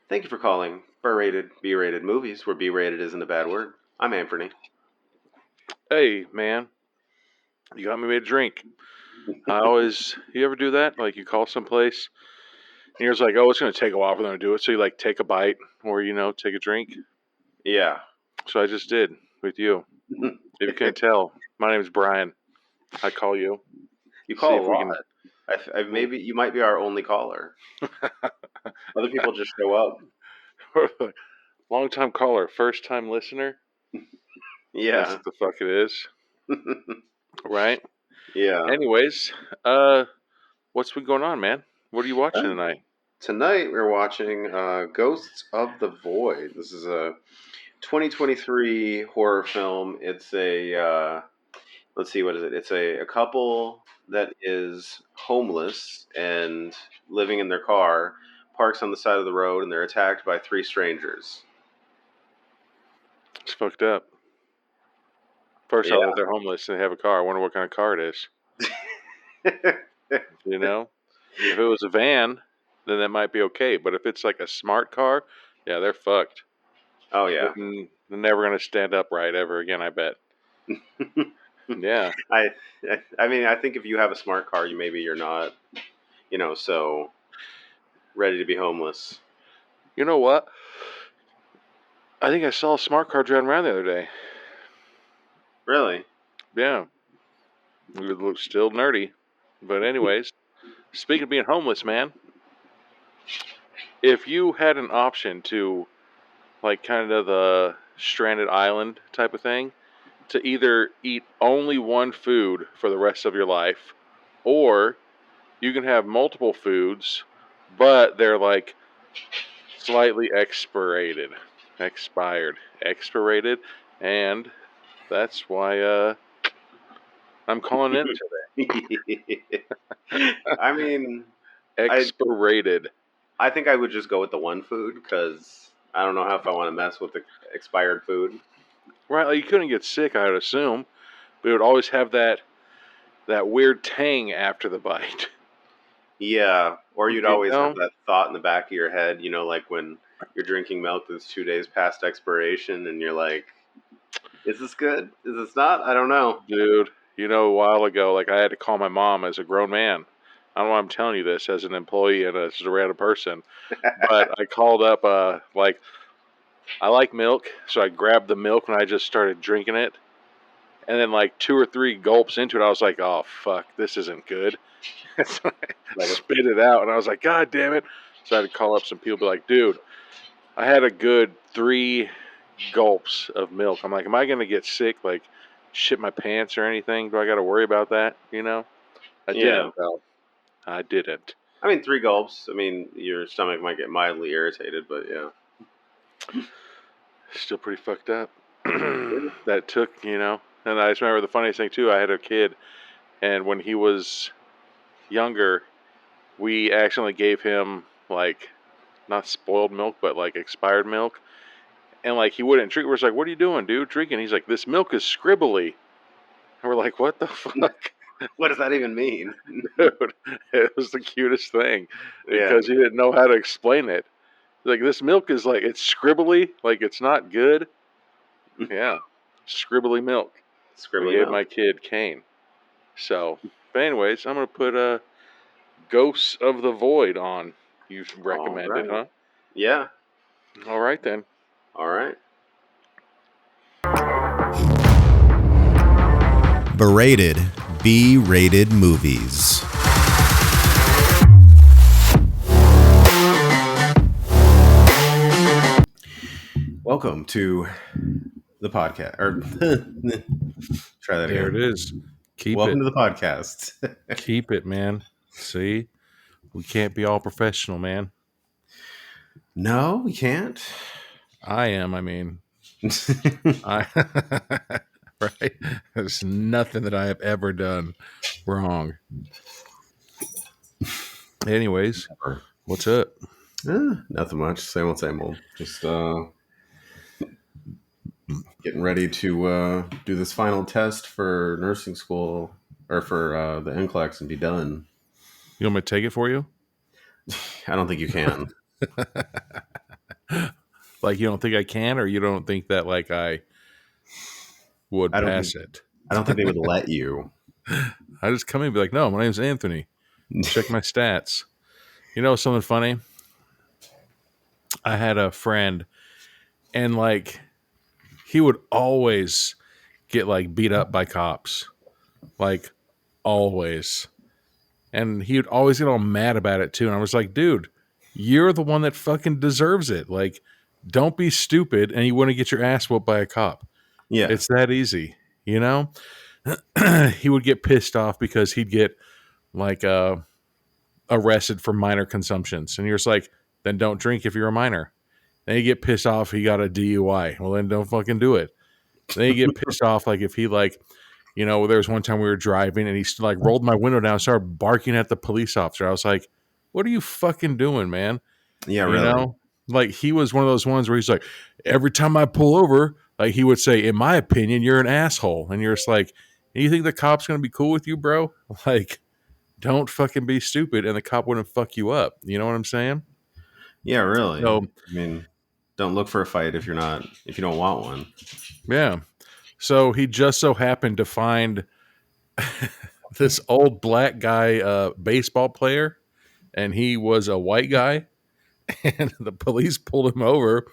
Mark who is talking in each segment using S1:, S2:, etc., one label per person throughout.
S1: Thank you for calling B-rated, B-rated movies, where B-rated isn't a bad word. I'm Anthony.
S2: Hey, man, you got me made a drink. You ever do that? Like, you call someplace, and you're just like, oh, it's going to take a while for them to do it. So you, like, take a bite or, take a drink.
S1: Yeah.
S2: So I just did with you. If you can't tell, my name is Brian. I call you.
S1: You
S2: See
S1: call
S2: if
S1: a
S2: we
S1: lot. Maybe you might be our only caller. Other people just show up.
S2: Long-time caller, first-time listener. That's
S1: Yeah.
S2: what the fuck it is. Right?
S1: Yeah.
S2: Anyways, what's been going on, man? What are you watching tonight?
S1: Tonight we're watching Ghosts of the Void. This is a 2023 horror film. It's let's see, what is it? It's a couple that is homeless and living in their car, parks on the side of the road, and they're attacked by three strangers.
S2: It's fucked up. First off, that they're homeless and they have a car. I wonder what kind of car it is. You know? If it was a van, then that might be okay. But if it's like a smart car, yeah, they're fucked.
S1: Oh, yeah.
S2: They're never going to stand upright ever again, I bet. Yeah.
S1: I mean, I think if you have a smart car, you're not, so ready to be homeless.
S2: You know what? I think I saw a smart car driving around the other day.
S1: Really?
S2: Yeah. It looks still nerdy. But anyways, speaking of being homeless, man, if you had an option to, like, kind of the stranded island type of thing, to either eat only one food for the rest of your life, or you can have multiple foods, but they're like slightly expirated, and that's why I'm calling in today.
S1: I mean,
S2: Expirated.
S1: I think I would just go with the one food because I don't know if I want to mess with the expired food.
S2: Right, like you couldn't get sick, I'd assume, but it would always have that weird tang after the bite.
S1: Yeah, or you'd always have that thought in the back of your head, like when you're drinking milk that's 2 days past expiration and you're like, is this good? Is this not? I don't know.
S2: Dude, a while ago, like, I had to call my mom as a grown man. I don't know why I'm telling you this as an employee and as a random person, but I called up, like, I like milk, so I grabbed the milk and I just started drinking it. And then, like, 2 or 3 gulps into it, I was like, oh, fuck, this isn't good. So I spit it out, and I was like, God damn it. So I had to call up some people, be like, dude, I had a good 3 gulps of milk. I'm like, am I going to get sick, like, shit my pants or anything? Do I got to worry about that, I didn't, though. I didn't.
S1: I mean, 3 gulps. I mean, your stomach might get mildly irritated, but yeah.
S2: Still pretty fucked up. That took, And I just remember the funniest thing, too. I had a kid, and when he was younger, we accidentally gave him, like, not spoiled milk, but, like, expired milk. And, like, he wouldn't drink. We're just like, what are you doing, dude? Drinking. He's like, this milk is scribbly. And we're like, what the fuck?
S1: What does that even mean?
S2: Dude, it was the cutest thing. Because he didn't know how to explain it. Like, this milk is, like, it's scribbly. Like, it's not good. Yeah. Scribbly milk.
S1: Scribbly
S2: gave
S1: milk.
S2: My kid Kane. So, but anyways, I'm going to put Ghosts of the Void on. You recommended, huh?
S1: Yeah.
S2: All right, then.
S1: All right.
S3: Berated, B-rated movies. Welcome to the podcast. Or try that again.
S2: There it is.
S1: Welcome to the podcast.
S2: Keep it, man. See? We can't be all professional, man.
S1: No, we can't.
S2: I mean. Right? There's nothing that I have ever done wrong. Anyways, what's up?
S1: Nothing much. Same old. Just getting ready to do this final test for nursing school, or for the NCLEX, and be done.
S2: You want me to take it for you?
S1: I don't think you can.
S2: Like, you don't think I can, or you don't think that like I would
S3: I don't
S2: pass
S3: think
S2: it?
S3: I don't think they would let you.
S2: I just come in and be like, no, my name's Anthony. Check my stats. You know something funny? I had a friend, and like he would always get like beat up by cops, like always, and he would always get all mad about it too. And I was like, dude, you're the one that fucking deserves it. Like, don't be stupid, and you want to get your ass whooped by a cop.
S3: Yeah.
S2: It's that easy, you know. He would get pissed off because he'd get like arrested for minor consumptions, and you're just like, then don't drink if you're a minor. Then you get pissed off he got a DUI. Well, then don't fucking do it. Then you get pissed off like if he like, you know, there was one time we were driving and he like rolled my window down and started barking at the police officer. I was like, what are you fucking doing, man?
S3: Yeah,
S2: You
S3: really.
S2: know, like he was one of those ones where he's like, every time I pull over, like he would say, in my opinion, you're an asshole. And you're just like, you think the cop's going to be cool with you, bro? Like, don't fucking be stupid and the cop wouldn't fuck you up. You know what I'm saying?
S3: Yeah, really.
S2: So,
S3: I mean, don't look for a fight if you don't want one.
S2: yeah. So he just so happened to find this old black guy baseball player, and he was a white guy, and the police pulled him over,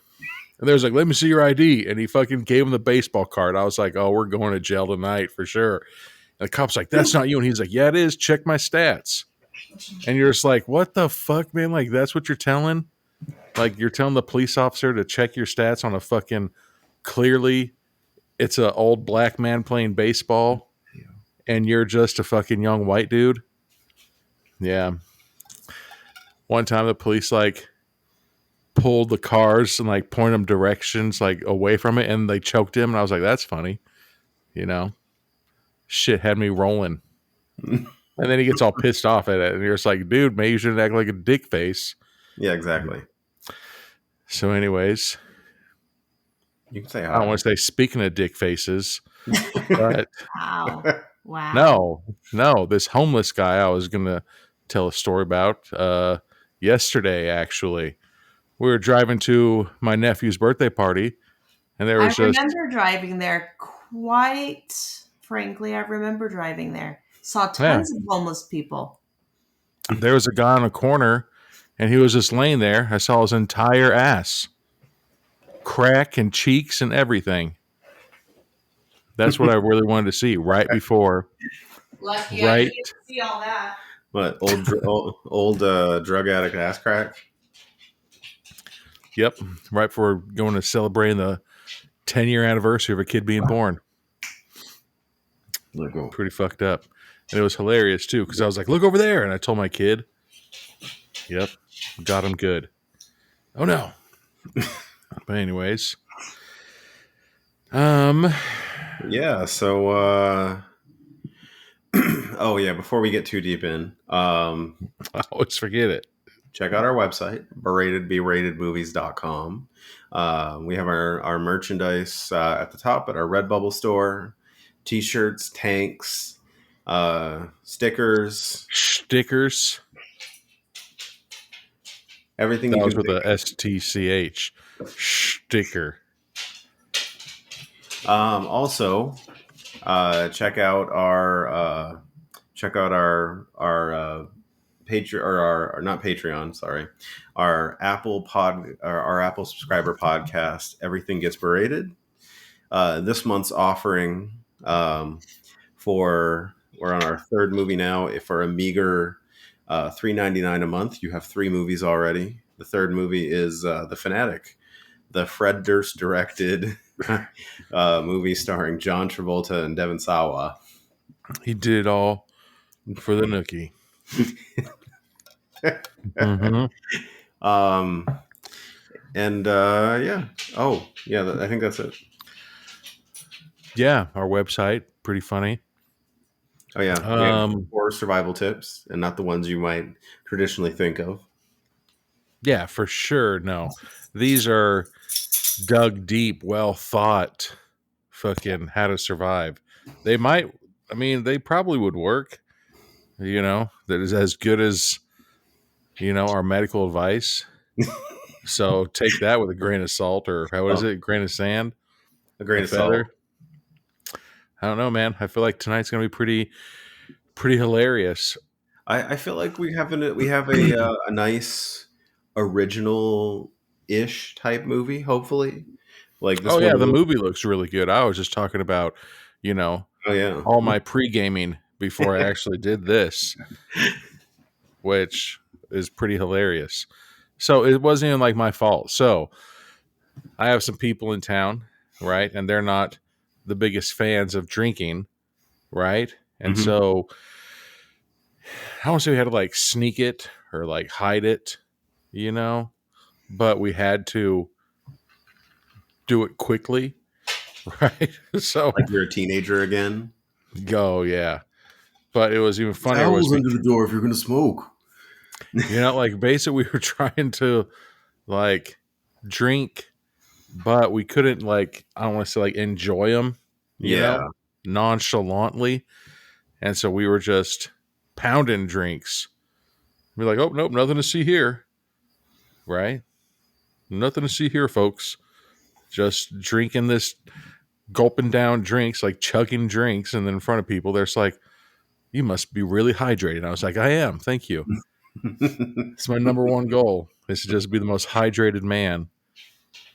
S2: and they was like, let me see your ID, and he fucking gave him the baseball card. I was like, oh, we're going to jail tonight for sure. And the cop's like, that's not you, and he's like, yeah, it is, check my stats. And you're just like, what the fuck, man? Like, that's what you're telling? Like, you're telling the police officer to check your stats on a fucking, clearly it's an old black man playing baseball, and you're just a fucking young white dude? Yeah. One time the police like pulled the cars and like pointed them directions like away from it, and they choked him, and I was like, that's funny. You know? Shit had me rolling. And then he gets all pissed off at it, and you're just like, dude, maybe you shouldn't act like a dick face.
S3: Yeah, exactly.
S2: So anyways,
S3: You can say
S2: I don't
S3: hi.
S2: want to say speaking of dick faces, but
S4: Wow.
S2: no, this homeless guy I was going to tell a story about yesterday, actually. We were driving to my nephew's birthday party, and there was
S4: remember driving there quite frankly. I remember driving there. Saw tons of homeless people.
S2: there was a guy on a corner, and he was just laying there. I saw his entire ass, crack and cheeks and everything. That's what I really wanted to see right before.
S4: Lucky
S2: Right.
S4: I didn't see all that.
S3: What, old drug addict ass crack?
S2: Yep, right before going to celebrating the 10-year anniversary of a kid being born. Pretty fucked up. And it was hilarious, too, because I was like, look over there. And I told my kid, yep, got him good. Oh, no. But anyways.
S3: Yeah, so oh yeah, before we get too deep in,
S2: I always forget it.
S3: check out our website, beratedmovies.com. We have our merchandise at the top at our Redbubble store, t-shirts, tanks, stickers, everything
S2: That
S3: you
S2: was
S3: can
S2: with
S3: think
S2: a STCH. Sticker.
S3: Also, check out our Patreon, or our not Patreon, sorry, our Apple subscriber podcast. Everything Gets Berated. This month's offering we're on our third movie now. For a meager $3.99 a month, you have 3 movies already. The third movie is The Fanatic, the Fred Durst directed movie starring John Travolta and Devon Sawa.
S2: He did it all for the nookie. Mm-hmm.
S3: And yeah. Oh, yeah, I think that's it.
S2: Yeah, our website, pretty funny.
S3: Oh, yeah. We have horror survival tips, and not the ones you might traditionally think of.
S2: Yeah, for sure. No, these are dug deep, well thought fucking how to survive. They probably would work. You know, that is as good as, our medical advice. So take that with a grain of salt, or how is it? Grain of sand,
S3: A grain
S2: a
S3: of salt.
S2: feather. I don't know, man. I feel like tonight's gonna be pretty hilarious.
S3: I feel like we have a nice original ish type movie. Hopefully, like this
S2: Oh
S3: one.
S2: yeah, the movie looks really good. I was just talking about, you know,
S3: Oh yeah.
S2: all my pre-gaming before I actually did this, which is pretty hilarious. So it wasn't even like my fault. So I have some people in town, right? And they're not the biggest fans of drinking, right? And
S3: Mhm.
S2: so I don't say we had to like sneak it or like hide it, you know, but we had to do it quickly, right? So
S3: Like you're a teenager again.
S2: go, yeah. But it was even funnier was,
S3: Towels under the door if you're gonna smoke.
S2: like basically we were trying to like drink, but we couldn't like, I don't want to say like enjoy them,
S3: Yeah.
S2: nonchalantly. And so we were just pounding drinks. We're like, oh, nope, nothing to see here. Right? Nothing to see here, folks. Just drinking this, gulping down drinks, like chugging drinks. And then in front of people, they're just like, you must be really hydrated. I was like, I am. Thank you. It's my number one goal is to just be the most hydrated man.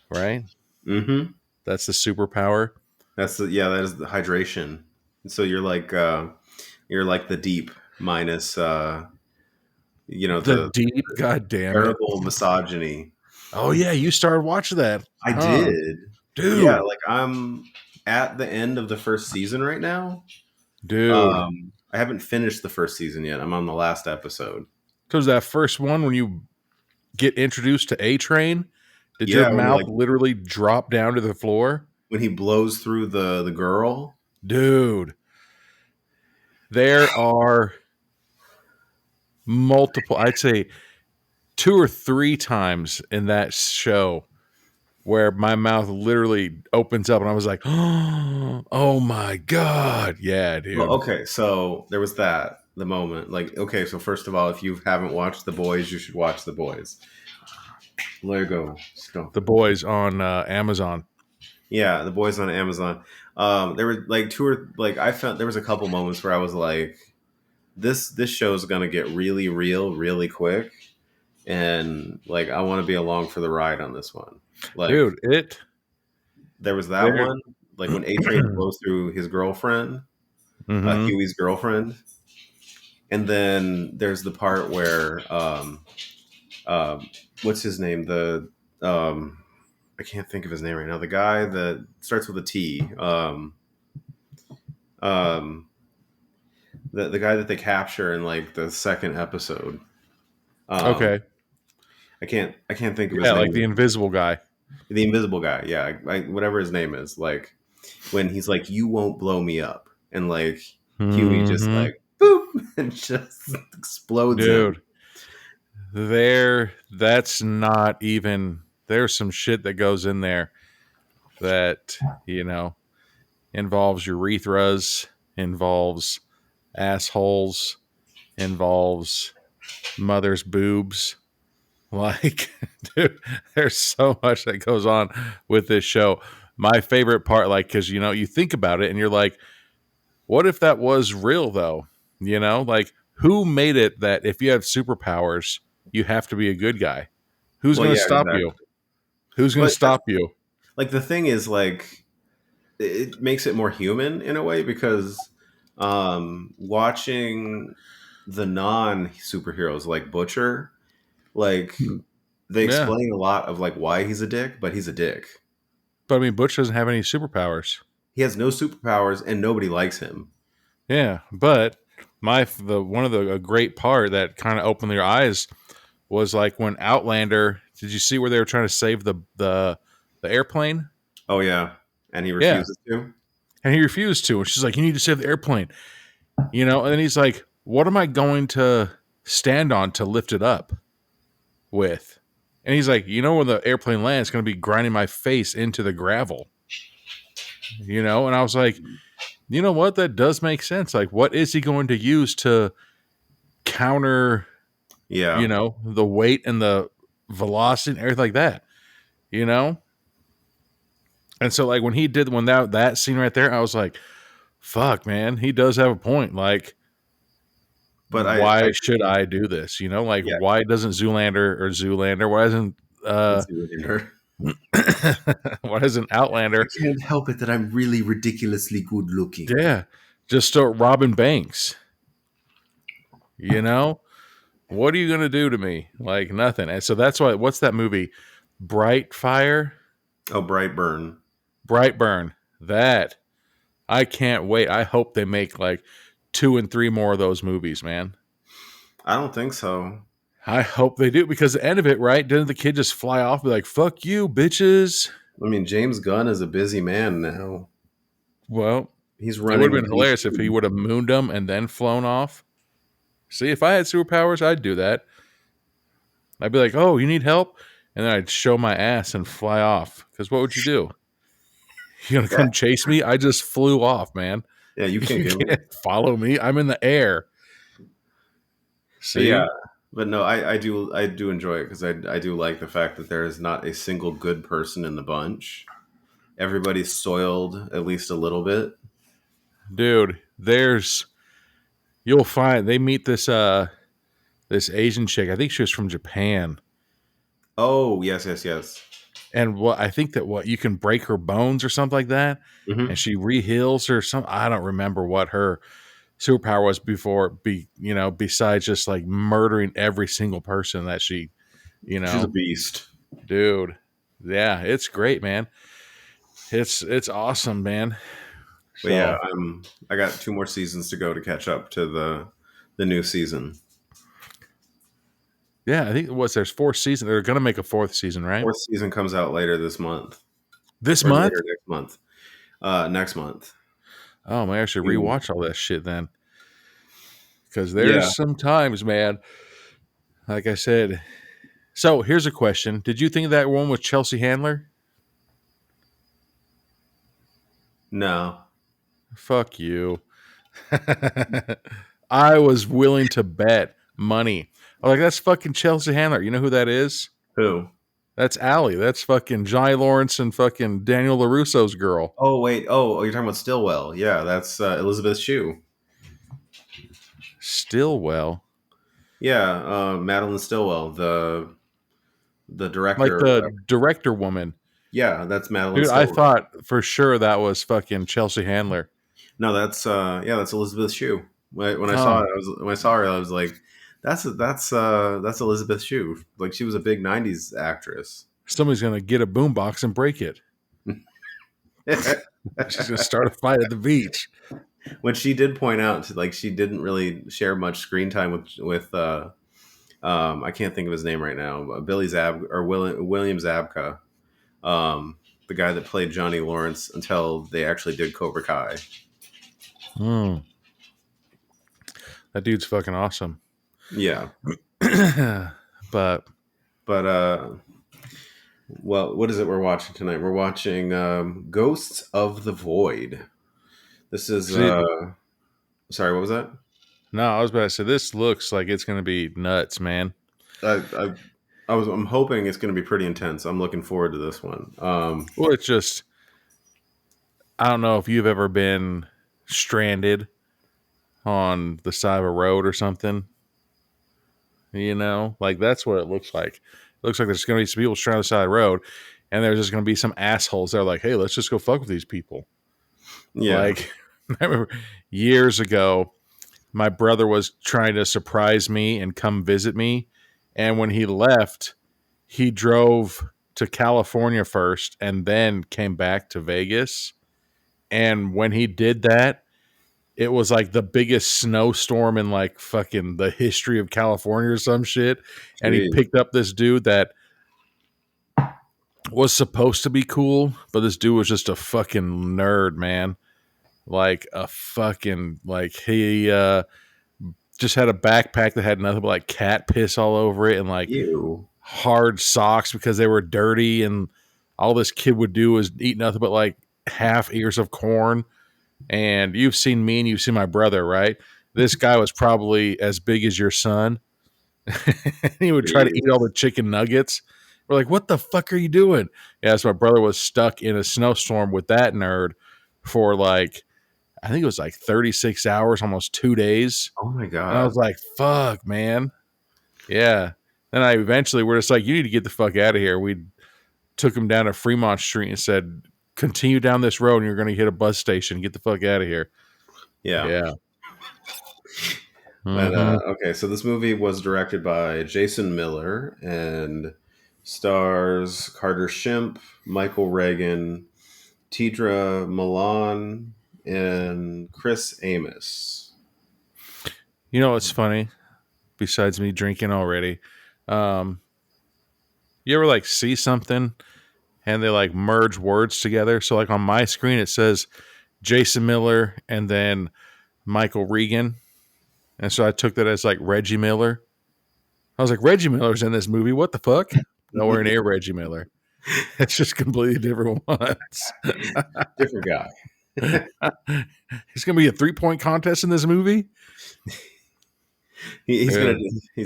S2: Right?
S3: Mm-hmm.
S2: That's the superpower.
S3: That is the hydration. So you're like the deep minus
S2: The
S3: the
S2: deep, god damn it.
S3: terrible misogyny.
S2: Oh yeah, you started watching that.
S3: I
S2: Huh.
S3: did.
S2: Dude.
S3: Yeah, like I'm at the end of the first season right now.
S2: Dude.
S3: I haven't finished the first season yet. I'm on the last episode.
S2: Because that first one, when you get introduced to A Train, did your
S3: when
S2: mouth literally drop down to the floor?
S3: When he blows through the girl?
S2: Dude. There are multiple, I'd say 2 or 3 times in that show where my mouth literally opens up and I was like, oh my God. Yeah, dude.
S3: Well, okay, so there was the moment. Like, okay, so first of all, if you haven't watched The Boys, you should watch The Boys. Lego stuff.
S2: The Boys on Amazon.
S3: Yeah, The Boys on Amazon. There were like I felt there was a couple moments where I was like, this show is gonna get really real really quick, and like I want to be along for the ride on this one. Like,
S2: dude,
S3: there was that one, like when A-Train blows through his girlfriend, Huey's girlfriend, and then there's the part where what's his name? I can't think of his name right now. The guy that starts with a T. The guy that they capture in like the second episode.
S2: Okay.
S3: I can't think of his name.
S2: Yeah, like the invisible guy.
S3: The invisible guy. Yeah, whatever his name is. Like when he's like, "You won't blow me up," and like Huey just like boop and just explodes.
S2: Dude, that's not even. There's some shit that goes in there that involves urethras, involves assholes, involves mother's boobs. Like, dude, there's so much that goes on with this show. My favorite part, like, because you think about it and you're like, what if that was real though? Like, who made it that if you have superpowers, you have to be a good guy? Who's going to stop you? Who's going to stop you?
S3: Like, the thing is, like, it makes it more human in a way because watching the non-superheroes like Butcher, like, they explain a lot of like why he's a dick, but he's a dick.
S2: But I mean, Butch doesn't have any superpowers.
S3: He has no superpowers, and nobody likes him.
S2: Yeah, but one of the great part that kind of opened their eyes was like when Outlander. Did you see where they were trying to save the airplane?
S3: Oh yeah, and he refuses to.
S2: And he refused to. And she's like, "You need to save the airplane," And then he's like, "What am I going to stand on to lift it up with?" And he's like, when the airplane lands, it's going to be grinding my face into the gravel. And I was like, you know what? That does make sense. Like, what is he going to use to counter, the weight and the velocity and everything like that, you know? And so like when that scene right there, I was like, fuck, man, he does have a point. Like,
S3: But
S2: why should I do this? You know, like
S3: yeah,
S2: why doesn't Zoolander, why isn't
S3: let's see what you heard.
S2: why isn't
S3: I
S2: Outlander?
S3: can't help it that I'm really ridiculously good looking.
S2: Yeah. Just start robbing banks. You know? What are you gonna do to me? Like nothing. And so that's why what's that movie? Bright Fire?
S3: Oh, Brightburn.
S2: Brightburn. That. I can't wait. I hope they make like 2 and 3 more of those movies, man.
S3: I don't think so.
S2: I hope they do because the end of it, right? Didn't the kid just fly off and be like, fuck you, bitches?
S3: I mean, James Gunn is a busy man now.
S2: Well,
S3: He's
S2: it
S3: running.
S2: would have been hilarious if he would have mooned them and then flown off. See, if I had superpowers, I'd do that. I'd be like, oh, you need help? And then I'd show my ass and fly off. Because what would you do? You gonna come chase me? I just flew off, man.
S3: Yeah, you can't
S2: You
S3: get me.
S2: can't follow me. I'm in the air. See?
S3: Yeah, but no, I do enjoy it because I do like the fact that there is not a single good person in the bunch. Everybody's soiled at least a little bit.
S2: Dude, you'll find they meet this this Asian chick. I think she was from Japan.
S3: Oh, yes.
S2: And I think that you can break her bones or something like that,
S3: Mm-hmm.
S2: and she reheals or something. I don't remember what her superpower was besides just like murdering every single person that she,
S3: She's a beast.
S2: dude. Yeah, it's great, man. It's awesome, man.
S3: But yeah, I got 2 more seasons to go to catch up to the new season.
S2: Yeah, I think there's 4 seasons. They're gonna make a 4th season, right?
S3: 4th season comes out later this month.
S2: This
S3: Or
S2: month?
S3: later next month. Next month.
S2: Oh man, I should rewatch all that shit then. Because there's some times, man. Like I said. So here's a question: did you think of that one with Chelsea Handler?
S3: No.
S2: Fuck you. I was willing to bet money. I'm like, that's fucking Chelsea Handler. You know who that is?
S3: Who?
S2: That's Allie. That's fucking Johnny Lawrence and fucking Daniel LaRusso's girl.
S3: Oh, wait. Oh, you're talking about Stillwell. Yeah, that's Elizabeth Shue.
S2: Stillwell?
S3: Yeah, Madeline Stillwell, the director.
S2: Like the director woman.
S3: Yeah, that's Madeline
S2: Dude,
S3: Stillwell.
S2: I thought for sure that was fucking Chelsea Handler.
S3: No, that's Elizabeth Shue. When I saw it, when I saw her, I was like, that's Elizabeth Shue. Like, she was a big '90s actress.
S2: Somebody's gonna get a boombox and break it. She's gonna start a fight at the beach.
S3: When she did point out, like, she didn't really share much screen time with I can't think of his name right now, William Zabka, the guy that played Johnny Lawrence until they actually did Cobra Kai.
S2: That dude's fucking awesome.
S3: Yeah.
S2: but
S3: well, what is it we're watching tonight? We're watching Ghosts of the Void. This is sorry, what was that?
S2: No, I was about to say this looks like it's going to be nuts, man.
S3: I'm hoping it's going to be pretty intense. I'm looking forward to this one.
S2: Well, it's just I don't know if you've ever been stranded on the side of a road or something. You know, like that's what it looks like. It looks like there's going to be some people stranded on the side of the road, and there's just going to be some assholes that are like, "Hey, let's just go fuck with these people."
S3: Yeah.
S2: Like I remember years ago, my brother was trying to surprise me and come visit me, and when he left, he drove to California first and then came back to Vegas. And when he did that, it was like the biggest snowstorm in like fucking the history of California or some shit. And he picked up this dude that was supposed to be cool, but this dude was just a fucking nerd, man. Like a fucking, like he just had a backpack that had nothing but like cat piss all over it and like hard socks because they were dirty. And all this kid would do was eat nothing but like half ears of corn. And you've seen me and you've seen my brother, right? This guy was probably as big as your son. He would try to eat all the chicken nuggets. We're like, what the fuck are you doing? Yeah, so my brother was stuck in a snowstorm with that nerd for like, I think it was like 36 hours, almost 2 days.
S3: Oh my
S2: And I
S3: god.
S2: was like, fuck, man. Yeah. Then we're just like, you need to get the fuck out of here. We took him down to Fremont Street and said, continue down this road and you're going to hit a bus station. Get the fuck out of here.
S3: Yeah.
S2: Yeah.
S3: But
S2: Mhm.
S3: okay, so this movie was directed by Jason Miller and stars Carter Shimp, Michael Reagan, Tedra Millan, and Chris Amos.
S2: You know what's funny? Besides me drinking already, um, you ever like see something and they like merge words together? So like on my screen it says Jason Miller and then Michael Reagan, and so I took that as like Reggie Miller. I was like, Reggie Miller's in this movie. What the fuck? Nowhere near Reggie Miller. It's just completely different ones.
S3: Different guy.
S2: It's gonna be a 3-point contest in this movie.
S3: He's
S2: Yeah.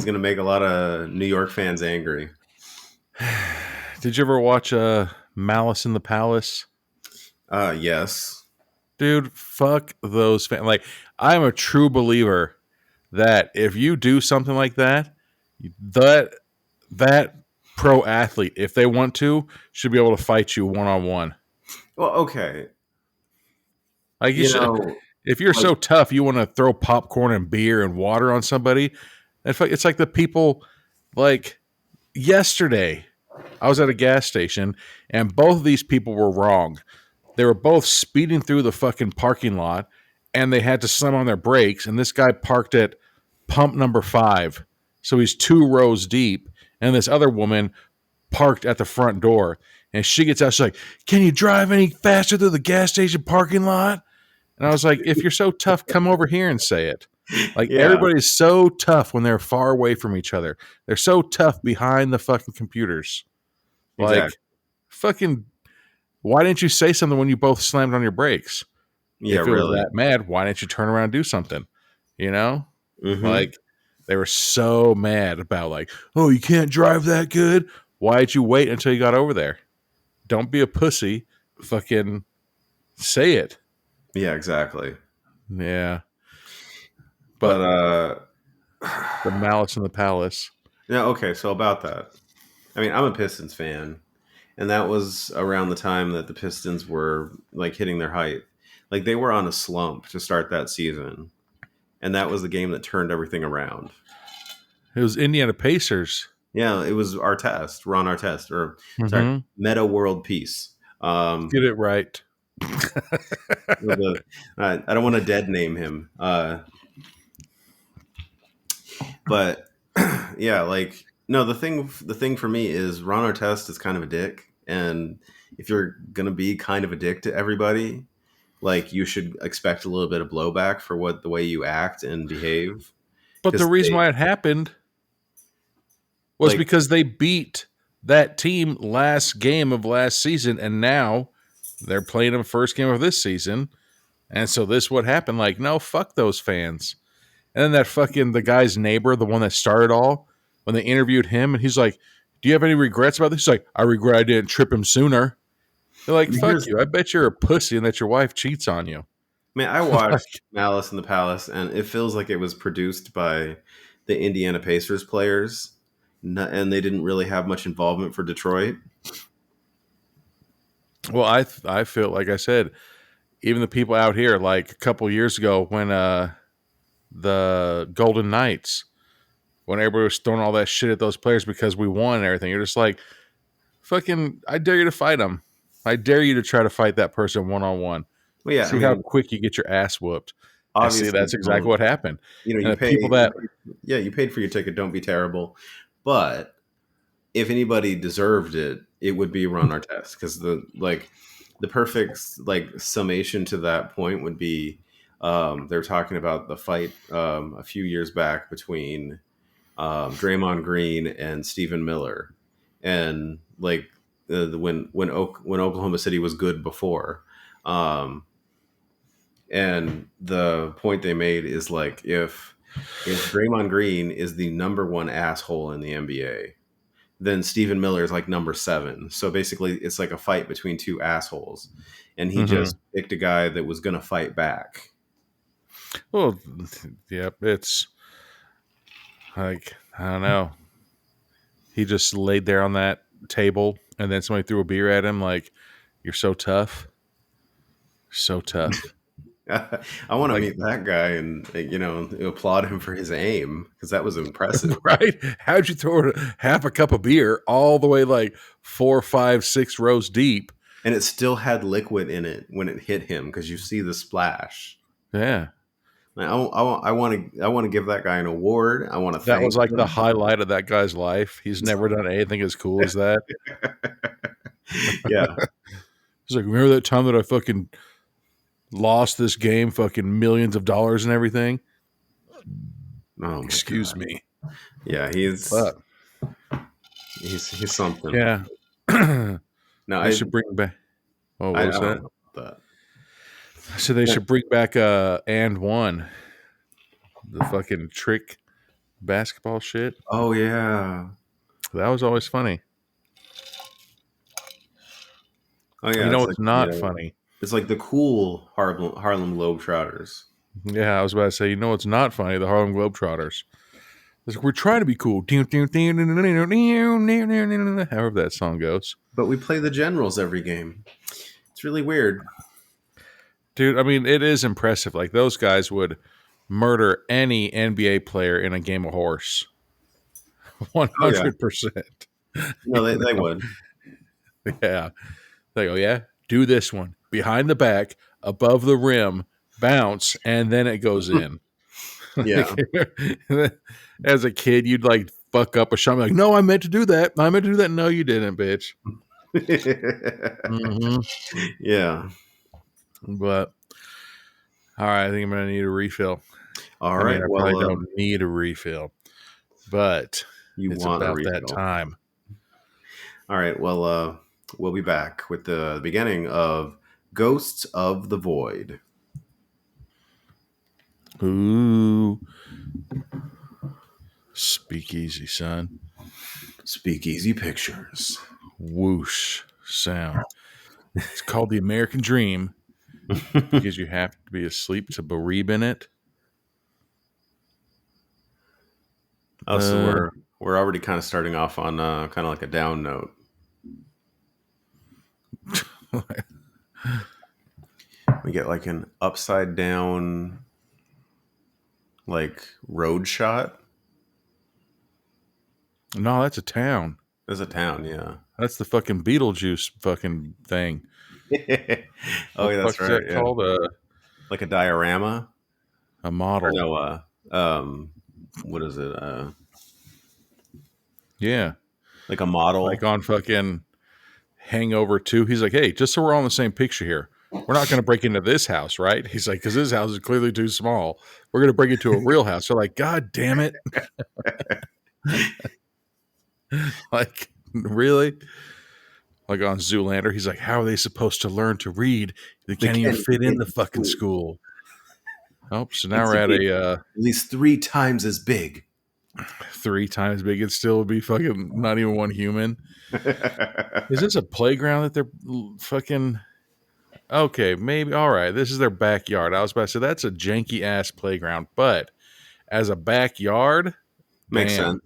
S3: gonna make a lot of New York fans angry.
S2: Did you ever watch Malice in the Palace?
S3: Yes.
S2: Dude, fuck those fans. Like, I'm a true believer that if you do something like that, that pro athlete, if they want to, should be able to fight you one on one.
S3: Well, okay.
S2: Like
S3: You know,
S2: if you're so tough, you want to throw popcorn and beer and water on somebody. It's like the people like yesterday. I was at a gas station and both of these people were wrong. They were both speeding through the fucking parking lot and they had to slam on their brakes. And this guy parked at pump number 5. So he's 2 rows deep. And this other woman parked at the front door. And she gets out, she's like, can you drive any faster through the gas station parking lot? And I was like, if you're so tough, come over here and say it. Like,
S3: yeah,
S2: everybody's so tough when they're far away from each other. They're so tough behind the fucking computers. Like,
S3: exactly.
S2: fucking, why didn't you say something when you both slammed on your brakes?
S3: Yeah,
S2: If it
S3: really.
S2: was that mad, why didn't you turn around and do something? You know?
S3: Mhm.
S2: Like, they were so mad about, like, oh, you can't drive that good? Why did you wait until you got over there? Don't be a pussy. Fucking say it.
S3: Yeah, exactly.
S2: Yeah.
S3: But
S2: The Malice in the Palace.
S3: yeah, okay, so about that. I mean, I'm a Pistons fan, and that was around the time that the Pistons were like hitting their height. Like they were on a slump to start that season, and that was the game that turned everything around.
S2: It was Indiana Pacers.
S3: Yeah, it was Artest, Ron Artest, or sorry,
S2: Mhm.
S3: Meta World Peace.
S2: Get it right.
S3: I don't want to dead name him, but yeah, like no, the thing for me is Ron Artest is kind of a dick, and if you're gonna be kind of a dick to everybody, like you should expect a little bit of blowback for the way you act and behave.
S2: But the
S3: 'Cause
S2: reason why it happened was
S3: like
S2: because they beat that team last game of last season, and now they're playing them first game of this season. And so this what happened. Like, no, fuck those fans. And then the guy's neighbor, the one that started all, when they interviewed him, and he's like, do you have any regrets about this? He's like, I regret I didn't trip him sooner. They're like, fuck
S3: here's-
S2: you. I bet you're a pussy and that your wife cheats on you.
S3: man, I watched Malice in the Palace, and it feels like it was produced by the Indiana Pacers players, and they didn't really have much involvement for Detroit.
S2: Well, I feel like I said, even the people out here, like a couple years ago when the Golden Knights, when everybody was throwing all that shit at those players because we won and everything, you're just like, fucking, I dare you to fight them. I dare you to try to fight that person one on one.
S3: Well, yeah,
S2: See how quick you get your ass whooped. And see,
S3: obviously,
S2: that's exactly what happened.
S3: you
S2: And the people that
S3: you paid for your ticket. Don't be terrible, but if anybody deserved it, it would be Ron Artest, because the perfect summation to that point would be they're talking about the fight a few years back between Draymond Green and Stephen Miller, and when Oklahoma City was good before, and the point they made is like if Is Draymond Green is the number one asshole in the NBA. Then Stephen Miller is like number 7. So basically, it's like a fight between two assholes, and he just picked a guy that was going to fight back.
S2: Well, yep, it's like, I don't know. He just laid there on that table, and then somebody threw a beer at him like, you're so tough. So tough.
S3: I want to meet that guy and, applaud him for his aim, because that was impressive.
S2: Right? How'd you throw half a cup of beer all the way like 4, 5, 6 rows deep?
S3: And it still had liquid in it when it hit him, because you see the splash.
S2: Yeah.
S3: I want to give that guy an award. I want to thank
S2: That was like
S3: him.
S2: the highlight of that guy's life. He's never done anything as cool as that.
S3: Yeah.
S2: He's like, remember that time that I fucking lost this game, fucking millions of dollars and everything?
S3: Oh,
S2: excuse me.
S3: Yeah, he's something.
S2: Yeah.
S3: No,
S2: I should bring back. Oh, what was that? So they should bring back and one, the fucking trick basketball shit.
S3: Oh yeah,
S2: that was always funny.
S3: Oh yeah,
S2: you know what's not funny?
S3: It's like the cool Harlem Globetrotters.
S2: Yeah, I was about to say, you know what's not funny? The Harlem Globetrotters. It's like, we're trying to be cool. However that song goes.
S3: But we play the Generals every game. It's really weird.
S2: Dude, I mean, it is impressive. Like, those guys would murder any NBA player in a game of horse. 100%.
S3: No, they would.
S2: Yeah. They go, yeah, do this one. Behind the back, above the rim, bounce, and then it goes in.
S3: Yeah.
S2: As a kid, you'd like fuck up a shot. Like, no, I meant to do that. I meant to do that. No, you didn't, bitch.
S3: Yeah.
S2: But, all right, I think I'm going to need a refill.
S3: All right.
S2: I probably don't need a refill, but it's about that time.
S3: All right. Well, we'll be back with the beginning of Ghosts of the Void.
S2: Ooh. Speakeasy, son.
S3: Speakeasy Pictures.
S2: Whoosh sound. It's called The American Dream because you have to be asleep to believe in it.
S3: Oh, so we're already kind of starting off on kind of like a down note. We get like an upside down like road shot.
S2: No, that's a town.
S3: There's a town, yeah.
S2: That's the fucking Beetlejuice fucking thing.
S3: Oh, yeah, that's right.
S2: That called
S3: like a diorama?
S2: A model.
S3: Or no, what is it?
S2: Yeah.
S3: Like a model.
S2: Like on fucking Hangover 2. He's like, hey, just so we're all in the same picture here, we're not going to break into this house, right? He's like, because this house is clearly too small. We're going to break into a real house. They're like, God damn it. Like, really? Like on Zoolander, he's like, how are they supposed to learn to read? They can't even fit in the fucking school. Oh, so now we're at
S3: at least 3 times as big.
S2: 3 times big. It still would be fucking not even one human. Is this a playground that they're fucking... Okay, maybe. All right, this is their backyard. I was about to say, that's a janky ass playground, but as a backyard,
S3: makes sense.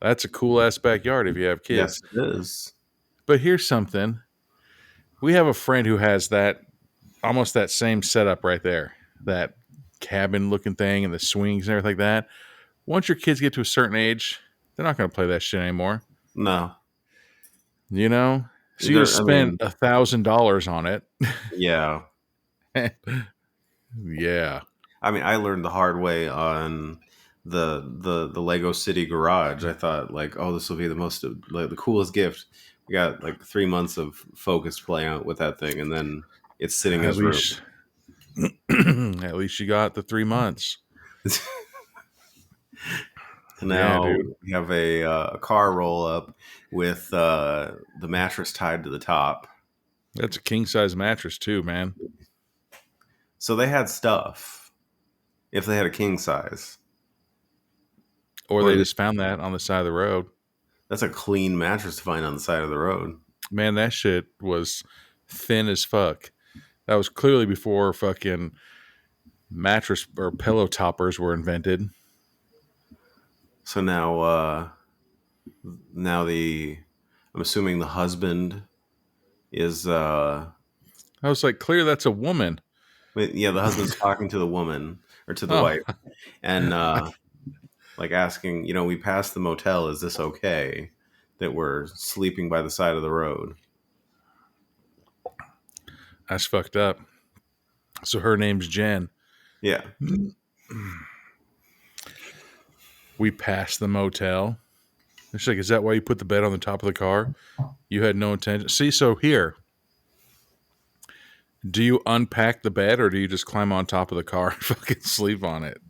S2: That's a cool ass backyard if you have kids.
S3: Yes, it is.
S2: But here's something. We have a friend who has that, almost that same setup right there. That cabin looking thing and the swings and everything like that. Once your kids get to a certain age, they're not going to play that shit anymore.
S3: No.
S2: You know? So you spend $1,000 on it.
S3: Yeah.
S2: Yeah.
S3: I mean, I learned the hard way on the Lego City Garage. I thought like, oh, this will be the coolest gift. We got like 3 months of focused play out with that thing, and then it's sitting in his room.
S2: At least you got the 3 months.
S3: Now we have a car roll up with the mattress tied to the top.
S2: That's a king size mattress too, man.
S3: So they had stuff. If they had a king size,
S2: Or
S3: Or
S2: they just found that on the side of the road.
S3: that's a clean mattress to find on the side of the road.
S2: Man, that shit was thin as fuck. That was clearly before fucking mattress or pillow toppers were invented.
S3: So now I'm assuming the husband is
S2: I was like, clear that's a woman.
S3: the husband's talking to the woman or to the
S2: Oh,
S3: wife and like asking, we passed the motel, is this okay that we're sleeping by the side of the road?
S2: that's fucked up. So her name's Jen.
S3: Yeah.
S2: We passed the motel. She's like, is that why you put the bed on the top of the car? You had no intention. See, so here, do you unpack the bed or do you just climb on top of the car and fucking sleep on it?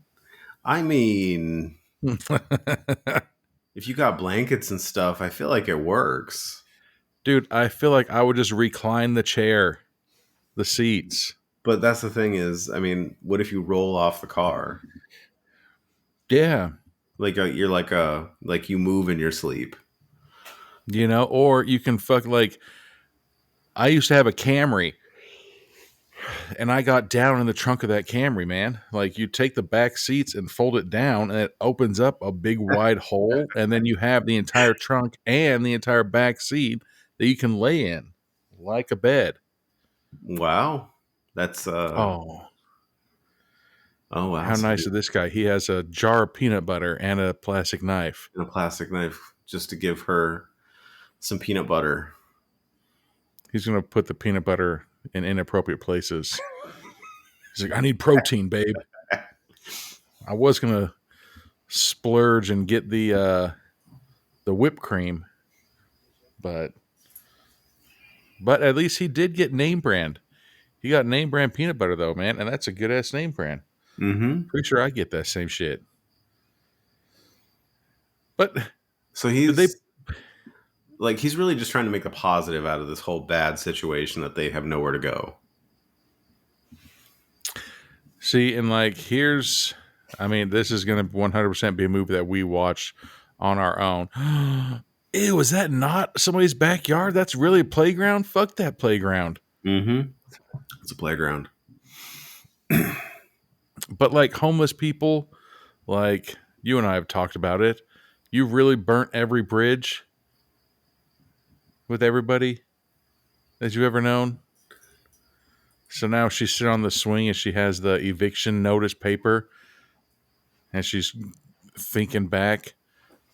S3: I mean, if you got blankets and stuff, I feel like it works.
S2: Dude, I feel like I would just recline the chair, the seats.
S3: But that's the thing is, I mean, what if you roll off the car?
S2: Yeah.
S3: Like you're like you move in your sleep.
S2: Or you can I used to have a Camry and I got down in the trunk of that Camry, man. Like you take the back seats and fold it down and it opens up a big wide hole. And then you have the entire trunk and the entire back seat that you can lay in like a bed.
S3: Wow. That's
S2: Oh
S3: wow.
S2: how nice is this guy? He has a jar of peanut butter and a plastic knife.
S3: And a plastic knife just to give her some peanut butter.
S2: He's going to put the peanut butter in inappropriate places. He's like, I need protein, babe. I was going to splurge and get the whipped cream, but at least he did get name brand. He got name brand peanut butter though, man, and that's a good ass name brand.
S3: Mm-hmm.
S2: Pretty sure I get that same shit. But
S3: so he's really just trying to make a positive out of this whole bad situation that they have nowhere to go.
S2: See, and this is going to 100% be a movie that we watch on our own. Ew, is that not somebody's backyard? That's really a playground? Fuck that playground.
S3: Mm-hmm. It's a playground.
S2: But like homeless people, like you and I have talked about it, you really burnt every bridge with everybody that you've ever known. So now she's sitting on the swing and she has the eviction notice paper and she's thinking back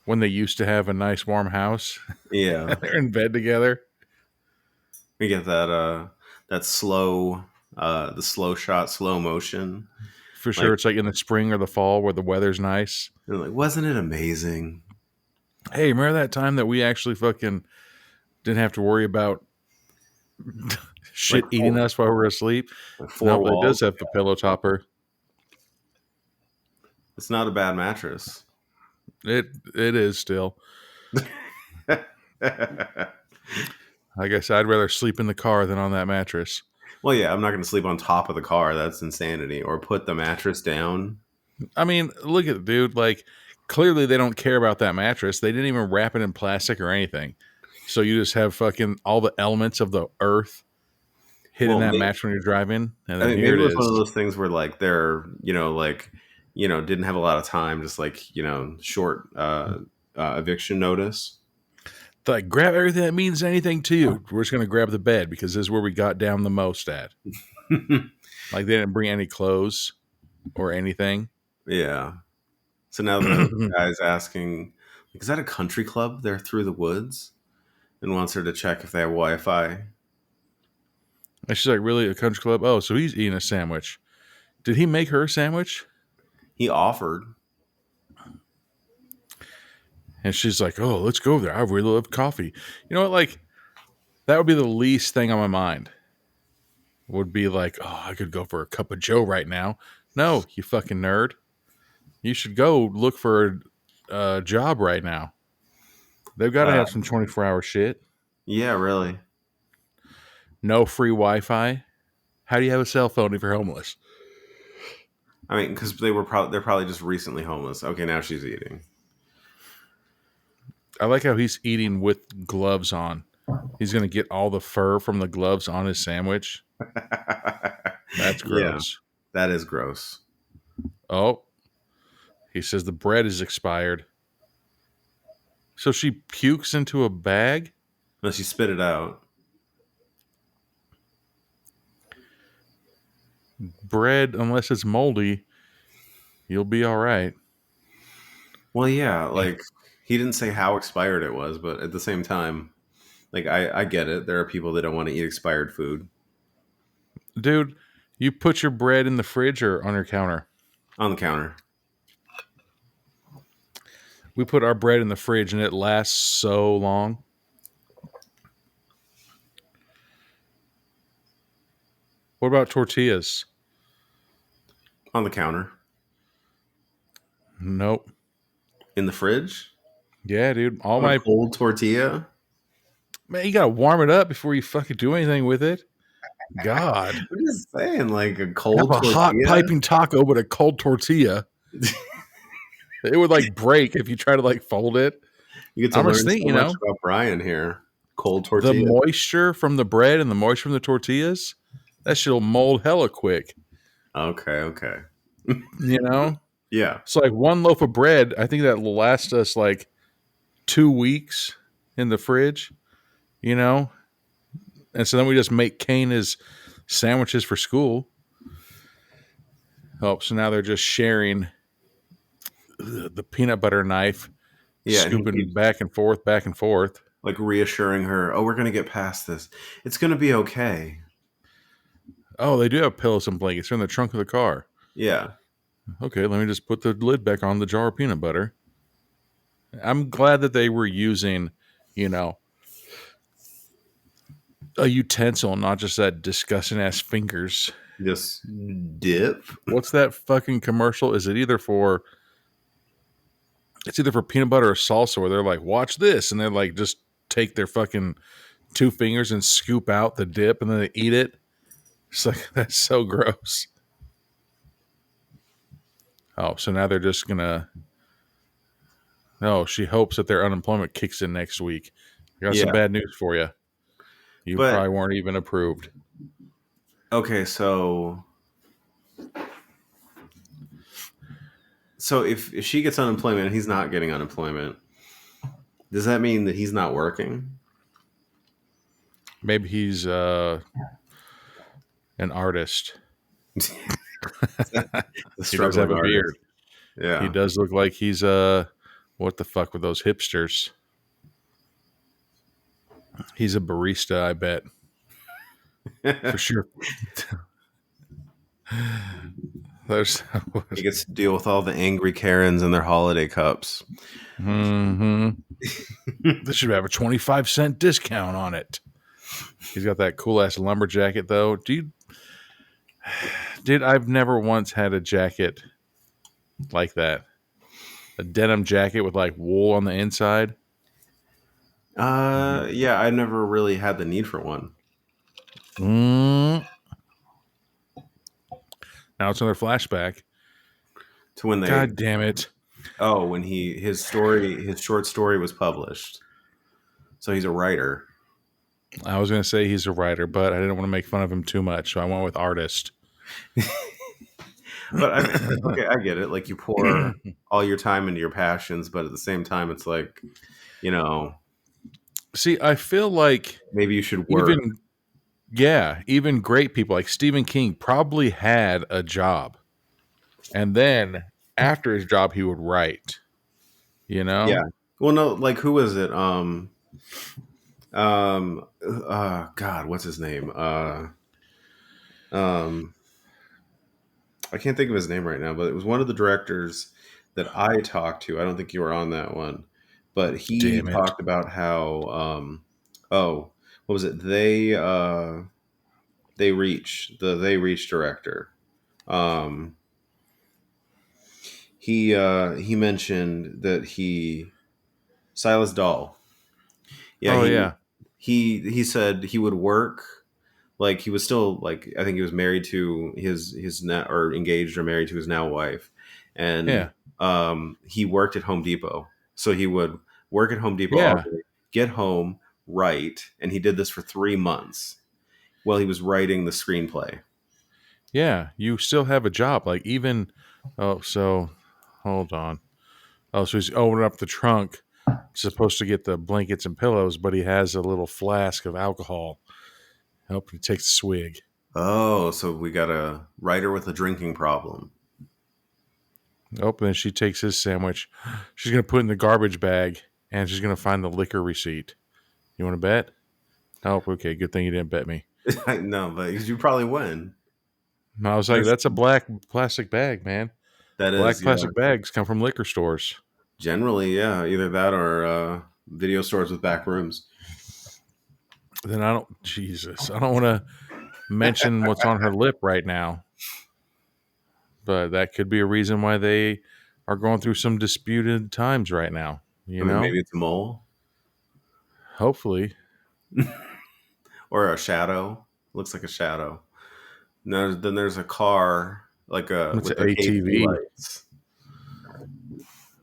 S2: when they used to have a nice warm house.
S3: Yeah.
S2: They're in bed together.
S3: We get that slow the slow shot, slow motion.
S2: For sure. It's like in the spring or the fall where the weather's nice.
S3: And like, wasn't it amazing?
S2: Hey, remember that time that we actually fucking didn't have to worry about shit eating us while we're asleep? No, but it does have the pillow topper.
S3: It's not a bad mattress.
S2: It is still. I guess I'd rather sleep in the car than on that mattress.
S3: Well, yeah, I'm not going to sleep on top of the car. That's insanity. Or put the mattress down.
S2: I mean, look at it, dude. Like, clearly they don't care about that mattress. They didn't even wrap it in plastic or anything. So you just have fucking all the elements of the earth hitting that mattress when you're driving. And then here
S3: maybe
S2: it
S3: it's
S2: is.
S3: one of those things where like they're, didn't have a lot of time, just like, short eviction notice.
S2: Like, grab everything that means anything to you. We're just going to grab the bed because this is where we got down the most at. Like, they didn't bring any clothes or anything.
S3: Yeah. So now the guy's asking, is that a country club there through the woods? And wants her to check if they have Wi-Fi.
S2: And she's like, really, a country club? Oh, so he's eating a sandwich. Did he make her a sandwich?
S3: He offered.
S2: And she's like, oh, let's go there. I really love coffee. You know what? Like, that would be the least thing on my mind. Would be like, oh, I could go for a cup of Joe right now. No, you fucking nerd. You should go look for a job right now. They've got to have some 24-hour shit.
S3: Yeah, really.
S2: No free Wi-Fi. How do you have a cell phone if you're homeless?
S3: I mean, because they're probably just recently homeless. Okay, now she's eating.
S2: I like how he's eating with gloves on. He's going to get all the fur from the gloves on his sandwich. That's
S3: Yeah,
S2: gross.
S3: that is gross.
S2: Oh, he says the bread is expired. So she pukes into a bag?
S3: Unless you spit it out.
S2: Bread, unless it's moldy, you'll be all right.
S3: Well, yeah, like he didn't say how expired it was, but at the same time, like I get it. There are people that don't want to eat expired food
S2: Dude, you put your bread in the fridge or on your counter?
S3: on the counter.
S2: We put our bread in the fridge and it lasts so long. What about tortillas?
S3: On the counter.
S2: Nope.
S3: In the fridge?
S2: Yeah, dude.
S3: On a cold tortilla?
S2: Man, you gotta warm it up before you fucking do anything with it. God.
S3: I'm just saying, like a
S2: Have
S3: cold
S2: a
S3: tortilla.
S2: hot piping taco with a cold tortilla. It would like break if you try to like fold it.
S3: You get to
S2: I'm
S3: learn
S2: just thinking,
S3: so much about Brian here. Cold tortilla.
S2: The moisture from the bread and the moisture from the tortillas, that shit'll mold hella quick.
S3: Okay.
S2: You know?
S3: Yeah.
S2: So like one loaf of bread, I think that will last us like 2 weeks in the fridge, you know? And so then we just make Kane his sandwiches for school. Oh, so now they're just sharing the peanut butter knife, scooping back and forth.
S3: Like reassuring her, oh, we're going to get past this. It's going to be okay.
S2: Oh, they do have pillows and blankets. They're in the trunk of the car.
S3: Yeah.
S2: Okay, let me just put the lid back on the jar of peanut butter. I'm glad that they were using, you know, a utensil, not just that disgusting ass fingers.
S3: Just dip.
S2: What's that fucking commercial? Is it either for peanut butter or salsa where they're like, watch this, and they're like just take their fucking 2 fingers and scoop out the dip and then they eat it. It's like, that's so gross. Oh, so now they're just gonna. No, she hopes that their unemployment kicks in next week. I got some bad news for you. You probably weren't even approved.
S3: Okay, so if she gets unemployment and he's not getting unemployment, does that mean that he's not working?
S2: Maybe he's an artist. He does have a beard.
S3: Yeah.
S2: He does look like he's what the fuck with those hipsters? He's a barista, I bet. For sure.
S3: He gets to deal with all the angry Karens and their holiday cups.
S2: Mm-hmm. This should have a 25-cent discount on it. He's got that cool ass lumber jacket though. Dude, I've never once had a jacket like that. A denim jacket with like wool on the inside.
S3: Yeah, I never really had the need for one.
S2: Now it's another flashback
S3: to when they.
S2: God damn it!
S3: Oh, when his short story was published. So he's a writer.
S2: I was going to say he's a writer, but I didn't want to make fun of him too much, so I went with artist.
S3: But I get it. Like you pour all your time into your passions, but at the same time, it's like, you know.
S2: See, I feel like
S3: maybe you should work.
S2: Even great people like Stephen King probably had a job, and then after his job, he would write. You know?
S3: Yeah. Well, no, like who was it? God, what's his name? I can't think of his name right now, but it was one of the directors that I talked to. I don't think you were on that one, but he talked about how, what was it? They Reach director. He mentioned that Silas Dahl. Yeah. He said he would work. Like he was still like, I think he was married to his now, or engaged or married to his now wife. And he worked at Home Depot. So he would work at Home Depot all
S2: Yeah.
S3: day, get home, write, and he did this for 3 months while he was writing the screenplay.
S2: Yeah. You still have a job. Like even, so hold on. Oh, so he's opening up the trunk, supposed to get the blankets and pillows, but he has a little flask of alcohol. Hope he takes a swig.
S3: Oh, so we got a writer with a drinking problem.
S2: Oh, then she takes his sandwich. She's going to put it in the garbage bag, and she's going to find the liquor receipt. You want to bet? Oh, okay. Good thing you didn't bet me.
S3: No, but you probably win.
S2: And I was like, that's a black plastic bag, man.
S3: That
S2: Black
S3: is,
S2: plastic bags come from liquor stores.
S3: generally, yeah, either that or video stores with back rooms.
S2: Then I don't want to mention what's on her lip right now, but that could be a reason why they are going through some disputed times right now. You know,
S3: Maybe it's a mole
S2: hopefully.
S3: or a shadow. Looks like a shadow. No, then there's a car with
S2: It's
S3: the
S2: an
S3: ATV
S2: ATV.
S3: lights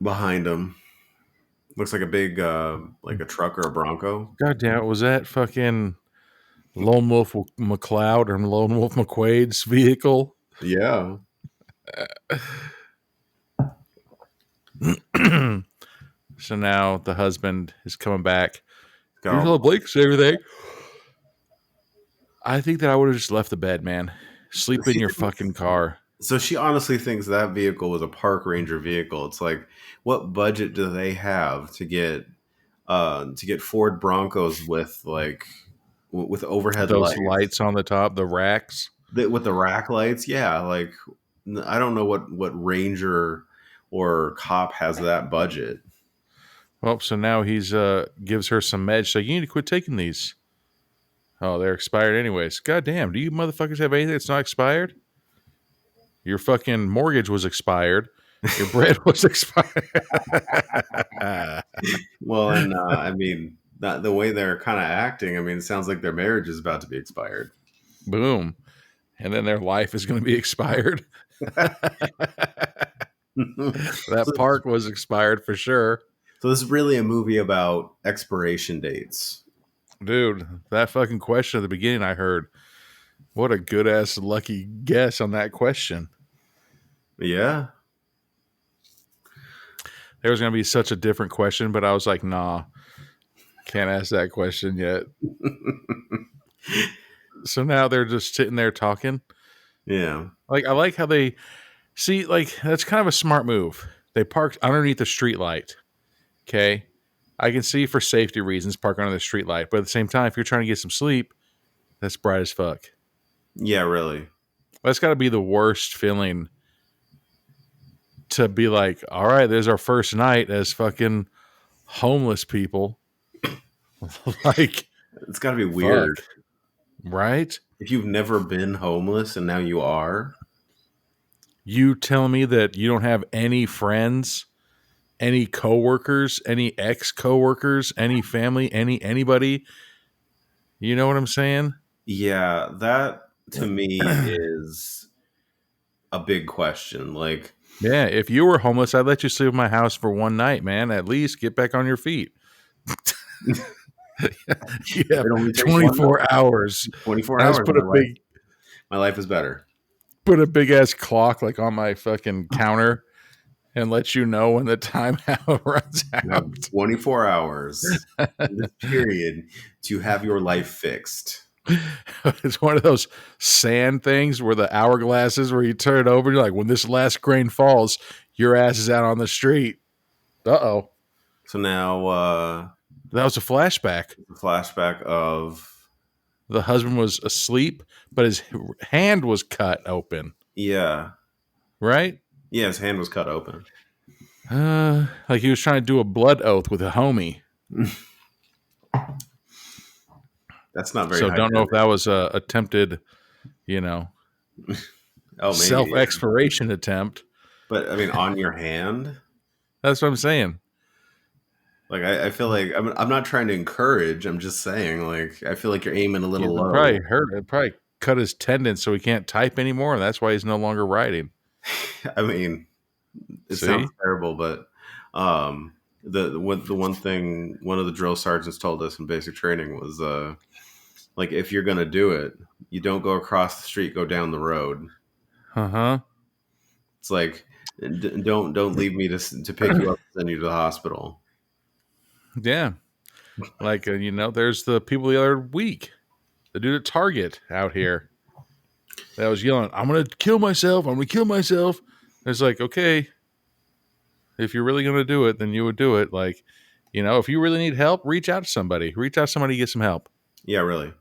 S3: behind him. Looks like a big like a truck or a Bronco.
S2: God damn it! Was that fucking Lone Wolf McLeod or Lone Wolf McQuaid's vehicle?
S3: Yeah.
S2: So now the husband is coming back.
S3: Got
S2: Here's
S3: all-
S2: all the blankets and everything. I think that I would have just left the bed, man. Sleep in your fucking car.
S3: So she honestly thinks that vehicle was a park ranger vehicle. It's like, what budget do they have to get Ford Broncos with with overhead
S2: Those
S3: lights?
S2: lights on the top, the racks.
S3: With the rack lights? Yeah, like I don't know what ranger or cop has that budget.
S2: Well, so now he's gives her some meds. So you need to quit taking these. Oh, they're expired anyways. God damn, do you motherfuckers have anything that's not expired? Your fucking mortgage was expired. Your bread was expired.
S3: Well, and I mean, the way they're kind of acting, I mean, it sounds like their marriage is about to be expired.
S2: Boom. And then their life is going to be expired. That park was expired for sure.
S3: So this is really a movie about expiration dates.
S2: Dude, that fucking question at the beginning I heard. What a good ass lucky guess on that question.
S3: Yeah.
S2: There was going to be such a different question, but I was like, nah, can't ask that question yet. So now they're just sitting there talking.
S3: Yeah.
S2: Like, I like how they see, like, that's kind of a smart move. They parked underneath the street light. Okay. I can see for safety reasons park under the street light, but at the same time, if you're trying to get some sleep, that's bright as fuck.
S3: Yeah, really.
S2: That's got to be the worst feeling to be like, all right, there's our first night as fucking homeless people. Like,
S3: It's got to be weird.
S2: fuck. Right?
S3: If you've never been homeless and now you are.
S2: You tell me that you don't have any friends, any coworkers, any ex-coworkers, any family, anybody. You know what I'm saying?
S3: Yeah, that to me is a big question. Like,
S2: Yeah, if you were homeless, I'd let you sleep in my house for one night, man. At least get back on your feet. You have
S3: it only takes
S2: 24 hours.
S3: 24
S2: I
S3: hours.
S2: just put
S3: My life is better.
S2: a big ass clock like on my fucking counter and let you know when the time runs
S3: You have
S2: out.
S3: 24 hours in this period to have your life fixed.
S2: It's one of those sand things where the hourglasses where you turn it over and you're like, when this last grain falls, your ass is out on the street. Uh-oh.
S3: So now
S2: That was a flashback.
S3: the flashback of
S2: The husband was asleep, but his hand was cut open.
S3: yeah.
S2: Right?
S3: Yeah, his hand was cut open.
S2: Like he was trying to do a blood oath with a homie.
S3: That's not very
S2: So don't know if
S3: hygienic.
S2: that was a attempted,
S3: Oh, maybe.
S2: self-expiration attempt.
S3: But I mean, on your hand.
S2: That's what I'm saying.
S3: Like I feel like I'm not trying to encourage. I'm just saying, like I feel like you're aiming a little
S2: It
S3: low.
S2: probably hurt. It probably cut his tendons, so he can't type anymore, and that's why he's no longer writing.
S3: I mean, it
S2: See?
S3: sounds terrible, but the one thing one of the drill sergeants told us in basic training was like if you're gonna do it, you don't go across the street, go down the road.
S2: Uh-huh.
S3: It's like don't leave me to pick you up and send you to the hospital.
S2: Yeah. Like, there's the people the other week, the dude at Target out here that was yelling, I'm going to kill myself. I'm going to kill myself. And it's like, okay, if you're really going to do it, then you would do it. Like, if you really need help, reach out to somebody. Reach out to somebody to get some help.
S3: Yeah, really.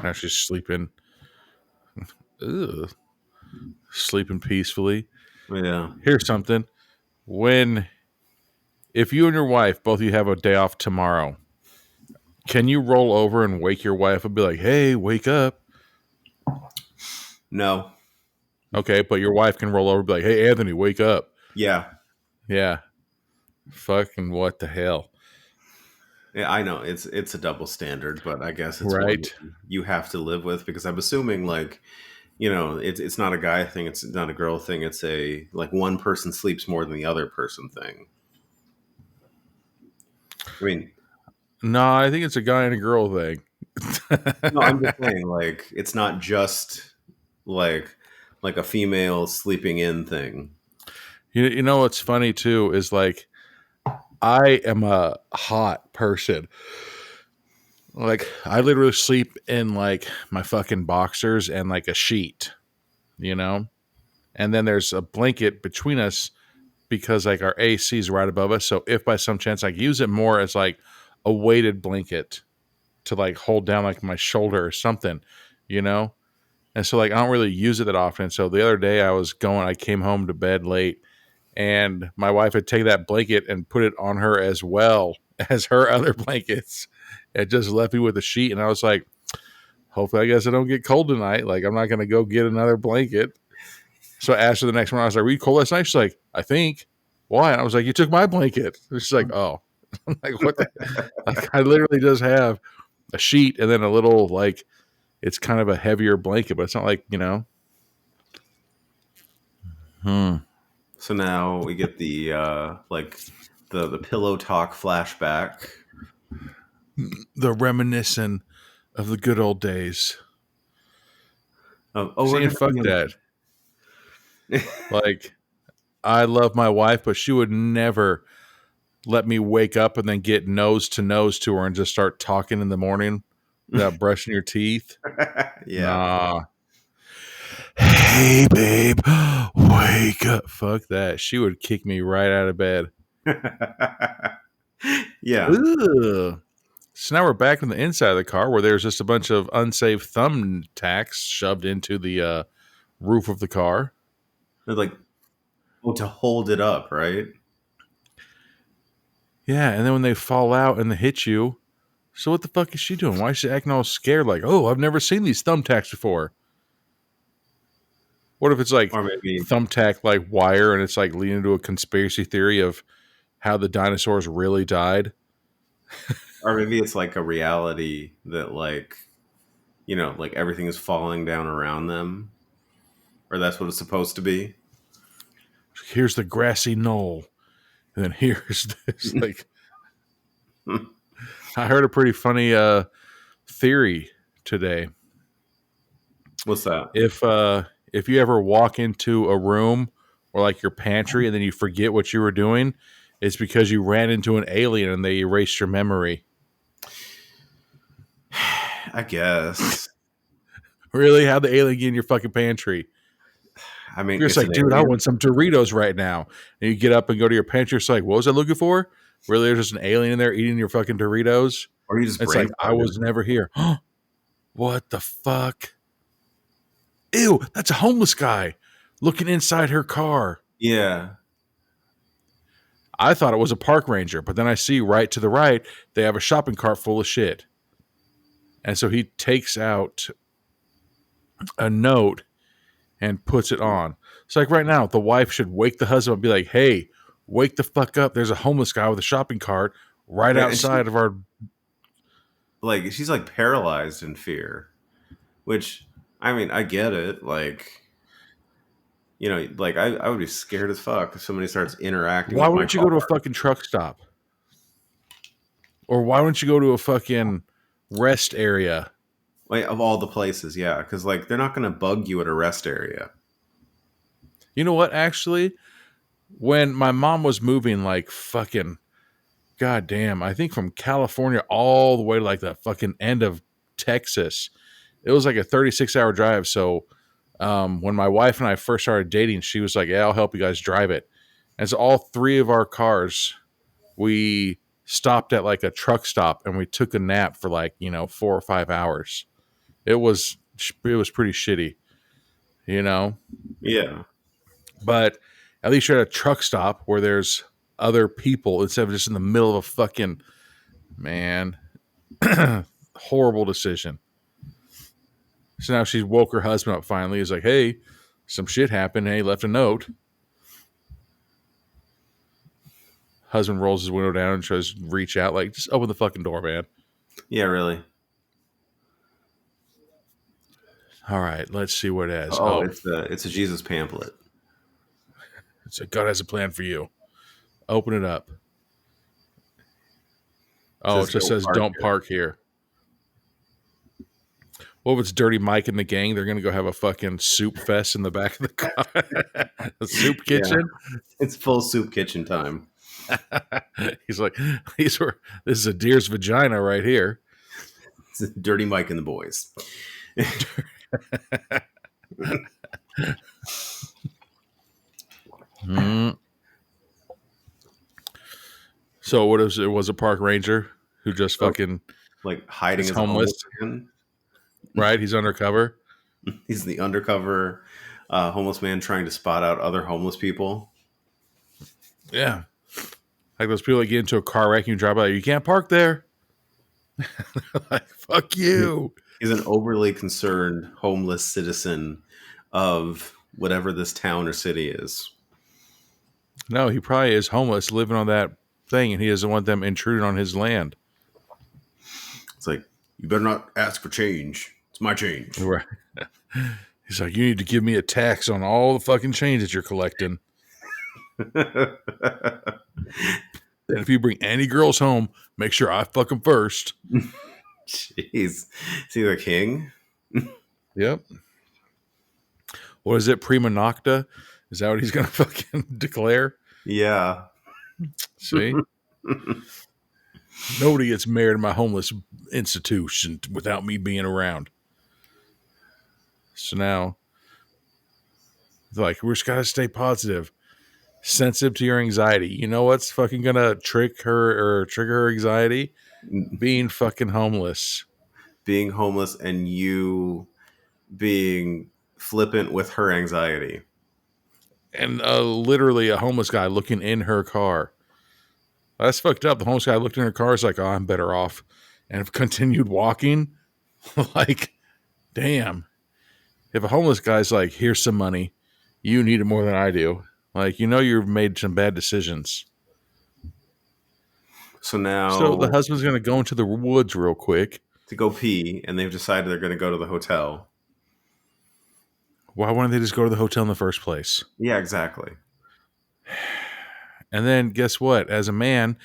S2: Now she's sleeping. Ugh. Sleeping peacefully.
S3: Yeah.
S2: Here's something. If you and your wife, both of you have a day off tomorrow, can you roll over and wake your wife and be like, hey, wake up?
S3: No.
S2: Okay, but your wife can roll over and be like, hey, Anthony, wake up.
S3: Yeah.
S2: Yeah. Fucking what the hell?
S3: Yeah, I know it's a double standard, but I guess it's
S2: Right.
S3: one you have to live with because I'm assuming like, it's not a guy thing, it's not a girl thing, it's a like one person sleeps more than the other person thing. I mean,
S2: no, I think it's a guy and a girl thing.
S3: no, I'm just saying like it's not just like a female sleeping in thing.
S2: You know what's funny too is like I am a hot person. Like I literally sleep in like my fucking boxers and like a sheet, and then there's a blanket between us because like our AC is right above us. So if by some chance I use it more as like a weighted blanket to like hold down like my shoulder or something, And so like I don't really use it that often. So the other day I came home to bed late and my wife had taken that blanket and put it on her as well as her other blankets. It just left me with a sheet and I was like, hopefully I guess I don't get cold tonight. Like I'm not gonna go get another blanket. So I asked her the next morning, I was like, were you cold last night? She's like, I think. Why? And I was like, you took my blanket. And she's like, oh. I'm like, what the like, I literally just have a sheet and then a little like it's kind of a heavier blanket, but it's not like,
S3: So now we get the like the pillow talk flashback.
S2: The reminiscing of the good old days.
S3: We're
S2: fuck that. Like, I love my wife, but she would never let me wake up and then get nose to her and just start talking in the morning without brushing your teeth.
S3: Yeah.
S2: Nah. Hey, babe, wake up. Fuck that. She would kick me right out of bed.
S3: Yeah.
S2: Ugh. So now we're back on the inside of the car where there's just a bunch of unsafe thumbtacks shoved into the roof of the car.
S3: They're like, to hold it up, right?
S2: Yeah, and then when they fall out and they hit you, so what the fuck is she doing? Why is she acting all scared like, oh, I've never seen these thumbtacks before? What if it's like
S3: Or maybe
S2: thumbtack like wire and it's like leading into a conspiracy theory of how the dinosaurs really died?
S3: Or maybe it's like a reality that like, like everything is falling down around them. Or that's what it's supposed to be.
S2: Here's the grassy knoll. And then here's this like I heard a pretty funny theory today.
S3: What's that?
S2: If you ever walk into a room or like your pantry and then you forget what you were doing, it's because you ran into an alien and they erased your memory.
S3: I guess.
S2: Really? How'd the alien get in your fucking pantry?
S3: I mean,
S2: you're just like, dude, I want some Doritos right now. And you get up and go to your pantry. It's like, what was I looking for? Really, there's just an alien in there eating your fucking Doritos?
S3: Or you just
S2: it's like, I was never here. What the fuck? Ew, that's a homeless guy looking inside her car.
S3: Yeah.
S2: I thought it was a park ranger, but then I see right to the right, they have a shopping cart full of shit. And so he takes out a note and puts it on. It's like right now, the wife should wake the husband and be like, hey, wake the fuck up. There's a homeless guy with a shopping cart right outside of our...
S3: Like, she's like paralyzed in fear. Which, I mean, I get it. Like, You know, like I would be scared as fuck if somebody starts interacting
S2: Why
S3: with my
S2: wouldn't you go to a
S3: car.
S2: fucking truck stop? Or why wouldn't you go to a fucking rest area?
S3: Like, of all the places, yeah, because like they're not going to bug you at a rest area.
S2: You know what? Actually, when my mom was moving, like fucking goddamn, I think from California all the way to like the fucking end of Texas, it was like a 36-hour drive. So when my wife and I first started dating, she was like, "Yeah, I'll help you guys drive it." And so all three of our cars, we stopped at like a truck stop and we took a nap for like 4 or 5 hours. It was pretty shitty, you know.
S3: Yeah,
S2: But at least you're at a truck stop where there's other people instead of just in the middle of a fucking man. Horrible decision. So now she's woke her husband up finally. He's like, "Hey, some shit happened." And he left a note. Husband rolls his window down and tries to reach out, like, just open the fucking door, man.
S3: yeah, really.
S2: All right, let's see what it has.
S3: Oh, it's a Jesus pamphlet.
S2: It's like, God has a plan for you. Open it up. Oh, it just says don't park here. Well, if it's Dirty Mike and the gang, they're going to go have a fucking soup fest in the back of the car. A soup kitchen.
S3: Yeah. It's full soup kitchen time.
S2: He's like, this is a deer's vagina right here.
S3: It's Dirty Mike and the boys.
S2: So what is it? Was a park ranger who just fucking
S3: like hiding as
S2: homeless,
S3: man.
S2: Right? He's undercover.
S3: He's the undercover homeless man trying to spot out other homeless people.
S2: Yeah, like those people that get into a car wreck and you drive by. You can't park there. Like, fuck you.
S3: He's an overly concerned homeless citizen of whatever this town or city is.
S2: No, he probably is homeless, living on that thing, and he doesn't want them intruding on his land.
S3: It's like, you better not ask for change. It's my change.
S2: Right. He's like, you need to give me a tax on all the fucking change that you're collecting. And if you bring any girls home, make sure I fuck them first.
S3: Jeez. Is he the king?
S2: Yep. What is it? Prima nocta? Is that what he's going to fucking declare?
S3: Yeah.
S2: See? Nobody gets married in my homeless institution without me being around. So now, like, we just got to stay positive, sensitive to your anxiety. You know what's fucking going to trigger her anxiety? Being fucking homeless.
S3: Being homeless and you being flippant with her anxiety.
S2: And literally a homeless guy looking in her car. That's fucked up. The homeless guy looked in her car. Is like, oh, I'm better off. And continued walking. Like, damn. If a homeless guy's like, here's some money, you need it more than I do. Like, you've made some bad decisions.
S3: So now...
S2: So the husband's going to go into the woods real quick.
S3: To go pee, and they've decided they're going to go to the hotel.
S2: Why wouldn't they just go to the hotel in the first place?
S3: Yeah, exactly.
S2: And then guess what? As a man,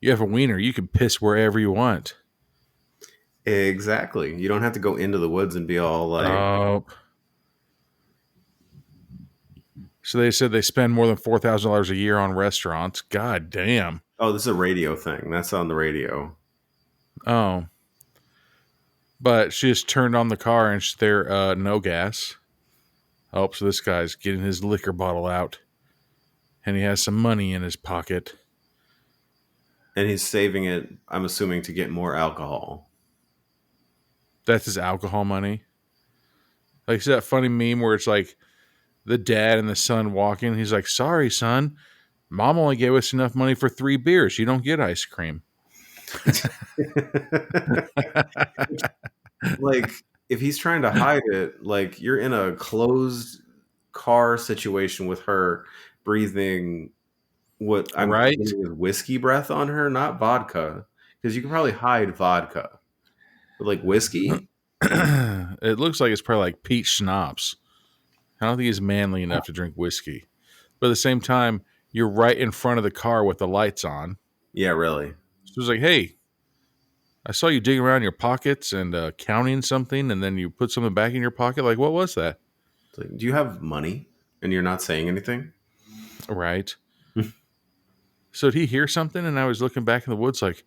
S2: you have a wiener. You can piss wherever you want.
S3: Exactly. You don't have to go into the woods and be all like...
S2: Oh. So they said they spend more than $4,000 a year on restaurants. God damn.
S3: Oh, this is a radio thing. That's on the radio.
S2: Oh. But she just turned on the car and there no gas. Oh, so this guy's getting his liquor bottle out. And he has some money in his pocket.
S3: And he's saving it, I'm assuming, to get more alcohol.
S2: That's his alcohol money. Like, see that funny meme where it's like the dad and the son walking. He's like, sorry, son. Mom only gave us enough money for 3 beers. You don't get ice cream.
S3: Like, if he's trying to hide it, like, you're in a closed car situation with her breathing what I'm
S2: right
S3: thinking is whiskey breath on her, not vodka, because you can probably hide vodka, but like whiskey.
S2: It looks like it's probably like peach schnapps. I don't think he's manly enough to drink whiskey. But at the same time, you're right in front of the car with the lights on.
S3: Yeah, really.
S2: So it's like, hey, I saw you digging around your pockets and counting something, and then you put something back in your pocket. Like, what was that?
S3: It's like, do you have money? And you're not saying anything?
S2: Right. So did he hear something? And I was looking back in the woods like,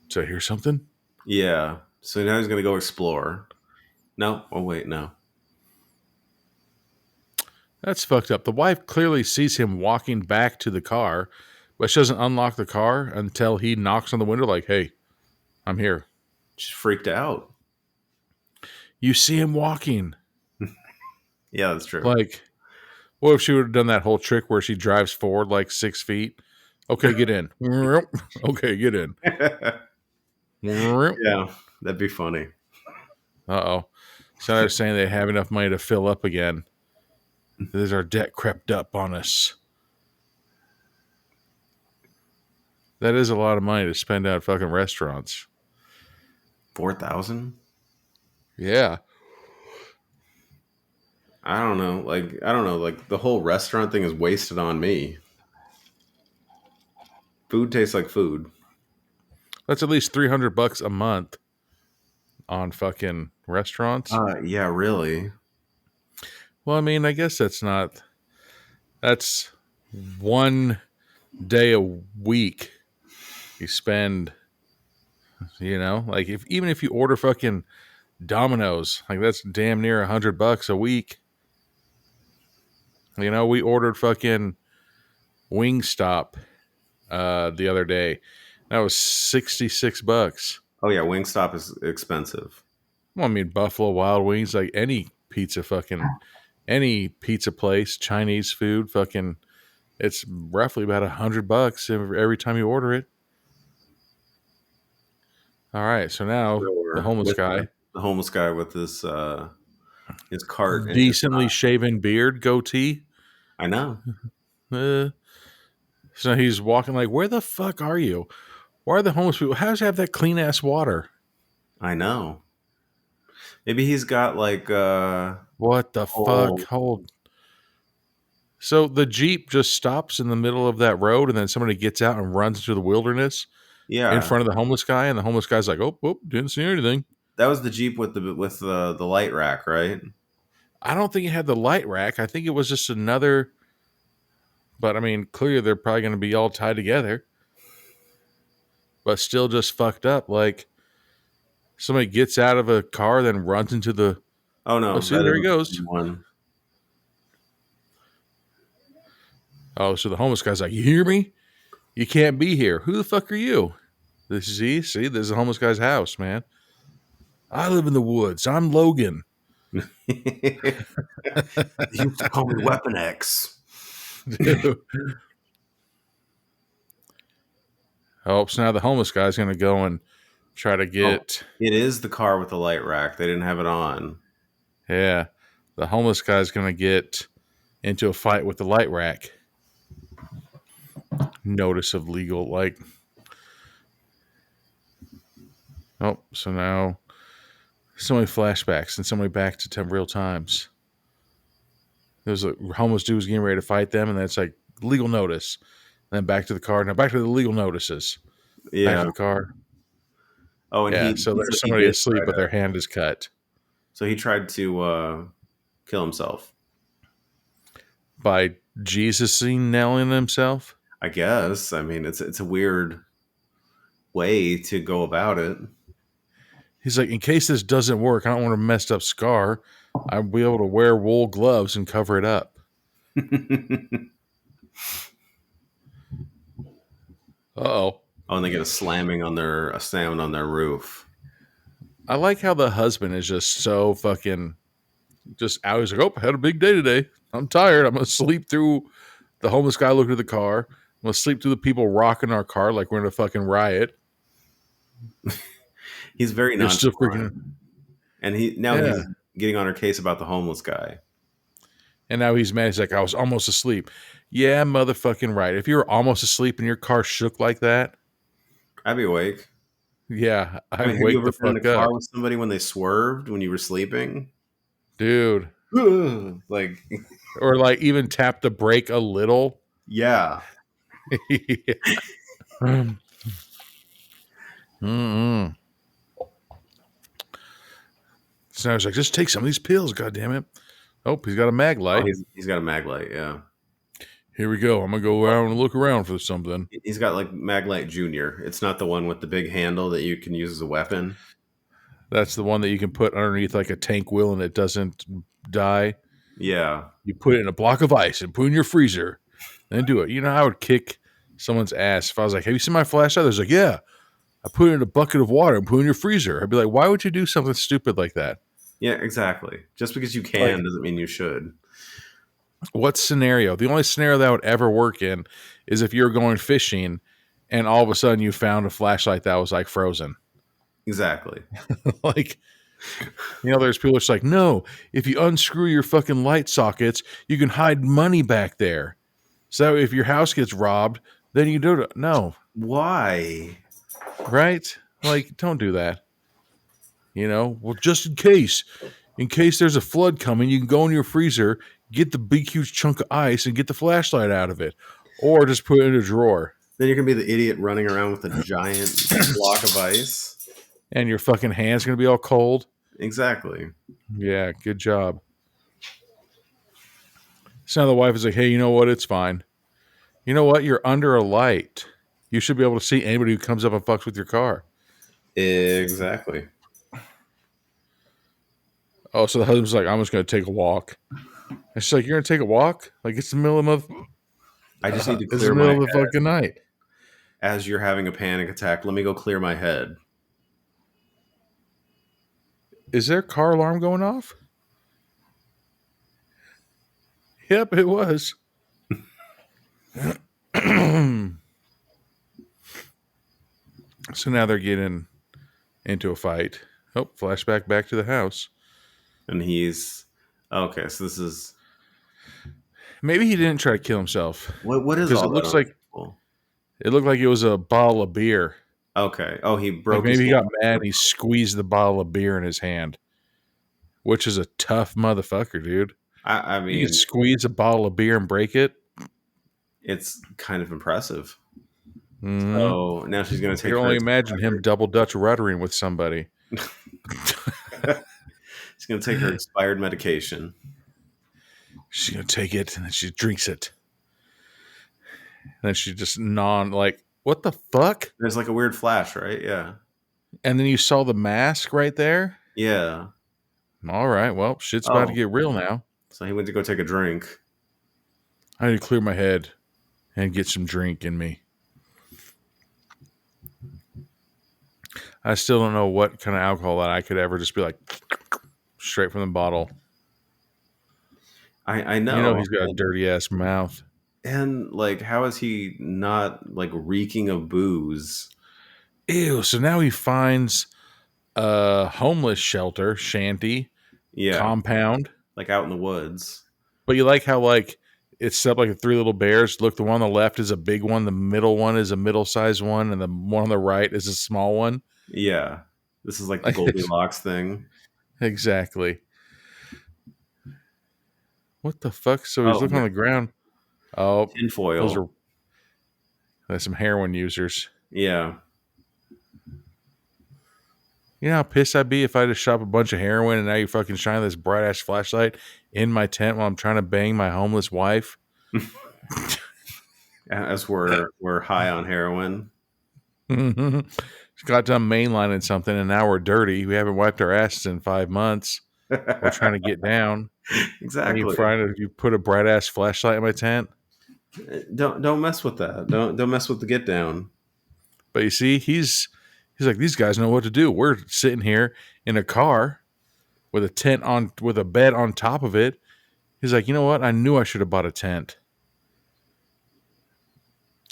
S2: did I hear something?
S3: Yeah. So now he's going to go explore. No. Oh, wait, no.
S2: That's fucked up. The wife clearly sees him walking back to the car, but she doesn't unlock the car until he knocks on the window like, hey, I'm here.
S3: She's freaked out.
S2: You see him walking.
S3: Yeah, that's true.
S2: Like, what if she would have done that whole trick where she drives forward like 6 feet? Okay, get in. Okay, get in.
S3: Yeah, that'd be funny.
S2: Uh-oh. So they're saying they have enough money to fill up again. There's our debt crept up on us. That is a lot of money to spend at fucking restaurants.
S3: 4,000?
S2: Yeah.
S3: I don't know. Like the whole restaurant thing is wasted on me. Food tastes like food.
S2: That's at least $300 a month on fucking restaurants.
S3: Yeah, really.
S2: Well, I mean, I guess that's one day a week you spend, like even if you order fucking Domino's, like that's damn near $100 a week. We ordered fucking Wingstop the other day. That was $66.
S3: Oh yeah, Wingstop is expensive.
S2: Well, I mean, Buffalo Wild Wings, like any pizza place, Chinese food, fucking, it's roughly about $100 every time you order it. All right, so now the homeless guy,
S3: with his cart, and
S2: decently shaven beard, goatee.
S3: I know.
S2: So he's walking like, where the fuck are you? Why are the homeless people? How does he have that clean ass water?
S3: I know. Maybe he's got like
S2: what the fuck? Hold. So the Jeep just stops in the middle of that road, and then somebody gets out and runs into the wilderness.
S3: Yeah,
S2: in front of the homeless guy, and the homeless guy's like, "Oh, didn't see anything."
S3: That was the Jeep with the light rack, right?
S2: I don't think it had the light rack. I think it was just another. But I mean, clearly they're probably going to be all tied together, but still just fucked up. Like somebody gets out of a car, then runs into the.
S3: Oh no!
S2: Oh, see, there he goes.
S3: One.
S2: Oh, so the homeless guy's like, "You hear me? You can't be here. Who the fuck are you?" See, this is the homeless guy's house, man. I live in the woods. I'm Logan.
S3: You used to call me Weapon X.
S2: Oh, so now the homeless guy's going to go and try to get...
S3: it is the car with the light rack. They didn't have it on.
S2: Yeah. The homeless guy's going to get into a fight with the light rack. Notice of legal, like... Oh, so now so many flashbacks and so many back to real times. There's a homeless dude who's getting ready to fight them, and then it's like legal notice. And then back to the car. Now back to the legal notices.
S3: Yeah.
S2: Back to the car.
S3: Oh, and
S2: so there's somebody asleep, but their hand is cut.
S3: So he tried to kill himself.
S2: By Jesus-nailing himself?
S3: I guess. I mean, it's a weird way to go about it.
S2: He's like, in case this doesn't work, I don't want a messed up scar. I'll be able to wear wool gloves and cover it up. Uh-oh.
S3: Oh, and they get a slamming on their roof.
S2: I like how the husband is just so fucking just out. He's like, oh, I had a big day today. I'm tired. I'm going to sleep through the homeless guy looking at the car. I'm going to sleep through the people rocking our car like we're in a fucking riot.
S3: He's very nonchalant. And he's getting on her case about the homeless guy.
S2: And now he's mad. He's like, I was almost asleep. Yeah, motherfucking right. If you were almost asleep and your car shook like that,
S3: I'd be awake.
S2: Yeah, I'd wake the fuck up.
S3: Car with somebody when they swerved when you were sleeping?
S2: Dude,
S3: like,
S2: or like even tap the brake a little.
S3: yeah.
S2: Yeah. Mm-mm. So I was like, just take some of these pills, God damn it. Oh, he's got a mag
S3: Oh,
S2: light.
S3: he's got a mag light. Yeah,
S2: Here we go. I'm gonna go around and look around for something.
S3: he's got like Maglite Junior. It's not the one with the big handle that you can use as a weapon.
S2: That's the one that you can put underneath like a tank wheel and it doesn't die.
S3: Yeah,
S2: You put it in a block of ice and put it in your freezer. Then do it. You know, I would kick someone's ass if I was like, "Have you seen my flashlight?" They're like, "Yeah." I put it in a bucket of water and put it in your freezer. I'd be like, "Why would you do something stupid like that?"
S3: yeah, exactly. Just because you
S2: Like,
S3: can doesn't mean you should.
S2: what scenario? The only scenario that would ever work in is if you're going fishing and all of a sudden you found a flashlight that was like frozen.
S3: Exactly.
S2: Like, you know, there's people that's like, no, if you unscrew your fucking light sockets, you can hide money back there. So if your house gets robbed, then you do it. No,
S3: Why?
S2: right? Like, don't do that. You know, well, just in case there's a flood coming, you can go in your freezer, get the big, huge chunk of ice, and get the flashlight out of it, or just put it in a drawer.
S3: Then you're gonna be the idiot running around with a giant block of ice.
S2: And your fucking hand's gonna be all cold.
S3: Exactly.
S2: Yeah, good job. So now the wife is like, hey, you know what? It's fine. You know what? You're under a light. You should be able to see anybody who comes up and fucks with your car.
S3: Exactly.
S2: Oh, so the husband's like, I'm just going to take a walk. And she's like, you're going to take a walk? Like, it's the middle of
S3: I just need to
S2: it's
S3: clear
S2: the
S3: my
S2: middle of the
S3: head.
S2: fucking night.
S3: As you're having a panic attack, let me go clear my head.
S2: Is there a car alarm going off? Yep, it was. So now they're getting into a fight. Oh, flashback back to the house.
S3: And he's okay. So this is
S2: Maybe he didn't try to kill himself
S3: what is
S2: because
S3: all that?
S2: it looked like it was a bottle of beer.
S3: Okay. Oh, he
S2: Like
S3: broke.
S2: maybe
S3: his
S2: he got mad and he squeezed the bottle of beer in his hand, which is a tough motherfucker, dude.
S3: I
S2: You
S3: mean,
S2: can squeeze a bottle of beer and break it.
S3: it's kind of impressive.
S2: Mm-hmm.
S3: So now she's going to
S2: I
S3: take.
S2: can only imagine him double Dutch ruddering with somebody.
S3: She's going to take her expired medication.
S2: She's gonna take it and then she drinks it, and then she just like, what the fuck?
S3: There's like a weird flash, right? Yeah.
S2: And then you saw the mask right there.
S3: Yeah.
S2: All right, well, shit's about to get real now.
S3: So he went to go take a drink.
S2: I need to clear my head and get some drink in me. I still don't know what kind of alcohol that I could ever just be like straight from the bottle.
S3: I know.
S2: You know he's got a dirty ass mouth.
S3: And like, how is he not like reeking of booze?
S2: Ew. So now he finds a homeless shelter, shanty, compound.
S3: Like out in the woods.
S2: But you like how like it's set up like the three little bears. Look, the one on the left is a big one, the middle one is a middle-sized one, and the one on the right is a small one.
S3: Yeah. This is like the Goldilocks thing.
S2: Exactly. What the fuck? So he's looking on the ground. Oh,
S3: tinfoil.
S2: There's some heroin users.
S3: Yeah.
S2: You know how pissed I'd be if I just shop a bunch of heroin and now you fucking shine this bright ass flashlight in my tent while I'm trying to bang my homeless wife.
S3: As we're high on heroin.
S2: Just got done mainlining something and now we're dirty. We haven't wiped our asses in 5 months. We're trying to get down.
S3: Exactly.
S2: You put a bright ass flashlight in my tent.
S3: Don't mess with that. Don't mess with the get down.
S2: But you see, he's like, these guys know what to do. We're sitting here in a car with a tent on, with a bed on top of it. He's like, you know what? I knew I should have bought a tent.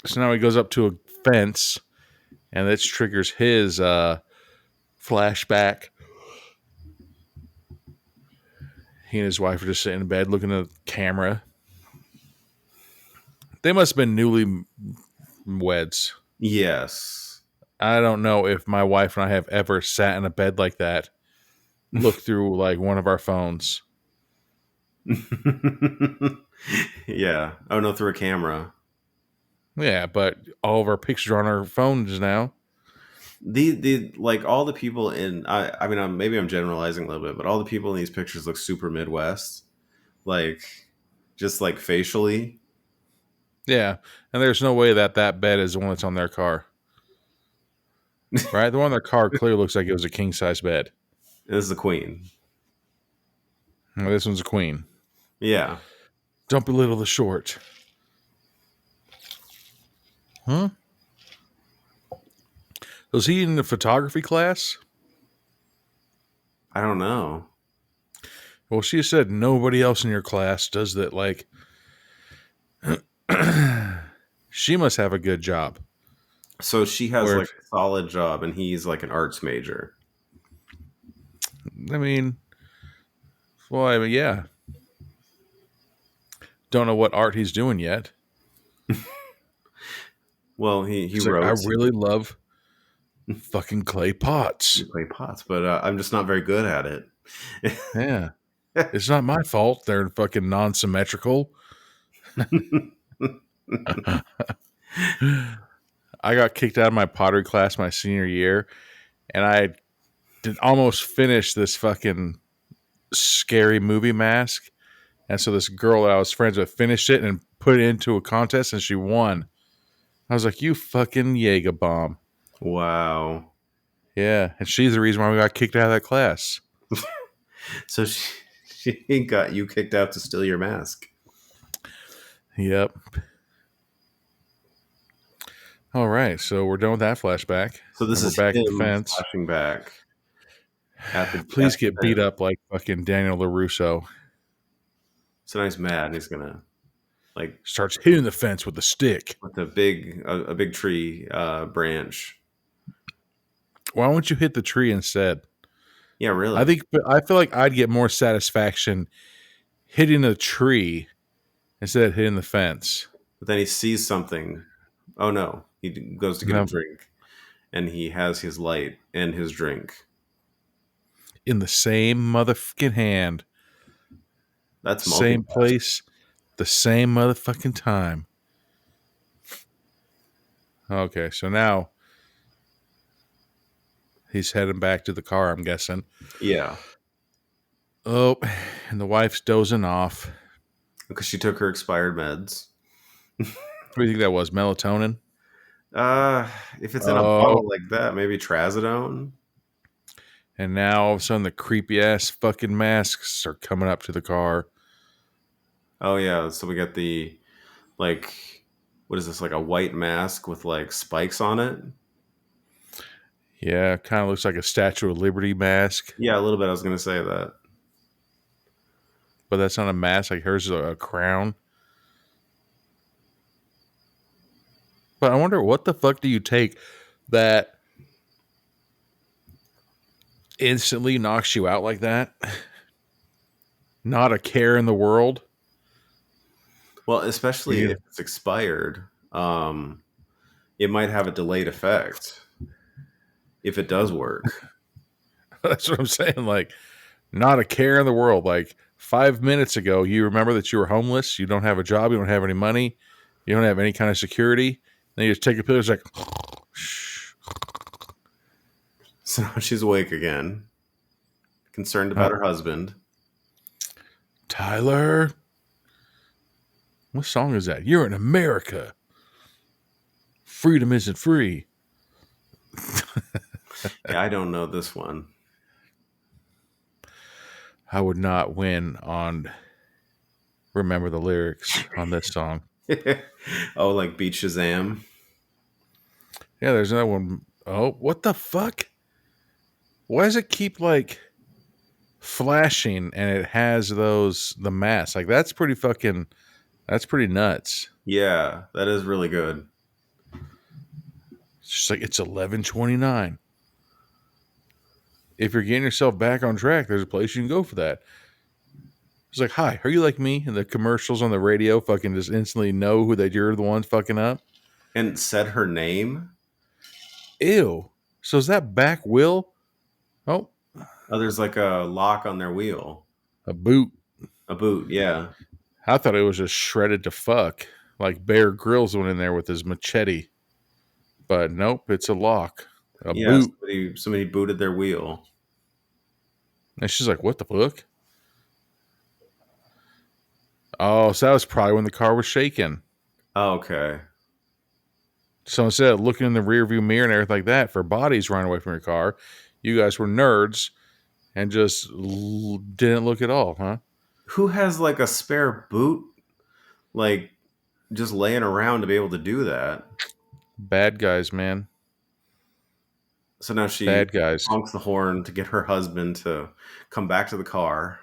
S2: So now he goes up to a fence, and this triggers his flashback. He and his wife are just sitting in bed looking at the camera. They must have been newly weds.
S3: Yes.
S2: I don't know if my wife and I have ever sat in a bed like that, looked through like one of our phones.
S3: Yeah. Oh no, through a camera.
S2: Yeah, but all of our pictures are on our phones now.
S3: The like all the people in I mean maybe I'm generalizing a little bit, but all the people in these pictures look super Midwest, like just like facially.
S2: Yeah, and there's no way that bed is the one that's on their car. Right? The one on their car clearly looks like it was a king-size bed.
S3: This is the queen.
S2: Well, this one's a queen.
S3: Yeah.
S2: Don't belittle the short. Huh? Was he in the photography class?
S3: I don't know.
S2: Well, she said nobody else in your class does that. Like, she must have a good job.
S3: So she has
S2: Where,
S3: like a solid job and he's like an arts major.
S2: I mean, well, I mean, yeah. Don't know what art he's doing yet.
S3: Well, he
S2: He's like,
S3: wrote.
S2: I really love fucking clay pots.
S3: Play pots, but I'm just not very good at it.
S2: Yeah. It's not my fault. They're fucking non-symmetrical. I got kicked out of my pottery class my senior year, and I did almost finish this fucking scary movie mask. And so this girl that I was friends with finished it and put it into a contest, and she won. I was like, you fucking Jaeger bomb.
S3: Wow.
S2: Yeah, and she's the reason why we got kicked out of that class.
S3: So she got you kicked out to steal your mask.
S2: Yep. All right, so we're done with that flashback.
S3: So this
S2: and
S3: is
S2: we're back at the
S3: him
S2: fence.
S3: flashing back.
S2: Please get beat up like fucking Daniel LaRusso.
S3: So now he's mad and he's gonna like
S2: Starts hitting the fence with a stick.
S3: with a big tree branch.
S2: Why don't you hit the tree instead?
S3: Yeah, really.
S2: I feel like I'd get more satisfaction hitting a tree instead of hitting the fence.
S3: But then he sees something. Oh no. He goes to get a drink and he has his light and his drink.
S2: In the same motherfucking hand.
S3: That's
S2: same place, the same motherfucking time. Okay, so now he's heading back to the car, I'm guessing.
S3: Yeah.
S2: Oh, and the wife's dozing off.
S3: Because she took her expired meds.
S2: What do you think that was? Melatonin?
S3: If it's in a bottle like that, maybe trazodone.
S2: And now all of a sudden the creepy ass fucking masks are coming up to the car.
S3: Oh yeah, so we got the like what is this, like a white mask with like spikes on it?
S2: Yeah, kind of looks like a Statue of Liberty mask.
S3: Yeah, a little bit. I was gonna say that.
S2: But that's not a mask, like hers is a crown. But I wonder what the fuck do you take that instantly knocks you out like that? Not a care in the world.
S3: Well, especially if it's expired, it might have a delayed effect if it does work.
S2: That's what I'm saying. Like, not a care in the world. Like 5 minutes ago, you remember that you were homeless. You don't have a job. You don't have any money. You don't have any kind of security. Then you just take a pill. It's like,
S3: So now she's awake again, concerned about her husband.
S2: Tyler, what song is that? You're in America. Freedom isn't free.
S3: Yeah, I don't know this one.
S2: I would not win on remember the lyrics on this song.
S3: Oh, like Beat Shazam?
S2: Yeah, there's another one. Oh, what the fuck? Why does it keep like flashing and it has the mask? Like that's pretty nuts.
S3: Yeah, that is really good.
S2: It's just like it's 11:29. If you're getting yourself back on track, there's a place you can go for that. It's like, hi, are you like me? And the commercials on the radio fucking just instantly know that you're the one fucking up.
S3: And said her name?
S2: Ew. So is that back wheel? Oh,
S3: there's like a lock on their wheel.
S2: a boot.
S3: A boot, yeah.
S2: I thought it was just shredded to fuck. Like Bear Grylls went in there with his machete. But nope, it's a lock. A
S3: Yeah,
S2: boot.
S3: somebody booted their wheel.
S2: And she's like, what the fuck? Oh, so that was probably when the car was shaking.
S3: Oh, okay.
S2: So instead of looking in the rearview mirror and everything like that for bodies running away from your car, you guys were nerds and just didn't look at all, huh?
S3: Who has like a spare boot, like just laying around to be able to do that?
S2: Bad guys, man.
S3: So now she
S2: Bad guys.
S3: honks the horn to get her husband to come back to the car.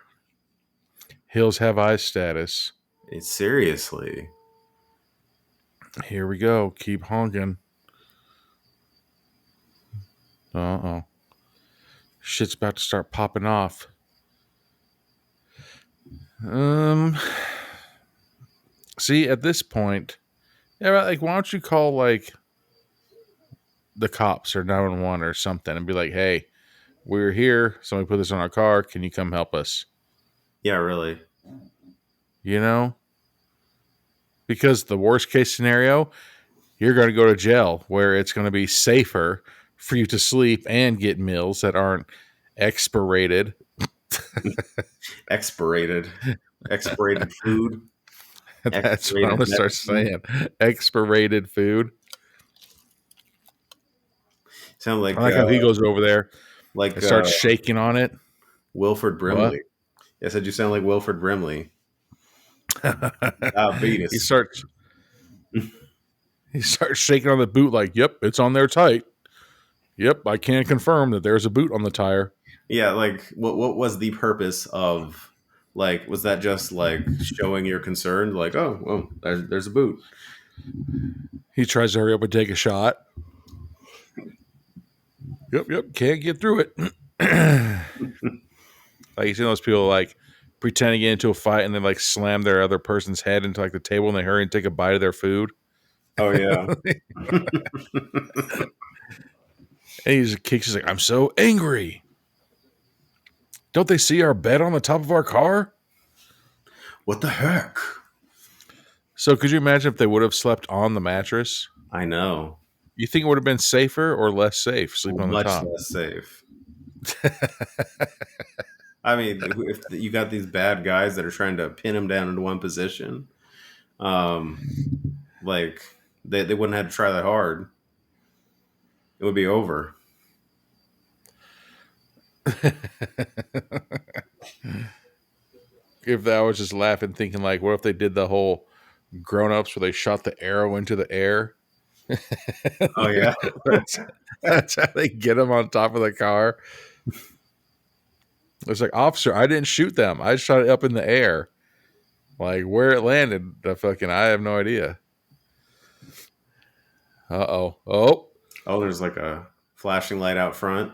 S2: Hills have eyes status.
S3: Seriously.
S2: Here we go. Keep honking. Uh-oh. Shit's about to start popping off. See, at this point, yeah, like, why don't you call, like, the cops or 911 or something and be like, hey, we're here. Somebody put this on our car. Can you come help us?
S3: Yeah, really.
S2: You know? Because the worst case scenario, you're going to go to jail where it's going to be safer for you to sleep and get meals that aren't expirated.
S3: Expirated food.
S2: That's what I'm going to start saying. Expirated food.
S3: Sound like
S2: I like how he goes over there,
S3: like
S2: starts shaking on it.
S3: Wilford Brimley. I said you sound like Wilford Brimley. Diabetes.
S2: He starts shaking on the boot like, yep, it's on there tight. Yep, I can confirm that there's a boot on the tire.
S3: Yeah, like what was the purpose of, like, was that just like showing your concern? Like, oh, well, there's a boot.
S2: He tries to hurry up and take a shot. Yep, can't get through it. Like, you see those people like pretend to get into a fight and then like slam their other person's head into like the table and they hurry and take a bite of their food.
S3: Oh yeah.
S2: And he just kicks. He's like, I'm so angry. Don't they see our bed on the top of our car?
S3: What the heck?
S2: So could you imagine if they would have slept on the mattress?
S3: I know.
S2: You think it would have been safer or less safe sleeping on the top?
S3: Much less safe. I mean, if you got these bad guys that are trying to pin them down into one position, like they wouldn't have to try that hard. It would be over.
S2: If I was just laughing, thinking like, what if they did the whole grown-ups where they shot the arrow into the air?
S3: Oh yeah.
S2: That's how they get them on top of the car. It's like, officer, I didn't shoot them. I shot it up in the air. Like, where it landed, I have no idea. Uh-oh.
S3: Oh, there's like a flashing light out front.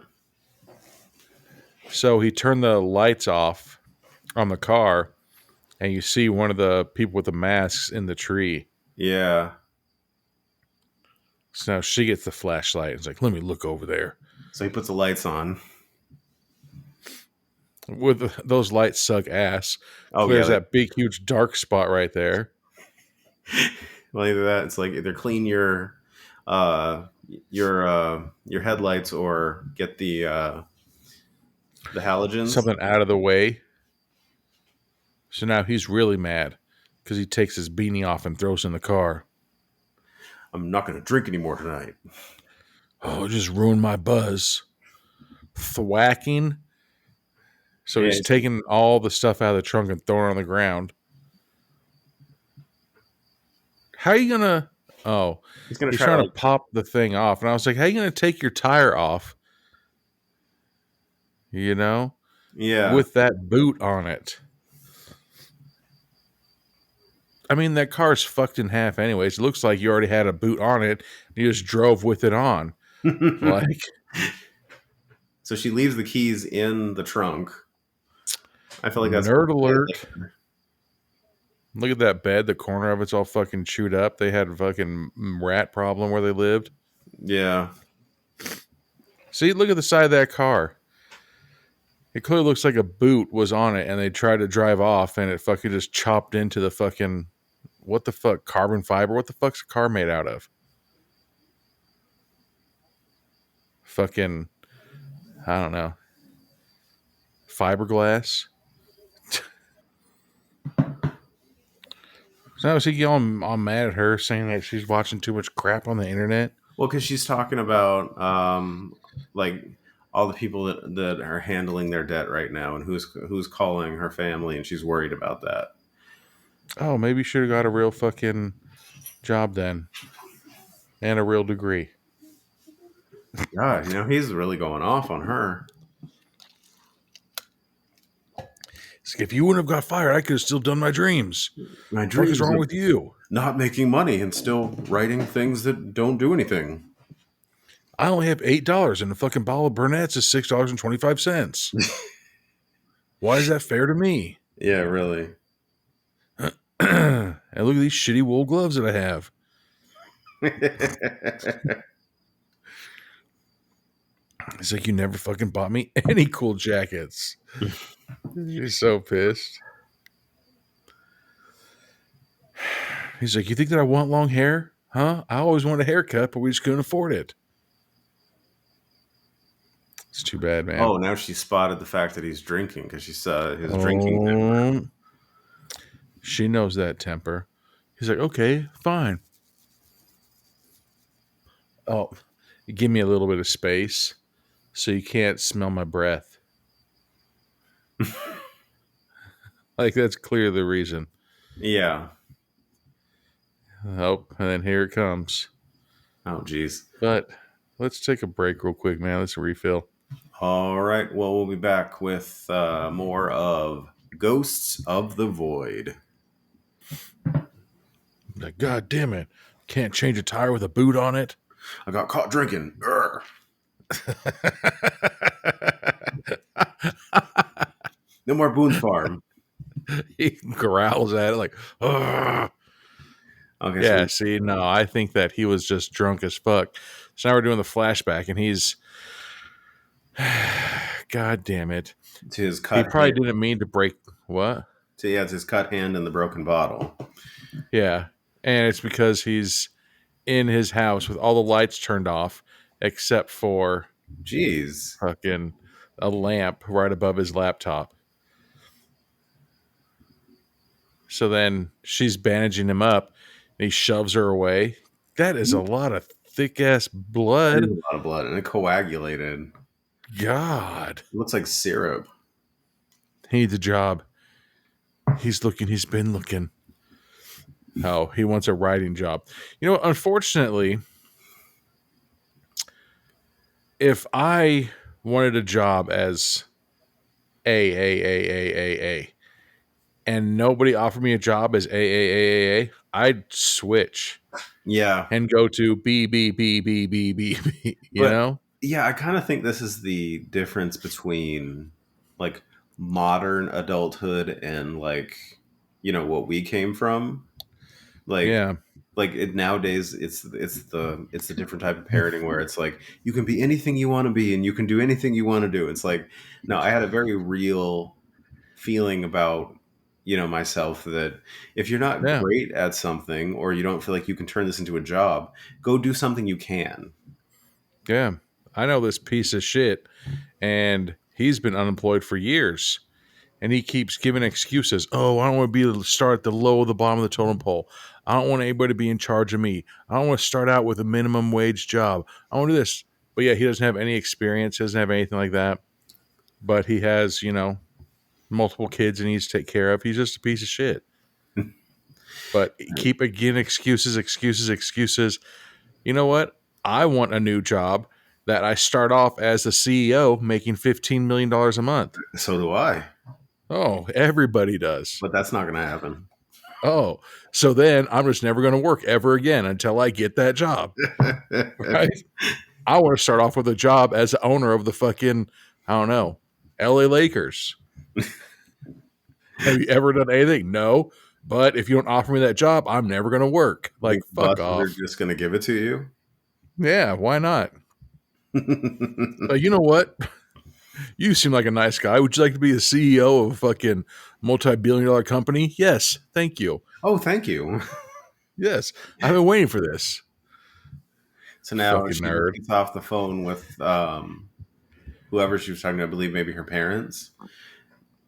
S2: So he turned the lights off on the car, and you see one of the people with the masks in the tree.
S3: Yeah.
S2: So now she gets the flashlight and is like, let me look over there.
S3: So he puts the lights on.
S2: With those lights suck ass.
S3: Oh,
S2: There's
S3: yeah,
S2: that big, huge dark spot right there.
S3: Well, either that, it's like either clean your headlights or get the halogens.
S2: Something out of the way. So now he's really mad because he takes his beanie off and throws it in the car.
S3: I'm not going to drink anymore tonight.
S2: Oh, it just ruined my buzz. Thwacking. So
S3: Yeah,
S2: he's taking all the stuff out of the trunk and throwing it on the ground. How are you going to... Oh,
S3: he's
S2: trying to pop the thing off. And I was like, how are you going to take your tire off? You know?
S3: Yeah.
S2: With that boot on it. I mean, that car's fucked in half anyways. It looks like you already had a boot on it. And you just drove with it on. Like...
S3: So she leaves the keys in the trunk. I feel like that's...
S2: Nerd alert. Look at that bed. The corner of it's all fucking chewed up. They had a fucking rat problem where they lived.
S3: Yeah.
S2: See, look at the side of that car. It clearly looks like a boot was on it, and they tried to drive off, and it fucking just chopped into the fucking, what the fuck, carbon fiber? What the fuck's a car made out of? Fucking, I don't know. Fiberglass? So is he all mad at her, saying that she's watching too much crap on the internet?
S3: Well, because she's talking about like all the people that are handling their debt right now, and who's calling her family, and she's worried about that.
S2: Oh, maybe you should have got a real fucking job then, and a real degree.
S3: God, he's really going off on her.
S2: If you wouldn't have got fired, I could have still done my dreams.
S3: My
S2: What
S3: dreams
S2: is wrong
S3: of
S2: with you?
S3: not making money and still writing things that don't do anything.
S2: I only have $8, and a fucking bottle of Burnett's is $6.25. Why is that fair to me?
S3: Yeah, really.
S2: And look at these shitty wool gloves that I have. It's like, you never fucking bought me any cool jackets. She's so pissed. He's like, you think that I want long hair? Huh? I always wanted a haircut, but we just couldn't afford it. It's too bad, man.
S3: Oh, now she spotted the fact that he's drinking because she saw his drinking temper.
S2: She knows that temper. He's like, okay, fine. Oh, give me a little bit of space so you can't smell my breath. Like, that's clearly the reason.
S3: Yeah.
S2: Oh, and then here it comes.
S3: Oh, geez.
S2: But let's take a break real quick, man. Let's refill.
S3: All right. Well, we'll be back with more of Ghosts of the Void.
S2: Like, God damn it. Can't change a tire with a boot on it.
S3: I got caught drinking. No more Boone's Farm.
S2: He growls at it like, ugh. Okay, yeah, see, no, I think that he was just drunk as fuck. So now we're doing the flashback, and he's, God damn it.
S3: To his cut
S2: he probably didn't mean to break, what?
S3: So yeah, it's his cut hand and the broken bottle.
S2: Yeah, and it's because he's in his house with all the lights turned off, except for,
S3: jeez,
S2: fucking a lamp right above his laptop. So then she's bandaging him up, and he shoves her away. That is a lot of thick-ass blood.
S3: A lot of blood, and it coagulated.
S2: God.
S3: It looks like syrup.
S2: He needs a job. He's looking. He's been looking. Oh, he wants a writing job. You know, unfortunately, if I wanted a job as A, and nobody offered me a job as A, I'd switch.
S3: Yeah.
S2: And go to B, you know?
S3: Yeah, I kind of think this is the difference between like modern adulthood and like, what we came from. Like, yeah. Like nowadays it's the different type of parenting where it's like you can be anything you want to be and you can do anything you want to do. It's like, no, I had a very real feeling about myself that if you're not great at something or you don't feel like you can turn this into a job, go do something you can.
S2: Yeah. I know this piece of shit, and he's been unemployed for years, and he keeps giving excuses. Oh, I don't want to be able to start at the low of the bottom of the totem pole. I don't want anybody to be in charge of me. I don't want to start out with a minimum wage job. I want to do this. But yeah, he doesn't have any experience. He doesn't have anything like that. But he has, multiple kids and he needs to take care of. He's just a piece of shit. But keep again excuses. You know what? I want a new job that I start off as the CEO making $15 million a month.
S3: So do I.
S2: Oh, everybody does.
S3: But that's not going to happen.
S2: Oh, so then I'm just never going to work ever again until I get that job. Right? I want to start off with a job as the owner of the fucking, I don't know, LA Lakers. Have you ever done anything? No. But if you don't offer me that job, I'm never going to work. Like, fuck off.
S3: They're just going to give it to you?
S2: Yeah, why not? You know what? You seem like a nice guy. Would you like to be the CEO of a fucking multi-billion-dollar company? Yes, thank you.
S3: Oh, thank you.
S2: Yes, I've been waiting for this.
S3: So now
S2: Fucking
S3: she
S2: nerd.
S3: gets off the phone with whoever she was talking to, I believe maybe her parents.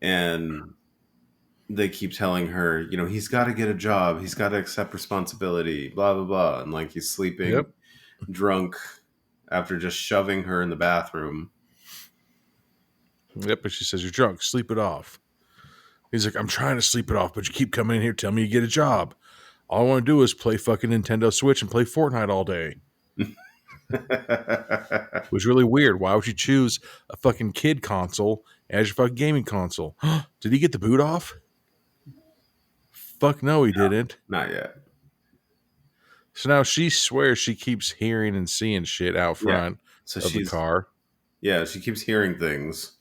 S3: And they keep telling her, he's got to get a job. He's got to accept responsibility, blah, blah, blah. And like he's sleeping
S2: Yep.
S3: drunk after just shoving her in the bathroom.
S2: Yep, but she says, you're drunk. Sleep it off. He's like, I'm trying to sleep it off, but you keep coming in here telling me you get a job. All I want to do is play fucking Nintendo Switch and play Fortnite all day. It was really weird. Why would you choose a fucking kid console as your fucking gaming console? Did he get the boot off? Fuck no, he didn't.
S3: Not yet.
S2: So now she swears she keeps hearing and seeing shit out front of the car.
S3: Yeah, she keeps hearing things.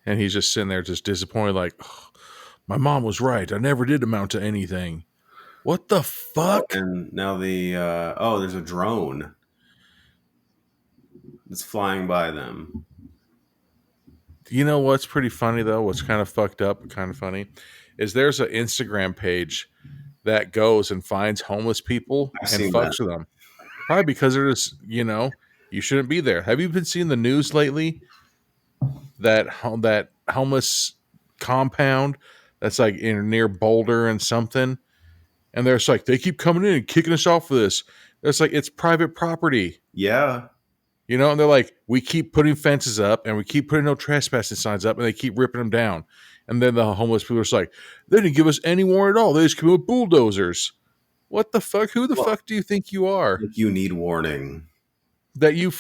S2: And he's just sitting there just disappointed like, oh, my mom was right. I never did amount to anything. What the fuck?
S3: Oh, and now there's a drone that's flying by them.
S2: You know what's pretty funny, though? What's kind of fucked up and kind of funny is there's an Instagram page that goes and finds homeless people and fucks with them. Probably because they're just, you shouldn't be there. Have you been seeing the news lately? That homeless compound that's like near Boulder and something. And they're just like, they keep coming in and kicking us off for this. It's like, it's private property.
S3: Yeah.
S2: And they're like, we keep putting fences up and we keep putting no trespassing signs up and they keep ripping them down. And then the homeless people are just like, they didn't give us any warning at all. They just came with bulldozers. What the fuck? Who the fuck do you think you are?
S3: You need warning.
S2: That you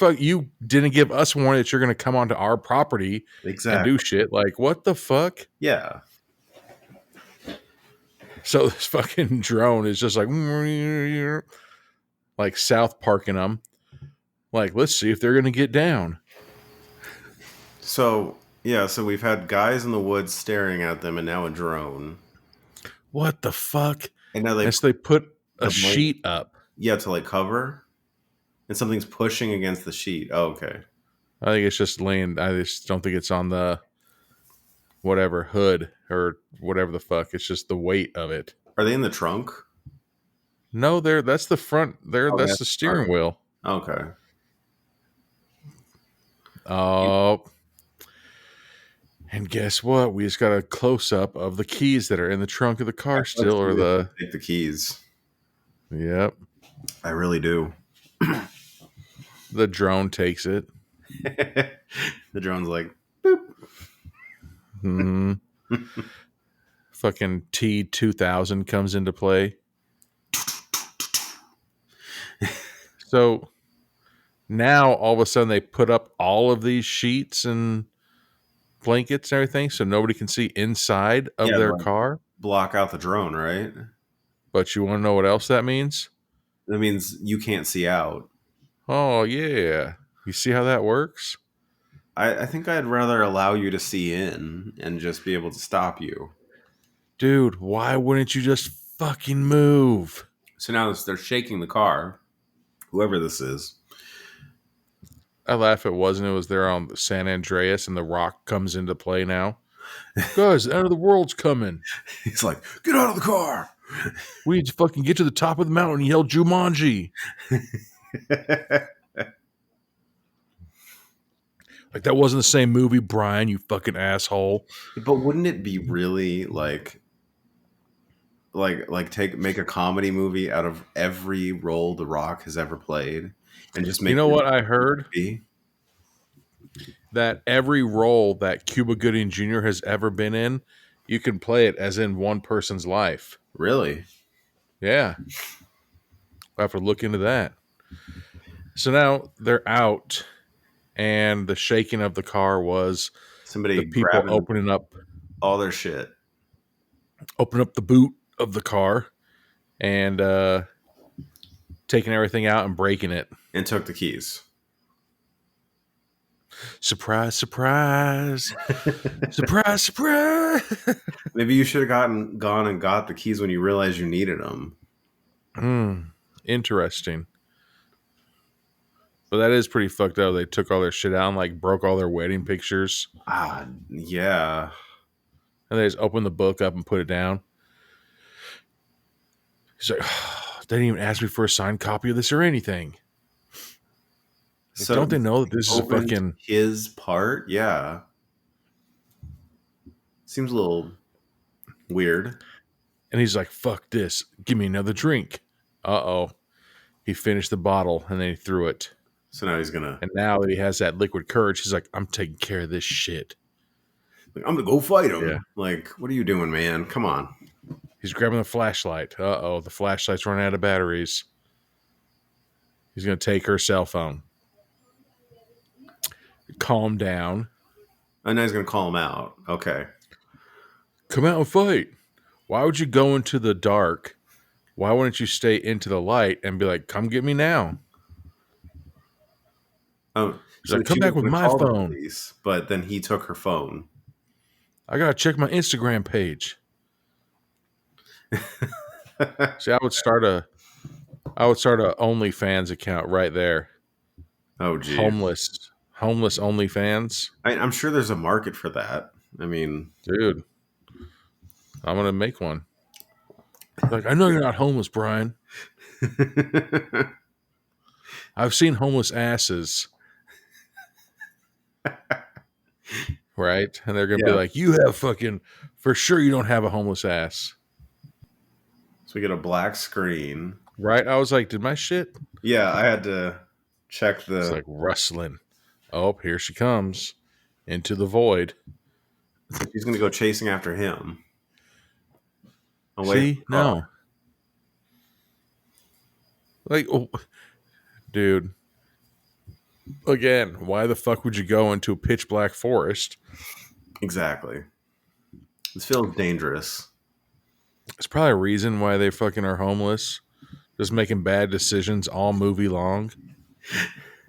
S2: didn't give us warning that you're going to come onto our property and do shit. Like, what the fuck?
S3: Yeah.
S2: So this fucking drone is just like South Parking them. Like, let's see if they're going to get down.
S3: So we've had guys in the woods staring at them and now a drone.
S2: What the fuck?
S3: And now
S2: they put a sheet up.
S3: Yeah, to like cover. And something's pushing against the sheet. Oh, okay.
S2: I think it's just laying. I just don't think it's on the whatever hood or whatever the fuck. It's just the weight of it.
S3: Are they in the trunk?
S2: No, that's the front. That's the steering wheel.
S3: Okay.
S2: Oh. And guess what? We just got a close up of the keys that are in the trunk of the car still, or
S3: take the keys.
S2: Yep.
S3: I really do.
S2: The drone takes it.
S3: The drone's like, boop.
S2: Fucking T-2000 comes into play. So now all of a sudden they put up all of these sheets and blankets and everything so nobody can see inside of their car.
S3: Block out the drone, right?
S2: But you want to know what else that means?
S3: That means you can't see out.
S2: Oh, yeah. You see how that works?
S3: I think I'd rather allow you to see in and just be able to stop you.
S2: Dude, why wouldn't you just fucking move?
S3: So now they're shaking the car. Whoever this is.
S2: I laugh it was there on San Andreas and The Rock comes into play now. Guys, the end of the world's coming.
S3: He's like, get out of the car.
S2: We need to fucking get to the top of the mountain and yell Jumanji. Like, that wasn't the same movie, Brian, you fucking asshole.
S3: But wouldn't it be really make a comedy movie out of every role The Rock has ever played and just make
S2: what I heard? That every role that Cuba Gooding Jr. has ever been in, you can play it as in one person's life.
S3: Really?
S2: Yeah. I'll have to look into that. So now they're out, and the shaking of the car was the people opening up
S3: all their shit.
S2: Open up the boot of the car and taking everything out and breaking it.
S3: And took the keys.
S2: Surprise, surprise. Surprise, surprise.
S3: Maybe you should have gone and got the keys when you realized you needed them.
S2: Interesting. But that is pretty fucked up. They took all their shit out and like broke all their wedding pictures.
S3: Yeah.
S2: And they just opened the book up and put it down. He's like, they didn't even ask me for a signed copy of this or anything.
S3: So
S2: don't they know that this is a fucking
S3: his part? Yeah. Seems a little weird.
S2: And he's like, fuck this. Give me another drink. Uh-oh. He finished the bottle and then he threw it.
S3: So now he's gonna.
S2: And now that he has that liquid courage, he's like, I'm taking care of this shit.
S3: Like, I'm gonna go fight him.
S2: Yeah.
S3: Like, what are you doing, man? Come on.
S2: He's grabbing the flashlight. Uh-oh, the flashlight's running out of batteries. He's going to take her cell phone. Calm down.
S3: And now he's gonna call him out. Okay.
S2: Come out and fight. Why would you go into the dark? Why wouldn't you stay into the light and be like, come get me now?
S3: Oh,
S2: so like, come back with my phone.
S3: Police, but then he took her phone.
S2: I got to check my Instagram page. See, I would start a OnlyFans account right there.
S3: Oh, geez.
S2: Homeless OnlyFans.
S3: I'm sure there's a market for that. I mean,
S2: dude, I'm gonna make one. Like, I know you're not homeless, Brian. I've seen homeless asses. Right? And they're gonna be like, you have fucking, for sure you don't have a homeless ass.
S3: So we get a black screen.
S2: Right? I was like, did my shit?
S3: Yeah, I had to check the.
S2: It's like rustling. Oh, here she comes into the void.
S3: He's gonna go chasing after him.
S2: See? No. Like, oh, dude. Again, why the fuck would you go into a pitch black forest?
S3: Exactly. This feels dangerous.
S2: It's probably a reason why they fucking are homeless. Just making bad decisions all movie long.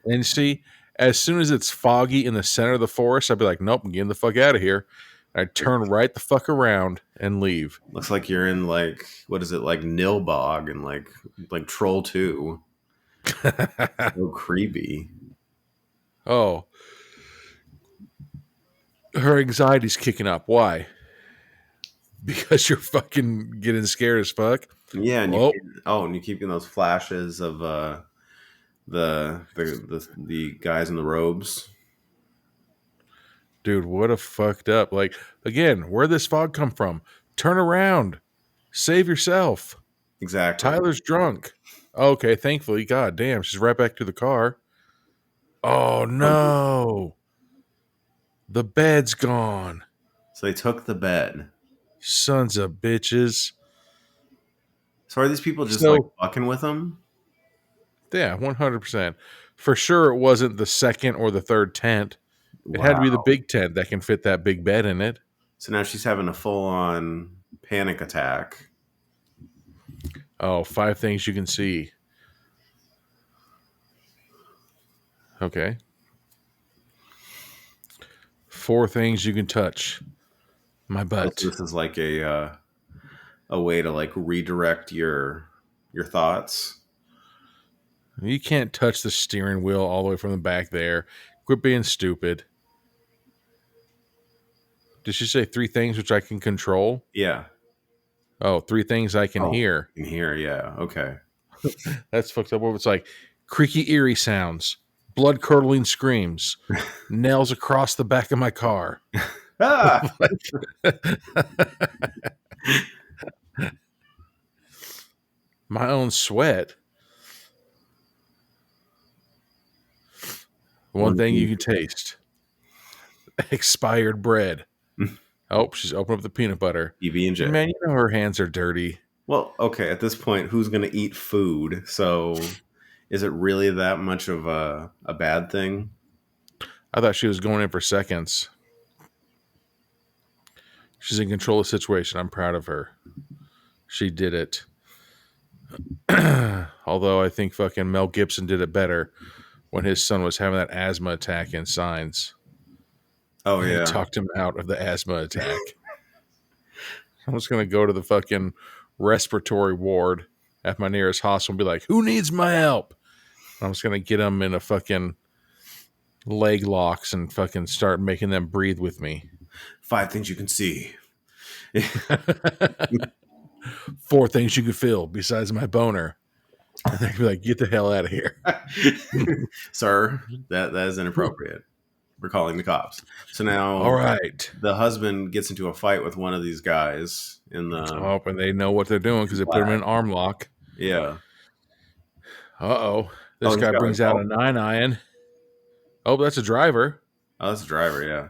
S2: And see, as soon as it's foggy in the center of the forest, I'd be like, nope, I'm getting the fuck out of here. I'd turn right the fuck around and leave.
S3: Looks like you're in like, what is it, like Nilbog and like Troll 2. So creepy.
S2: Oh. Her anxiety's kicking up. Why? Because you're fucking getting scared as fuck.
S3: Yeah, and you keep getting those flashes of the guys in the robes.
S2: Dude, what a fucked up. Like, again, where'd this fog come from? Turn around. Save yourself.
S3: Exactly.
S2: Tyler's drunk. Okay, thankfully, god damn, she's right back to the car. Oh no. The bed's gone.
S3: So they took the bed.
S2: Sons of bitches.
S3: So are these people just like fucking with them?
S2: Yeah, 100%. For sure it wasn't the second or the third tent. It had to be the big tent that can fit that big bed in it.
S3: So now she's having a full-on panic attack.
S2: Oh, 5 things you can see. Okay. 4 things you can touch. My butt.
S3: This is like a way to like redirect your thoughts.
S2: You can't touch the steering wheel all the way from the back there. Quit being stupid. Did she say 3 things which I can control?
S3: Yeah.
S2: Oh, 3 things I can hear.
S3: Can hear, yeah. Okay.
S2: That's fucked up. It's like creaky, eerie sounds, blood-curdling screams, nails across the back of my car.
S3: Ah!
S2: My own sweat. One thing you can taste. Expired bread. Oh, she's opened up the peanut butter.
S3: PB&J.
S2: Man, you know her hands are dirty.
S3: Well, okay, at this point, who's going to eat food? So is it really that much of a bad thing?
S2: I thought she was going in for seconds. She's in control of the situation. I'm proud of her. She did it. Although I think fucking Mel Gibson did it better when his son was having that asthma attack in Signs.
S3: Oh, yeah.
S2: He talked him out of the asthma attack. I'm just going to go to the fucking respiratory ward at my nearest hospital and be like, who needs my help? I'm just gonna get them in a fucking leg locks and fucking start making them breathe with me.
S3: 5 things you can see.
S2: 4 things you could feel besides my boner. And they'd be like, get the hell out of here.
S3: Sir, that is inappropriate. We're calling the cops. So now
S2: All right.
S3: the husband gets into a fight with one of these guys in the
S2: Oh, and they know what they're doing because they put him in an arm lock.
S3: yeah.
S2: Uh-oh. This
S3: He's
S2: guy
S3: got
S2: brings
S3: like,
S2: out a 9-iron. Oh, that's a driver.
S3: Oh, that's the driver, yeah.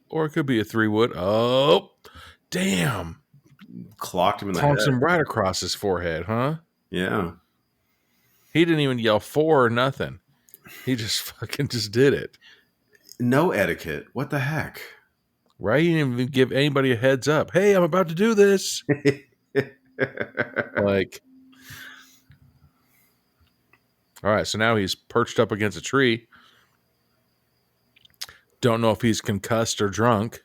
S2: Or it could be a 3-wood. Oh, damn.
S3: Clocked him in the
S2: Clonks
S3: head.
S2: him right across his forehead, huh?
S3: Yeah.
S2: He didn't even yell 4 or nothing. He just fucking just did it.
S3: No etiquette. What the heck?
S2: Right? He didn't even give anybody a heads up. Hey, I'm about to do this. Like, all right, so now he's perched up against a tree. Don't know if he's concussed or drunk.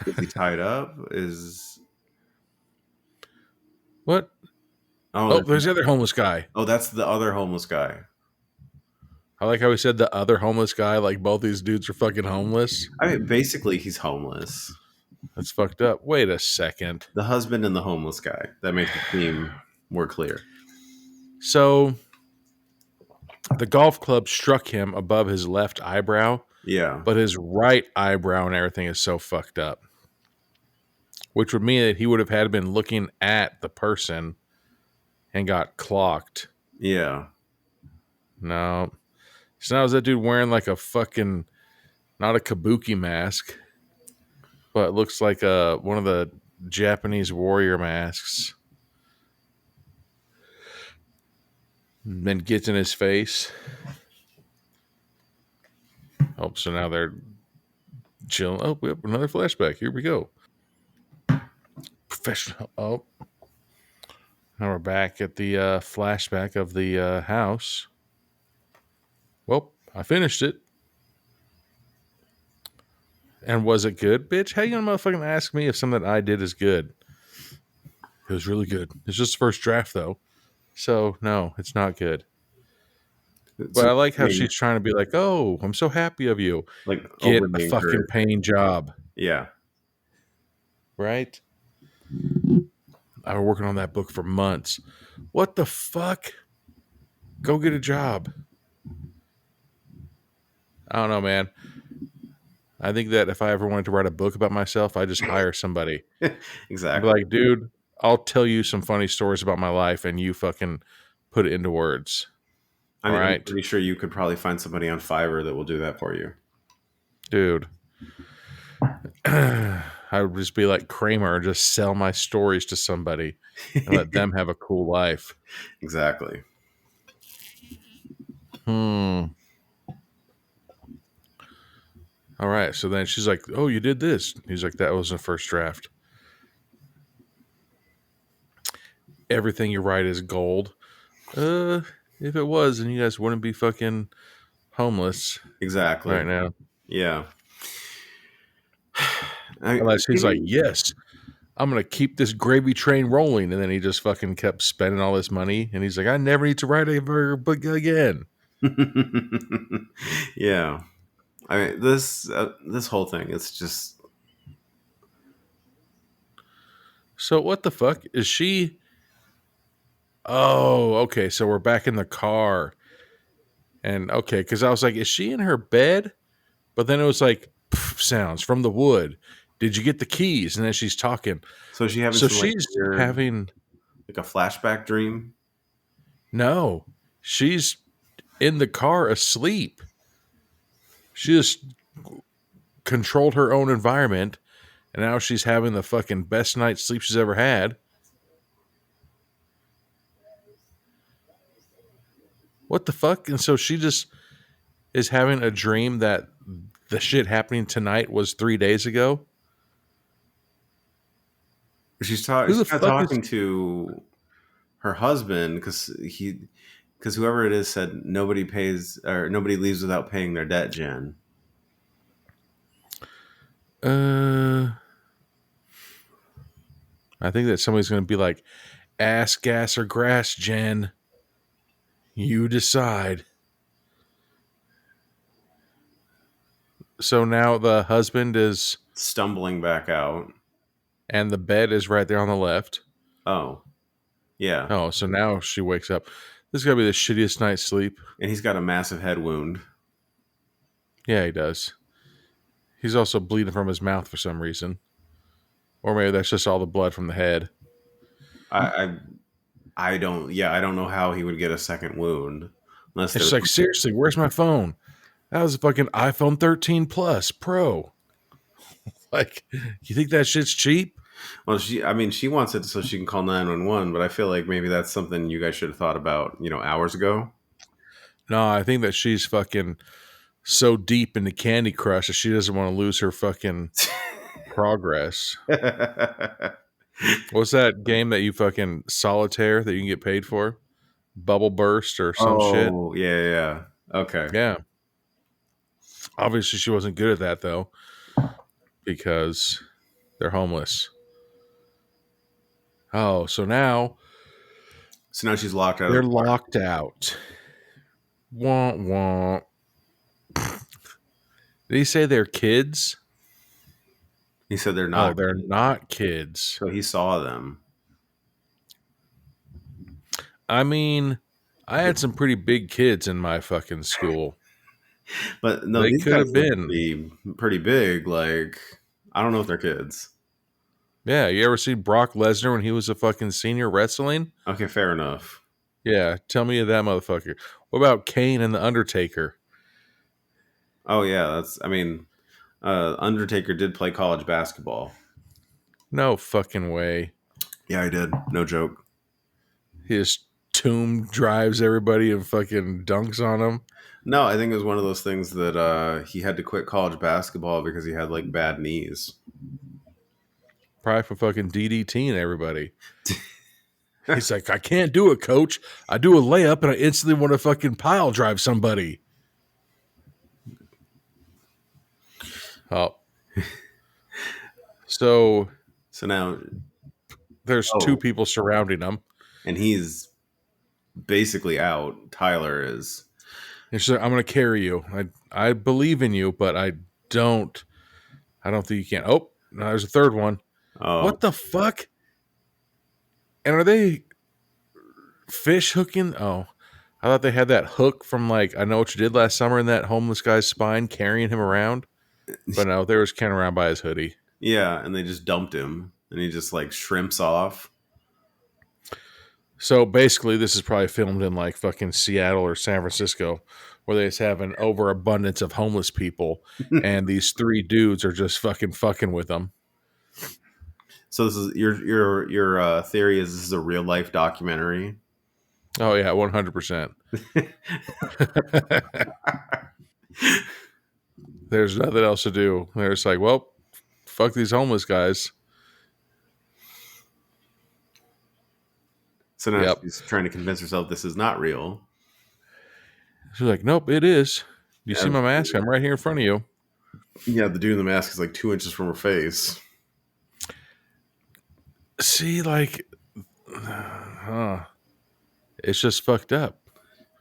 S3: Is he tied up? Is
S2: What? Oh, there's the other homeless guy.
S3: Oh, that's the other homeless guy.
S2: I like how he said the other homeless guy, like both these dudes are fucking homeless.
S3: I mean, basically, he's homeless.
S2: That's fucked up. Wait a second.
S3: The husband and the homeless guy. That makes it seem more clear.
S2: So, the golf club struck him above his left eyebrow.
S3: Yeah.
S2: But his right eyebrow and everything is so fucked up. Which would mean that he would have had been looking at the person and got clocked.
S3: Yeah.
S2: No. So now is that dude wearing like a fucking, not a kabuki mask, but it looks like one of the Japanese warrior masks. And then gets in his face. Oh, so now they're chilling. Oh, we have another flashback. Here we go. Professional. Oh. Now we're back at the flashback of the house. Well, I finished it. And was it good? Bitch, how you gonna motherfucking ask me if something I did is good? It was really good. It's just the first draft, though. So, no, it's not good. But I like how she's trying to be like, oh, I'm so happy of you.
S3: Like,
S2: get a fucking paying job.
S3: Yeah.
S2: Right? I was working on that book for months. What the fuck? Go get a job. I don't know, man. I think that if I ever wanted to write a book about myself, I'd just hire somebody.
S3: Exactly.
S2: I'd be like, dude, I'll tell you some funny stories about my life and you fucking put it into words.
S3: I mean, I'm pretty sure you could probably find somebody on Fiverr that will do that for you.
S2: Dude. I would just be like Kramer and just sell my stories to somebody and let them have a cool life.
S3: Exactly.
S2: All right. So then she's like, oh, you did this. He's like, that was the first draft. Everything you write is gold. If it was, then you guys wouldn't be fucking homeless.
S3: Exactly.
S2: Right now.
S3: Yeah.
S2: Unless he's like, yes, I'm going to keep this gravy train rolling. And then he just fucking kept spending all this money. And he's like, I never need to write a book again.
S3: Yeah. I mean, this whole thing, it's just.
S2: So what the fuck? Is she... Oh, okay. So we're back in the car. And okay, because I was like, is she in her bed? But then it was like sounds from the wood. Did you get the keys? And then she's talking.
S3: So she's
S2: having
S3: like a flashback dream.
S2: No, she's in the car asleep. She just controlled her own environment, and now she's having the fucking best night's sleep she's ever had. What the fuck? And so she just is having a dream that the shit happening tonight was 3 days ago.
S3: She's talking to her husband because whoever it is said nobody pays or nobody leaves without paying their debt, Jen.
S2: I think that somebody's going to be like, ass, gas, or grass, Jen. You decide. So now the husband is,
S3: Stumbling back out.
S2: and the bed is right there on the left.
S3: Oh, yeah.
S2: Oh, so now she wakes up. This is going to be the shittiest night's sleep.
S3: And he's got a massive head wound.
S2: Yeah, he does. He's also bleeding from his mouth for some reason. Or maybe that's just all the blood from the head.
S3: I don't know how he would get a second wound. Unless
S2: It's
S3: there's
S2: just like, seriously, where's my phone? That was a fucking iPhone 13 Plus Pro. Like, you think that shit's cheap?
S3: Well, she wants it so she can call 911, but I feel like maybe that's something you guys should have thought about, hours ago.
S2: No, I think that she's fucking so deep into Candy Crush that she doesn't want to lose her fucking progress. What's that game that you fucking solitaire that you can get paid for? Bubble Burst or some shit?
S3: Oh, yeah. Okay.
S2: Yeah. Obviously, she wasn't good at that, though, because they're homeless. Oh, so now
S3: So now she's locked out
S2: they're
S3: of the car.
S2: locked out. Wah, wah. Did he say they're kids?
S3: He said they're not.
S2: Oh, they're not kids.
S3: So he saw them.
S2: I mean, I had some pretty big kids in my fucking school.
S3: But no,
S2: They
S3: these
S2: could
S3: guys
S2: have been.
S3: look pretty big. Like, I don't know if they're kids.
S2: Yeah, you ever see Brock Lesnar when he was a fucking senior wrestling?
S3: Okay, fair enough.
S2: Yeah, tell me of that motherfucker. What about Kane and The Undertaker?
S3: Oh yeah, Undertaker did play college basketball.
S2: No fucking way.
S3: Yeah, I did. No joke.
S2: His tomb drives everybody and fucking dunks on them.
S3: No, I think it was one of those things that he had to quit college basketball because he had like bad knees.
S2: Probably for fucking DDTing everybody. He's like, I can't do it, coach. I do a layup and I instantly want to fucking pile drive somebody. Oh. So
S3: now
S2: there's two people surrounding him.
S3: And he's basically out. Tyler is.
S2: And she's like, I'm going to carry you. I believe in you, but I don't think you can. Oh, no, there's a third one.
S3: Oh.
S2: What the fuck? And are they fish hooking? Oh, I thought they had that hook from like, I Know What You Did Last Summer in that homeless guy's spine carrying him around. But no, they were just carrying around by his hoodie.
S3: Yeah, and they just dumped him and he just like shrimps off.
S2: So basically, this is probably filmed in like fucking Seattle or San Francisco, where they just have an overabundance of homeless people, and these three dudes are just fucking with them.
S3: So this is your theory is this is a real life documentary?
S2: Oh yeah, 100%. There's nothing else to do. They're just like, well, fuck these homeless guys.
S3: So now she's trying to convince herself this is not real.
S2: She's like, nope, it is. You see my mask? I'm right here in front of you.
S3: Yeah, the dude in the mask is like 2 inches from her face.
S2: See, like, it's just fucked up.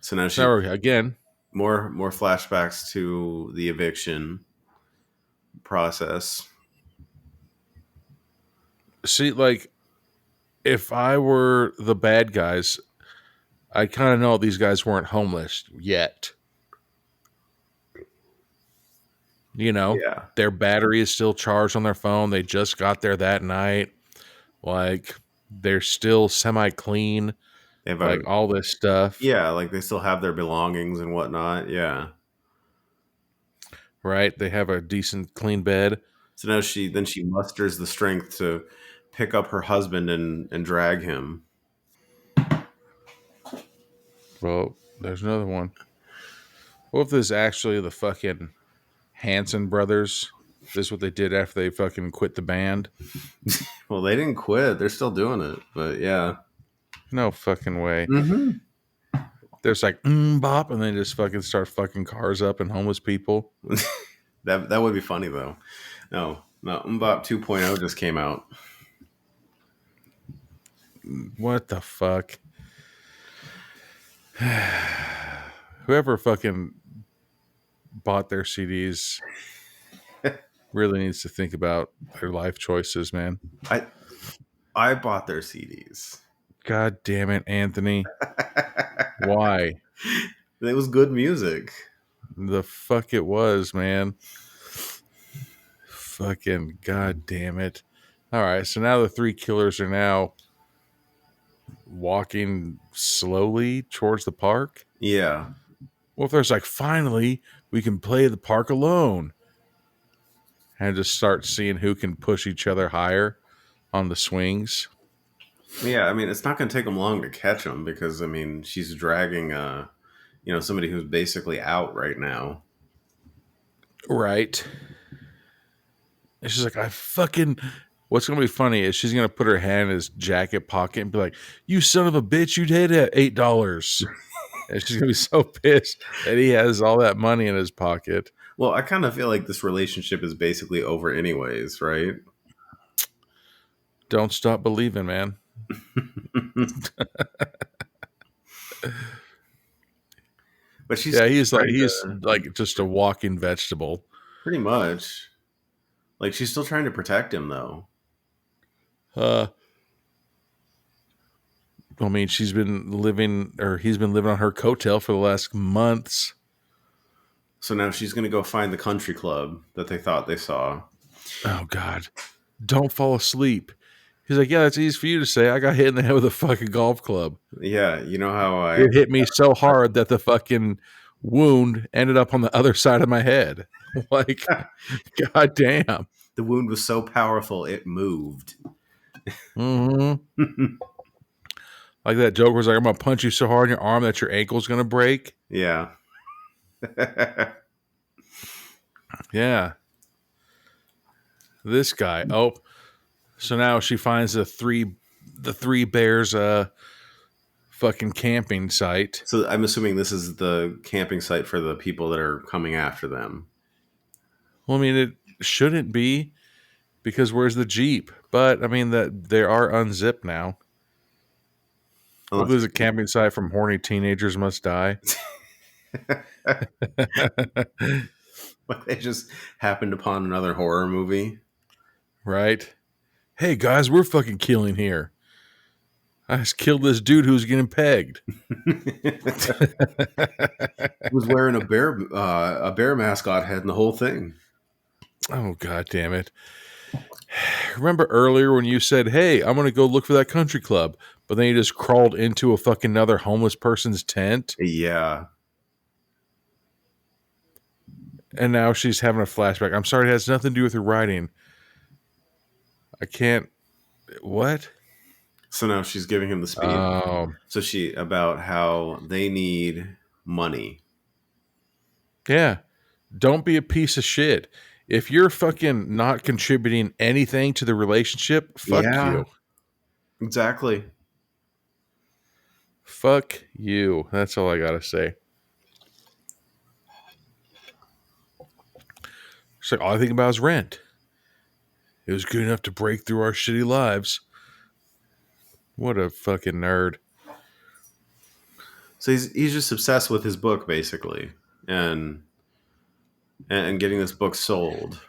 S3: So now
S2: again,
S3: more flashbacks to the eviction process.
S2: See, like, if I were the bad guys, I kind of know these guys weren't homeless yet. Their battery is still charged on their phone. They just got there that night. Like, they're still semi-clean. They have like all this stuff.
S3: Yeah, like they still have their belongings and whatnot. Yeah.
S2: Right? They have a decent, clean bed.
S3: So now she musters the strength to pick up her husband and drag him.
S2: Well, there's another one. What if this is actually the fucking Hanson brothers? This is what they did after they fucking quit the band?
S3: Well, they didn't quit. They're still doing it. But yeah.
S2: No fucking way.
S3: Mm-hmm.
S2: There's like, bop, and they just fucking start fucking cars up and homeless people.
S3: That would be funny, though. No, Mbop 2.0 just came out.
S2: What the fuck? Whoever fucking bought their CDs really needs to think about their life choices, man.
S3: I bought their CDs.
S2: God damn it, Anthony. Why?
S3: It was good music.
S2: The fuck it was, man. Fucking god damn it. All right, so now the three killers are now walking slowly towards the park.
S3: Yeah.
S2: Well, if there's like, finally, we can play the park alone. And just start seeing who can push each other higher on the swings.
S3: Yeah, I mean, it's not going to take them long to catch them because, I mean, she's dragging, somebody who's basically out right now.
S2: Right. And she's like, what's going to be funny is she's going to put her hand in his jacket pocket and be like, you son of a bitch, you did it at $8. And she's going to be so pissed that he has all that money in his pocket.
S3: Well, I kind of feel like this relationship is basically over anyways, right?
S2: Don't stop believing, man.
S3: But he's
S2: like just a walking vegetable.
S3: Pretty much. Like, she's still trying to protect him, though.
S2: I mean, he's been living on her coattail for the last months.
S3: So now she's going to go find the country club that they thought they saw.
S2: Oh, God. Don't fall asleep. He's like, yeah, that's easy for you to say. I got hit in the head with a fucking golf club.
S3: Yeah, you know how
S2: It hit me so hard that the fucking wound ended up on the other side of my head. Like, god damn.
S3: The wound was so powerful, it moved.
S2: Mm-hmm. Like that joke was like, I'm going to punch you so hard in your arm that your ankle's going to break.
S3: Yeah.
S2: Yeah. This guy. Oh, so now she finds the three bears fucking camping site.
S3: So I'm assuming this is the camping site for the people that are coming after them.
S2: Well, I mean, it shouldn't be, because where's the Jeep? But I mean that they are unzipped now. Well, there's a camping site from Horny Teenagers Must Die.
S3: They just happened upon another horror movie.
S2: Right? Hey, guys, we're fucking killing here. I just killed this dude who was getting pegged.
S3: He was wearing a bear mascot head and the whole thing.
S2: Oh, god damn it. Remember earlier when you said, hey, I'm going to go look for that country club, but then you just crawled into a fucking another homeless person's tent?
S3: Yeah.
S2: And now she's having a flashback. I'm sorry, it has nothing to do with her writing. I can't... What?
S3: So now she's giving him the speech. So about how they need money.
S2: Yeah. Don't be a piece of shit. If you're fucking not contributing anything to the relationship, fuck you.
S3: Exactly.
S2: Fuck you. That's all I gotta say. It's like, all I think about is rent. It was good enough to break through our shitty lives. What a fucking nerd.
S3: So he's just obsessed with his book, basically, and getting this book sold.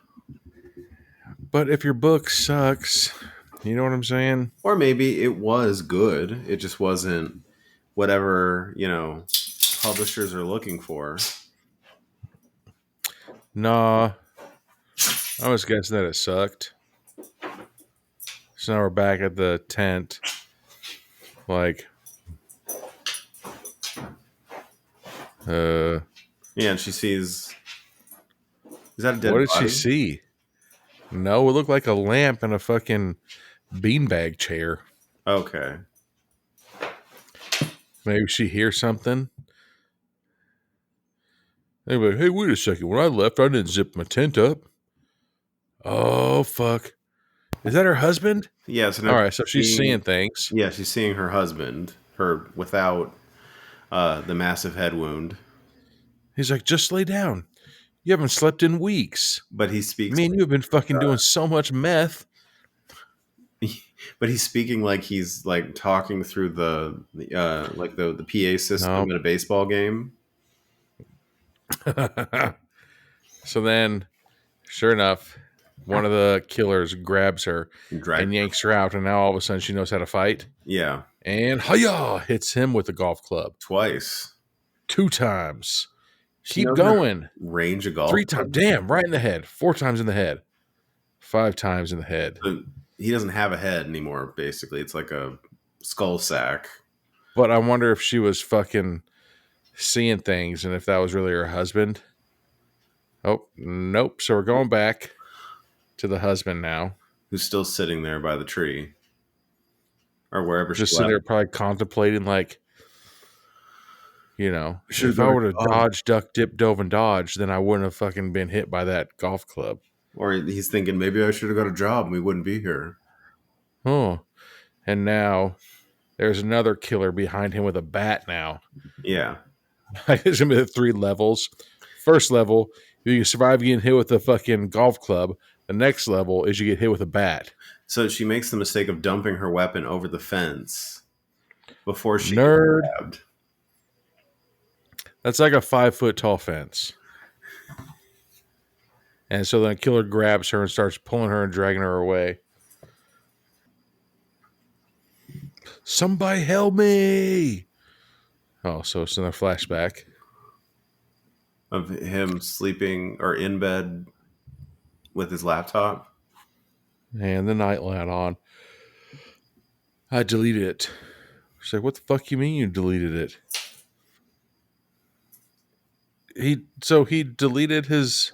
S2: But if your book sucks, you know what I'm saying?
S3: Or maybe it was good. It just wasn't whatever, publishers are looking for.
S2: Nah. I was guessing that it sucked. So now we're back at the tent. Like,
S3: yeah, and she sees. Is that a dead
S2: body? What
S3: body?
S2: did she see? No, it looked like a lamp and a fucking beanbag chair.
S3: Okay.
S2: Maybe she hears something. Anyway, hey, wait a second. When I left, I didn't zip my tent up. Oh, fuck. Is that her husband?
S3: Yeah. So
S2: all right, so she's seeing things.
S3: Yeah, she's seeing her husband, her without the massive head wound.
S2: He's like, just lay down. You haven't slept in weeks.
S3: But he speaks.
S2: Me and you have been fucking doing so much meth.
S3: But he's speaking like he's like talking through the PA system
S2: No.
S3: at a baseball game.
S2: So then, sure enough, one of the killers grabs her and yanks her out, and now all of a sudden she knows how to fight.
S3: Yeah,
S2: And hiya! Hits him with a golf club.
S3: twice.
S2: 2 times.
S3: She
S2: Keep
S3: knows how to
S2: going.
S3: range a golf
S2: 3 times.
S3: club.
S2: Damn, right in the head. 4 times in the head. 5 times in the head.
S3: But he doesn't have a head anymore, basically. It's like a skull sack.
S2: But I wonder if she was fucking seeing things and if that was really her husband. Oh, nope. So we're going back to the husband now.
S3: Who's still sitting there by the tree. Or wherever
S2: Just
S3: she
S2: sitting there
S3: left.
S2: probably contemplating like, you know,
S3: Should've
S2: if I
S3: done
S2: would have
S3: it.
S2: dodged, duck, dip, dove, and dodged, then I wouldn't have fucking been hit by that golf club.
S3: Or he's thinking, maybe I should have got a job and we wouldn't be here.
S2: Oh. And now there's another killer behind him with a bat now.
S3: Yeah.
S2: There's going to be 3 levels. First level, you survive getting hit with a fucking golf club. The next level is you get hit with a bat.
S3: So she makes the mistake of dumping her weapon over the fence before she
S2: Nerd.
S3: gets grabbed.
S2: That's like a 5-foot tall fence. And so then a killer grabs her and starts pulling her and dragging her away. Somebody help me! Oh, so it's another flashback.
S3: Of him sleeping or in bed with his laptop.
S2: And the nightlight on. I deleted it. She's like, what the fuck you mean you deleted it? He deleted his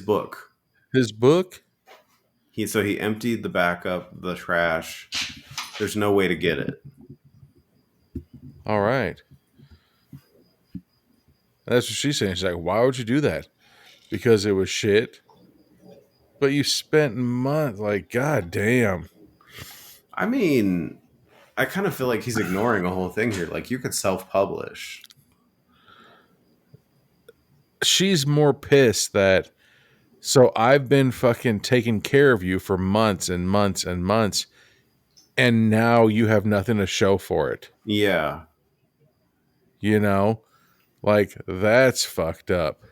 S3: book.
S2: His book?
S3: He emptied the backup, the trash. There's no way to get it.
S2: All right. That's what she's saying. She's like, why would you do that? Because it was shit. But you spent months, like, god damn.
S3: I mean, I kind of feel like he's ignoring a whole thing here. Like, you could self-publish.
S2: She's more pissed that, so I've been fucking taking care of you for months and months and months, and now you have nothing to show for it.
S3: Yeah.
S2: You know? Like, that's fucked up.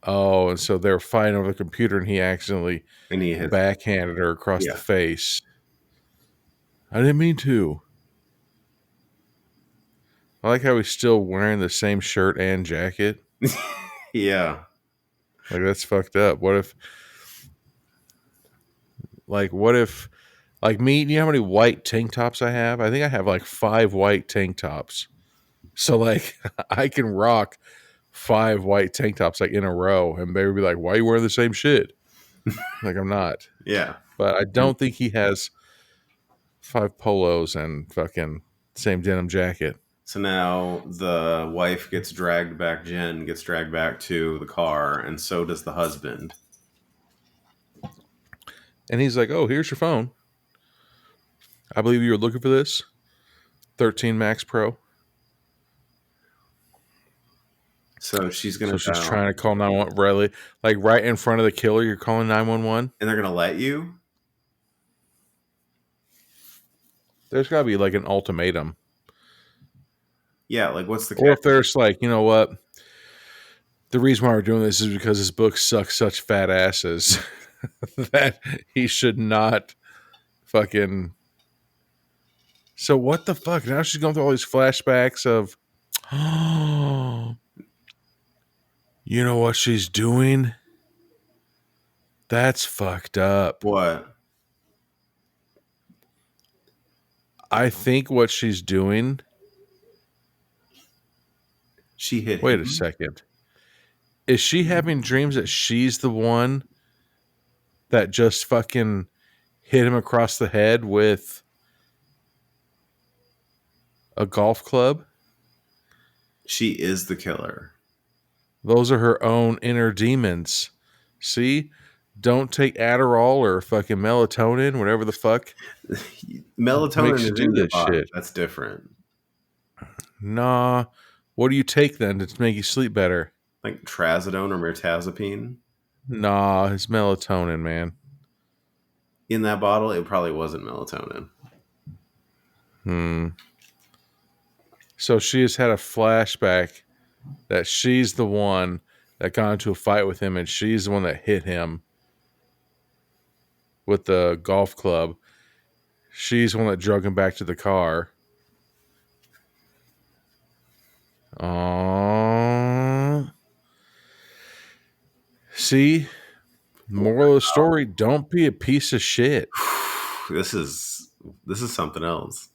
S2: Oh, and so they're fighting over the computer, and he accidentally backhanded her across the face. I didn't mean to. I like how he's still wearing the same shirt and jacket.
S3: Yeah.
S2: Like, that's fucked up. What if, like me, you know how many white tank tops I have? I think I have like 5 white tank tops. So, like, I can rock 5 white tank tops, like, in a row, and they would be like, why are you wearing the same shit? Like, I'm not.
S3: Yeah.
S2: But I don't think he has 5 polos and fucking same denim jacket.
S3: So now the wife gets dragged back, Jen gets dragged back to the car, and so does the husband.
S2: And he's like, oh, here's your phone. I believe you were looking for this. 13 Max Pro.
S3: So she's going
S2: she's trying to call 911, really? Like, right in front of the killer, you're calling 911?
S3: And they're going to let you?
S2: There's got to be, like, an ultimatum.
S3: Yeah, like, what's the...
S2: Or if there's, like, you know what? The reason why we're doing this is because this book sucks such fat asses that he should not fucking... So what the fuck? Now she's going through all these flashbacks of... Oh... You know what she's doing? That's fucked up.
S3: What?
S2: I think what she's doing...
S3: She hit
S2: Wait
S3: him?
S2: a second. Is she having dreams that she's the one that just fucking hit him across the head with a golf club?
S3: She is the killer.
S2: Those are her own inner demons. See? Don't take Adderall or fucking melatonin, whatever the fuck.
S3: Melatonin
S2: makes
S3: is
S2: you do
S3: in your
S2: this
S3: body.
S2: shit.
S3: That's different.
S2: Nah. What do you take then to make you sleep better?
S3: Like trazodone or mirtazapine?
S2: Nah, it's melatonin, man.
S3: in that bottle, it probably wasn't melatonin.
S2: So she has had a flashback that she's the one that got into a fight with him, and she's the one that hit him with the golf club. She's the one that drug him back to the car. See, moral of the story: don't be a piece of shit.
S3: This is something else.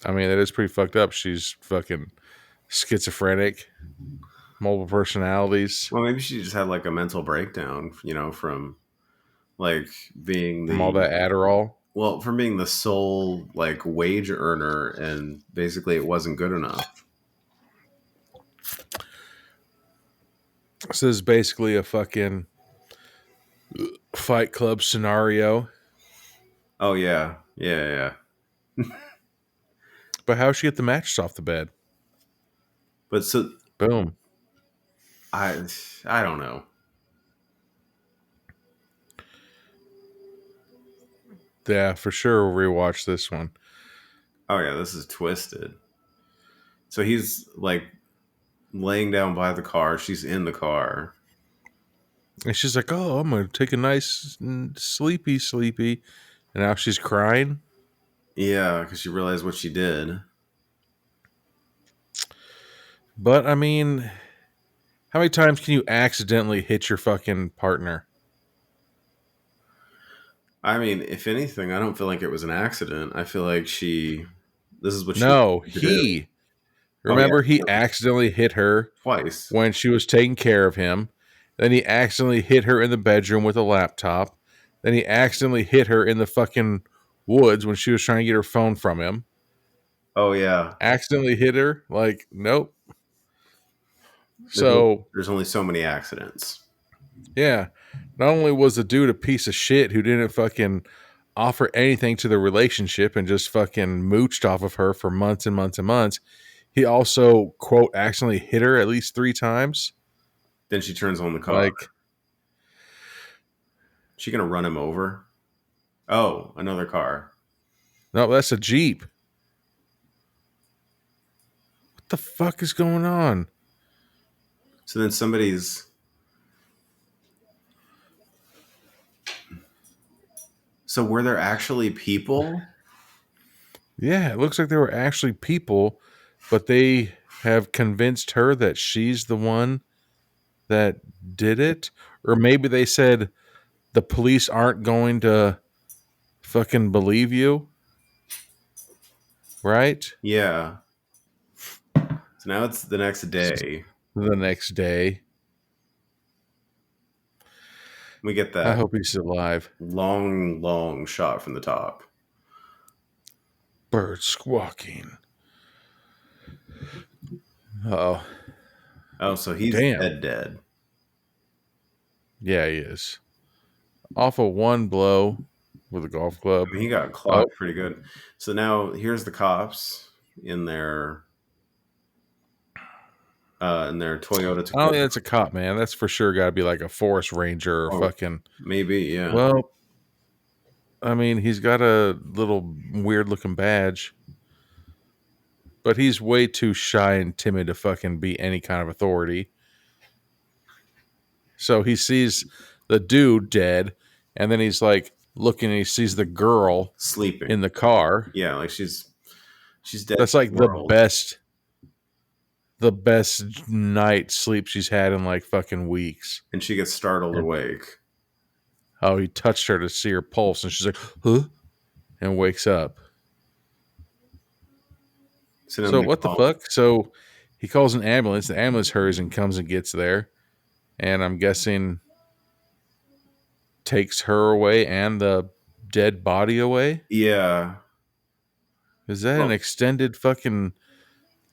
S2: I mean, that is pretty fucked up. She's fucking schizophrenic, multiple personalities,
S3: Well, maybe she just had like a mental breakdown, from like being
S2: from all that Adderall.
S3: from being the sole like wage earner, and basically it wasn't good enough.
S2: This is basically a fucking Fight Club scenario.
S3: Oh yeah.
S2: But how'd she get the mattress off the bed?
S3: But so
S2: Boom.
S3: I don't know.
S2: Yeah, for sure we'll rewatch this one.
S3: Oh yeah, this is twisted. So he's like laying down by the car. She's in the car.
S2: And she's like, oh, I'm going to take a nice sleepy. And now she's crying.
S3: Yeah, because she realized what she did.
S2: But, I mean, how many times can you accidentally hit your fucking partner?
S3: I mean, if anything, I don't feel like it was an accident. I feel like this is what she
S2: No,
S3: to do.
S2: Remember, he accidentally hit her
S3: twice
S2: when she was taking care of him. Then he accidentally hit her in the bedroom with a laptop. Then he accidentally hit her in the fucking woods when she was trying to get her phone from him.
S3: Oh, yeah.
S2: Accidentally hit her? Like, nope. So
S3: there's only so many accidents.
S2: Yeah. Not only was the dude a piece of shit who didn't fucking offer anything to the relationship and just fucking mooched off of her for months and months and months, he also, quote, accidentally hit her at least 3 times.
S3: Then she turns on the car.
S2: Like,
S3: she gonna run him over? Oh, another car.
S2: No, that's a Jeep. What the fuck is going on?
S3: So then somebody's... So were there actually people?
S2: Yeah, it looks like there were actually people, but they have convinced her that she's the one that did it. Or maybe they said the police aren't going to fucking believe right?
S3: Yeah. So now it's the next day.
S2: The next day.
S3: We get that.
S2: I hope he's alive.
S3: Long shot from the top.
S2: Bird squawking. Uh-oh.
S3: Oh, so he's dead.
S2: Yeah, he is. Off of one blow with a golf club.
S3: I mean, he got clocked pretty good. So now here's the cops in their Toyota Tacoma.
S2: I don't think that's a cop, man. That's for sure got to be like a forest ranger or fucking...
S3: Maybe, yeah.
S2: Well, I mean, he's got a little weird-looking badge. But he's way too shy and timid to fucking be any kind of authority. So he sees the dude dead, and then he's like looking and he sees the girl
S3: sleeping
S2: in the car.
S3: Yeah, like she's dead.
S2: That's like the best night sleep she's had in like fucking weeks.
S3: And she gets startled awake.
S2: Oh, he touched her to see her pulse, and she's like, huh? And wakes up. So what the fuck? So he calls an ambulance. The ambulance hurries and comes and gets there. And I'm guessing takes her away and the dead body away?
S3: Yeah.
S2: Is that an extended fucking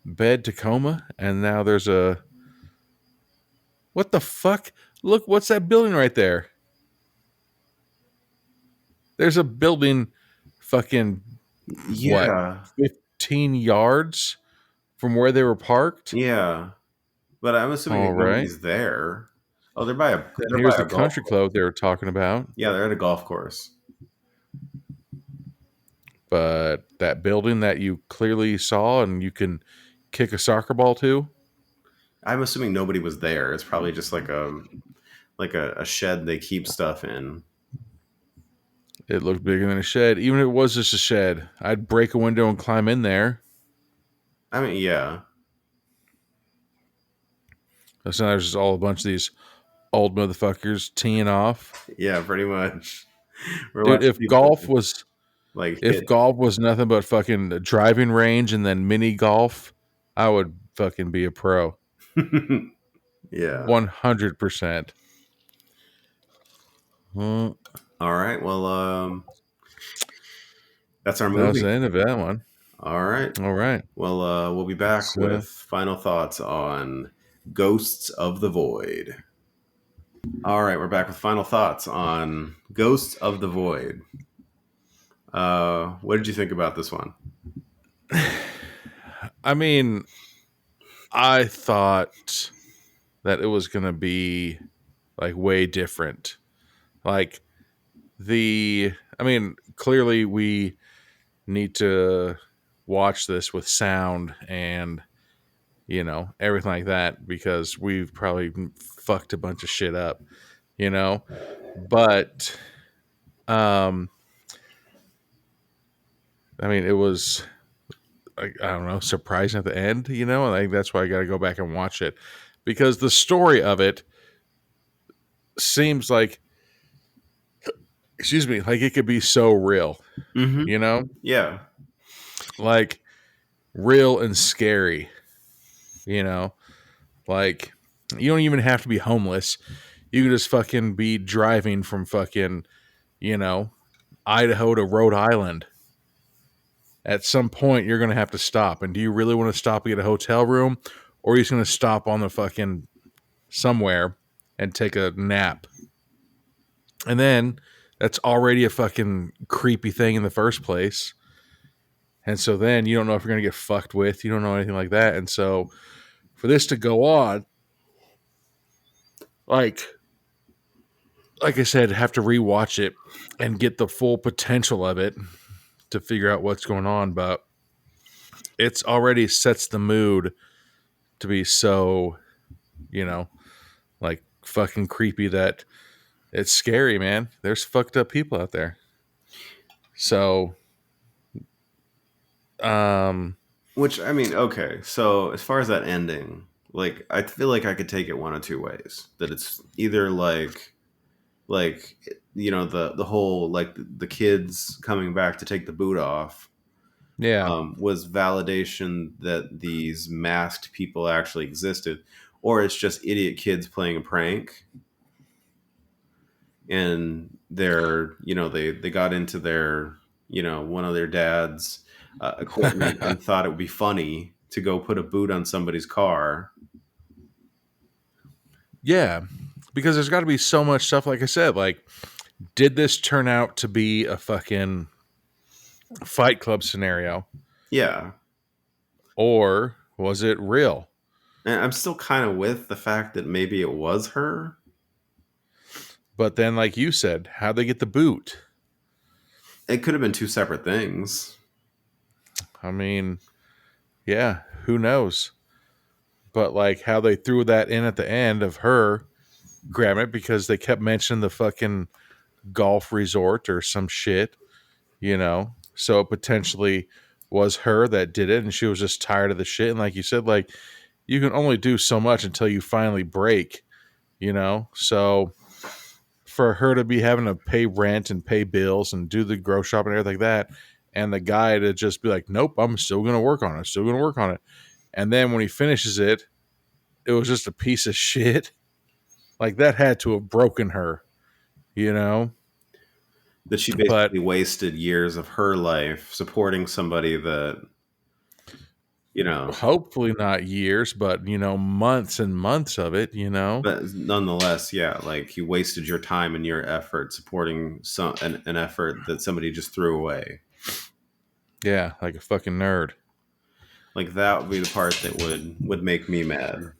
S2: bed Tacoma? And now there's a... What the fuck? Look, what's that building right there? There's a building fucking...
S3: Yeah.
S2: What? 15 yards from where they were parked?
S3: Yeah. But I'm assuming nobody's there. Oh, they're by
S2: And here's the
S3: a golf
S2: country
S3: course.
S2: club they were talking about.
S3: Yeah, they're at a golf course.
S2: But that building that you clearly saw and you can kick a soccer ball to,
S3: I'm assuming nobody was there. It's probably just like a shed they keep stuff in.
S2: it looked bigger than a shed. Even if it was just a shed, I'd break a window and climb in there.
S3: I mean, yeah.
S2: So now there's just all a bunch of these old motherfuckers teeing off.
S3: Yeah, pretty much. We're
S2: Dude,
S3: watching
S2: if
S3: people
S2: golf was
S3: like
S2: if
S3: hit.
S2: golf was nothing but fucking driving range and then mini golf, I would fucking be a pro.
S3: Yeah.
S2: 100%.
S3: All right. Well, that's our
S2: That was the
S3: movie.
S2: end of that one.
S3: All right.
S2: All right.
S3: Well, we'll be back
S2: So-
S3: with final thoughts on Ghosts of the Void. All right, we're back with final thoughts on Ghosts of the Void. What did you think about this one?
S2: I mean, I thought that it was going to be like way different. Like clearly we need to watch this with sound and, everything like that because we've probably fucked a bunch of shit up, but, it was, I don't know, surprising at the end, and I think that's why I got to go back and watch it because the story of it seems like, like it could be so real,
S3: Mm-hmm. Yeah.
S2: like real and scary, like you don't even have to be homeless. You can just fucking be driving from fucking, Idaho to Rhode Island. At some point, you're going to have to stop. And do you really want to stop and get a hotel room? Or are you just going to stop on the fucking somewhere and take a nap? And then that's already a fucking creepy thing in the first place. And so then you don't know if you're going to get fucked with. You don't know anything like that. And so for this to go on, like I said, have to rewatch it and get the full potential of it to figure out what's going on. But it's already sets the mood to be so, like fucking creepy that it's scary, man. There's fucked up people out there. So,
S3: Which, I mean, okay. So as far as that ending, like, I feel like I could take it one of two ways. That it's either like the whole like the kids coming back to take the boot off.
S2: yeah,
S3: Was validation that these masked people actually existed, or it's just idiot kids playing a prank, and they got into their one of their dad's equipment and thought it would be funny to go put a boot on somebody's car.
S2: yeah, because there's got to be so much stuff. Like I said, like, did this turn out to be a fucking Fight Club scenario,
S3: Yeah,
S2: or was it real?
S3: and I'm still kind of with the fact that maybe it was her.
S2: But then, like you said, how'd they get the boot?
S3: It could have been two separate things.
S2: I mean, yeah, who knows? But like how they threw that in at the end of her grabbing it because they kept mentioning the fucking golf resort or some shit, So it potentially was her that did it and she was just tired of the shit. And like you said, like you can only do so much until you finally break, So for her to be having to pay rent and pay bills and do the grocery shop and everything like that, and the guy to just be like, nope, I'm still going to work on it. Still going to work on it. And then when he finishes it, it was just a piece of shit. Like that had to have broken her,
S3: That she basically wasted years of her life supporting somebody that,
S2: hopefully not years, but months and months of it,
S3: But nonetheless, yeah, like you wasted your time and your effort supporting an effort that somebody just threw away.
S2: Yeah, like a fucking nerd.
S3: Like that would be the part that would make me mad.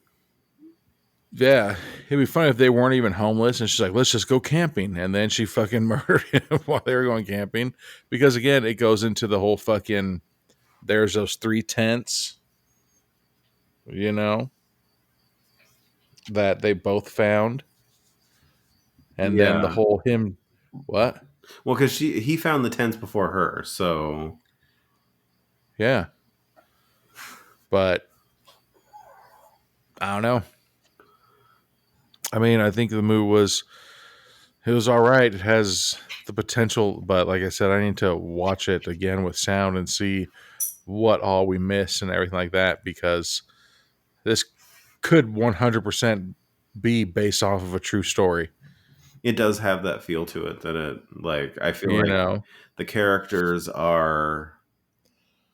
S2: Yeah, it'd be funny if they weren't even homeless and she's like, let's just go camping. And then she fucking murdered him while they were going camping. Because again, it goes into the whole fucking, there's those 3 tents, you know, that they both found. And then the whole him, what?
S3: Well, because he found the tents before her, so.
S2: Yeah. But I don't know. I mean, I think the movie was all right. It has the potential, but like I said, I need to watch it again with sound and see what all we miss and everything like that, because this could 100% be based off of a true story.
S3: It does have that feel to it that it, like, I feel
S2: You
S3: like
S2: know,
S3: the characters are,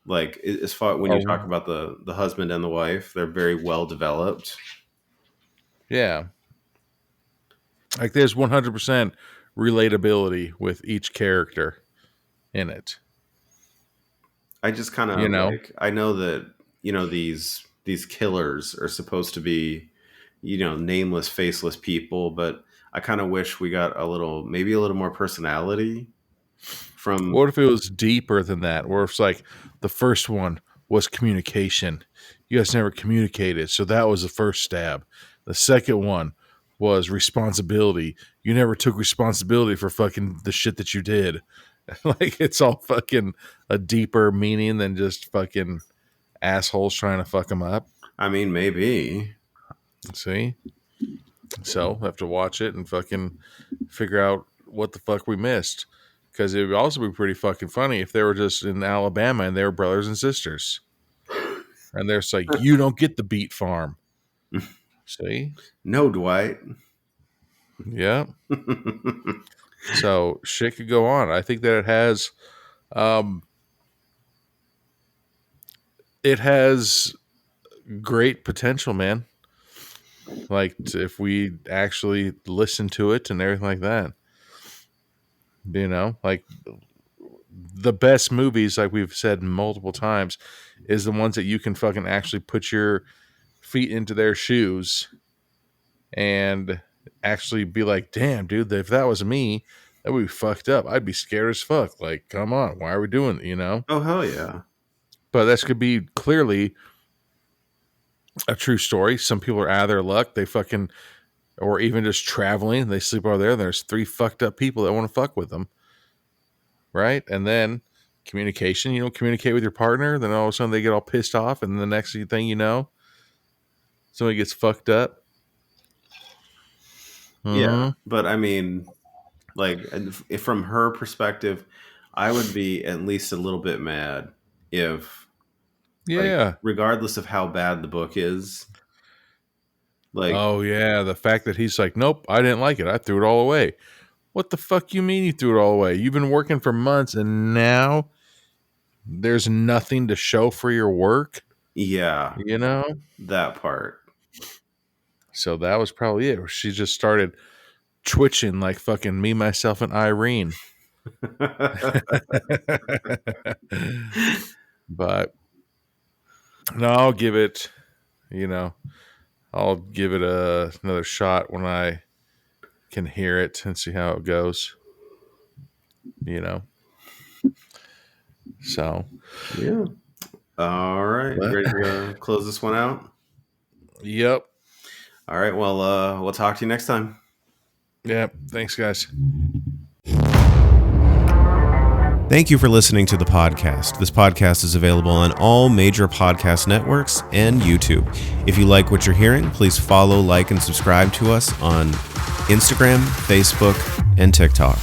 S3: like, as far when you talk about the husband and the wife, they're very well developed.
S2: Yeah. Like there's 100% relatability with each character in it.
S3: I just kind of,
S2: You know?
S3: like, I know that, you know, these killers are supposed to be, you know, nameless, faceless people, but I kind of wish we got maybe a little more personality from.
S2: What if it was deeper than that? Where it's like the first one was communication. You guys never communicated, so that was the first stab. The second one was responsibility. You never took responsibility for fucking the shit that you did. Like it's all fucking a deeper meaning than just fucking assholes trying to fuck them up.
S3: I mean, maybe.
S2: See? So I have to watch it and fucking figure out what the fuck we missed. Because it would also be pretty fucking funny if they were just in Alabama and they were brothers and sisters. And they're just like, you don't get the beet farm. See?
S3: No, Dwight.
S2: Yeah. So shit could go on. I think that it has great potential, man. Like if we actually listen to it and everything like that. You know, like the best movies, like we've said multiple times, is the ones that you can fucking actually put your feet into their shoes and actually be like, damn, dude, if that was me, that would be fucked up. I'd be scared as fuck. Like, come on, why are we doing it, you know?
S3: Oh, hell yeah.
S2: But this could be clearly a true story. Some people are out of their luck. They fucking, or even just traveling, they sleep over there. And there's 3 fucked up people that want to fuck with them. Right? And then communication, you don't communicate with your partner, then all of a sudden they get all pissed off, and the next thing you know, somebody gets fucked up.
S3: Yeah, but I mean, like, if from her perspective, I would be at least a little bit mad if, like, regardless of how bad the book is, like,
S2: oh yeah, the fact that he's like, nope, I didn't like it, I threw it all away. What the fuck you mean you threw it all away? You've been working for months and now there's nothing to show for your work?
S3: Yeah.
S2: You know?
S3: That part.
S2: So that was probably it. She just started twitching like fucking me, myself, and Irene. But no, I'll give it, you know, I'll give it another shot when I can hear it and see how it goes. You know? So.
S3: Yeah. All right. Ready to close this one out?
S2: Yep.
S3: All right. Well, we'll talk to you next time.
S2: Yep. Thanks, guys.
S3: Thank you for listening to the podcast. This podcast is available on all major podcast networks and YouTube. If you like what you're hearing, please follow, like, and subscribe to us on Instagram, Facebook, and TikTok.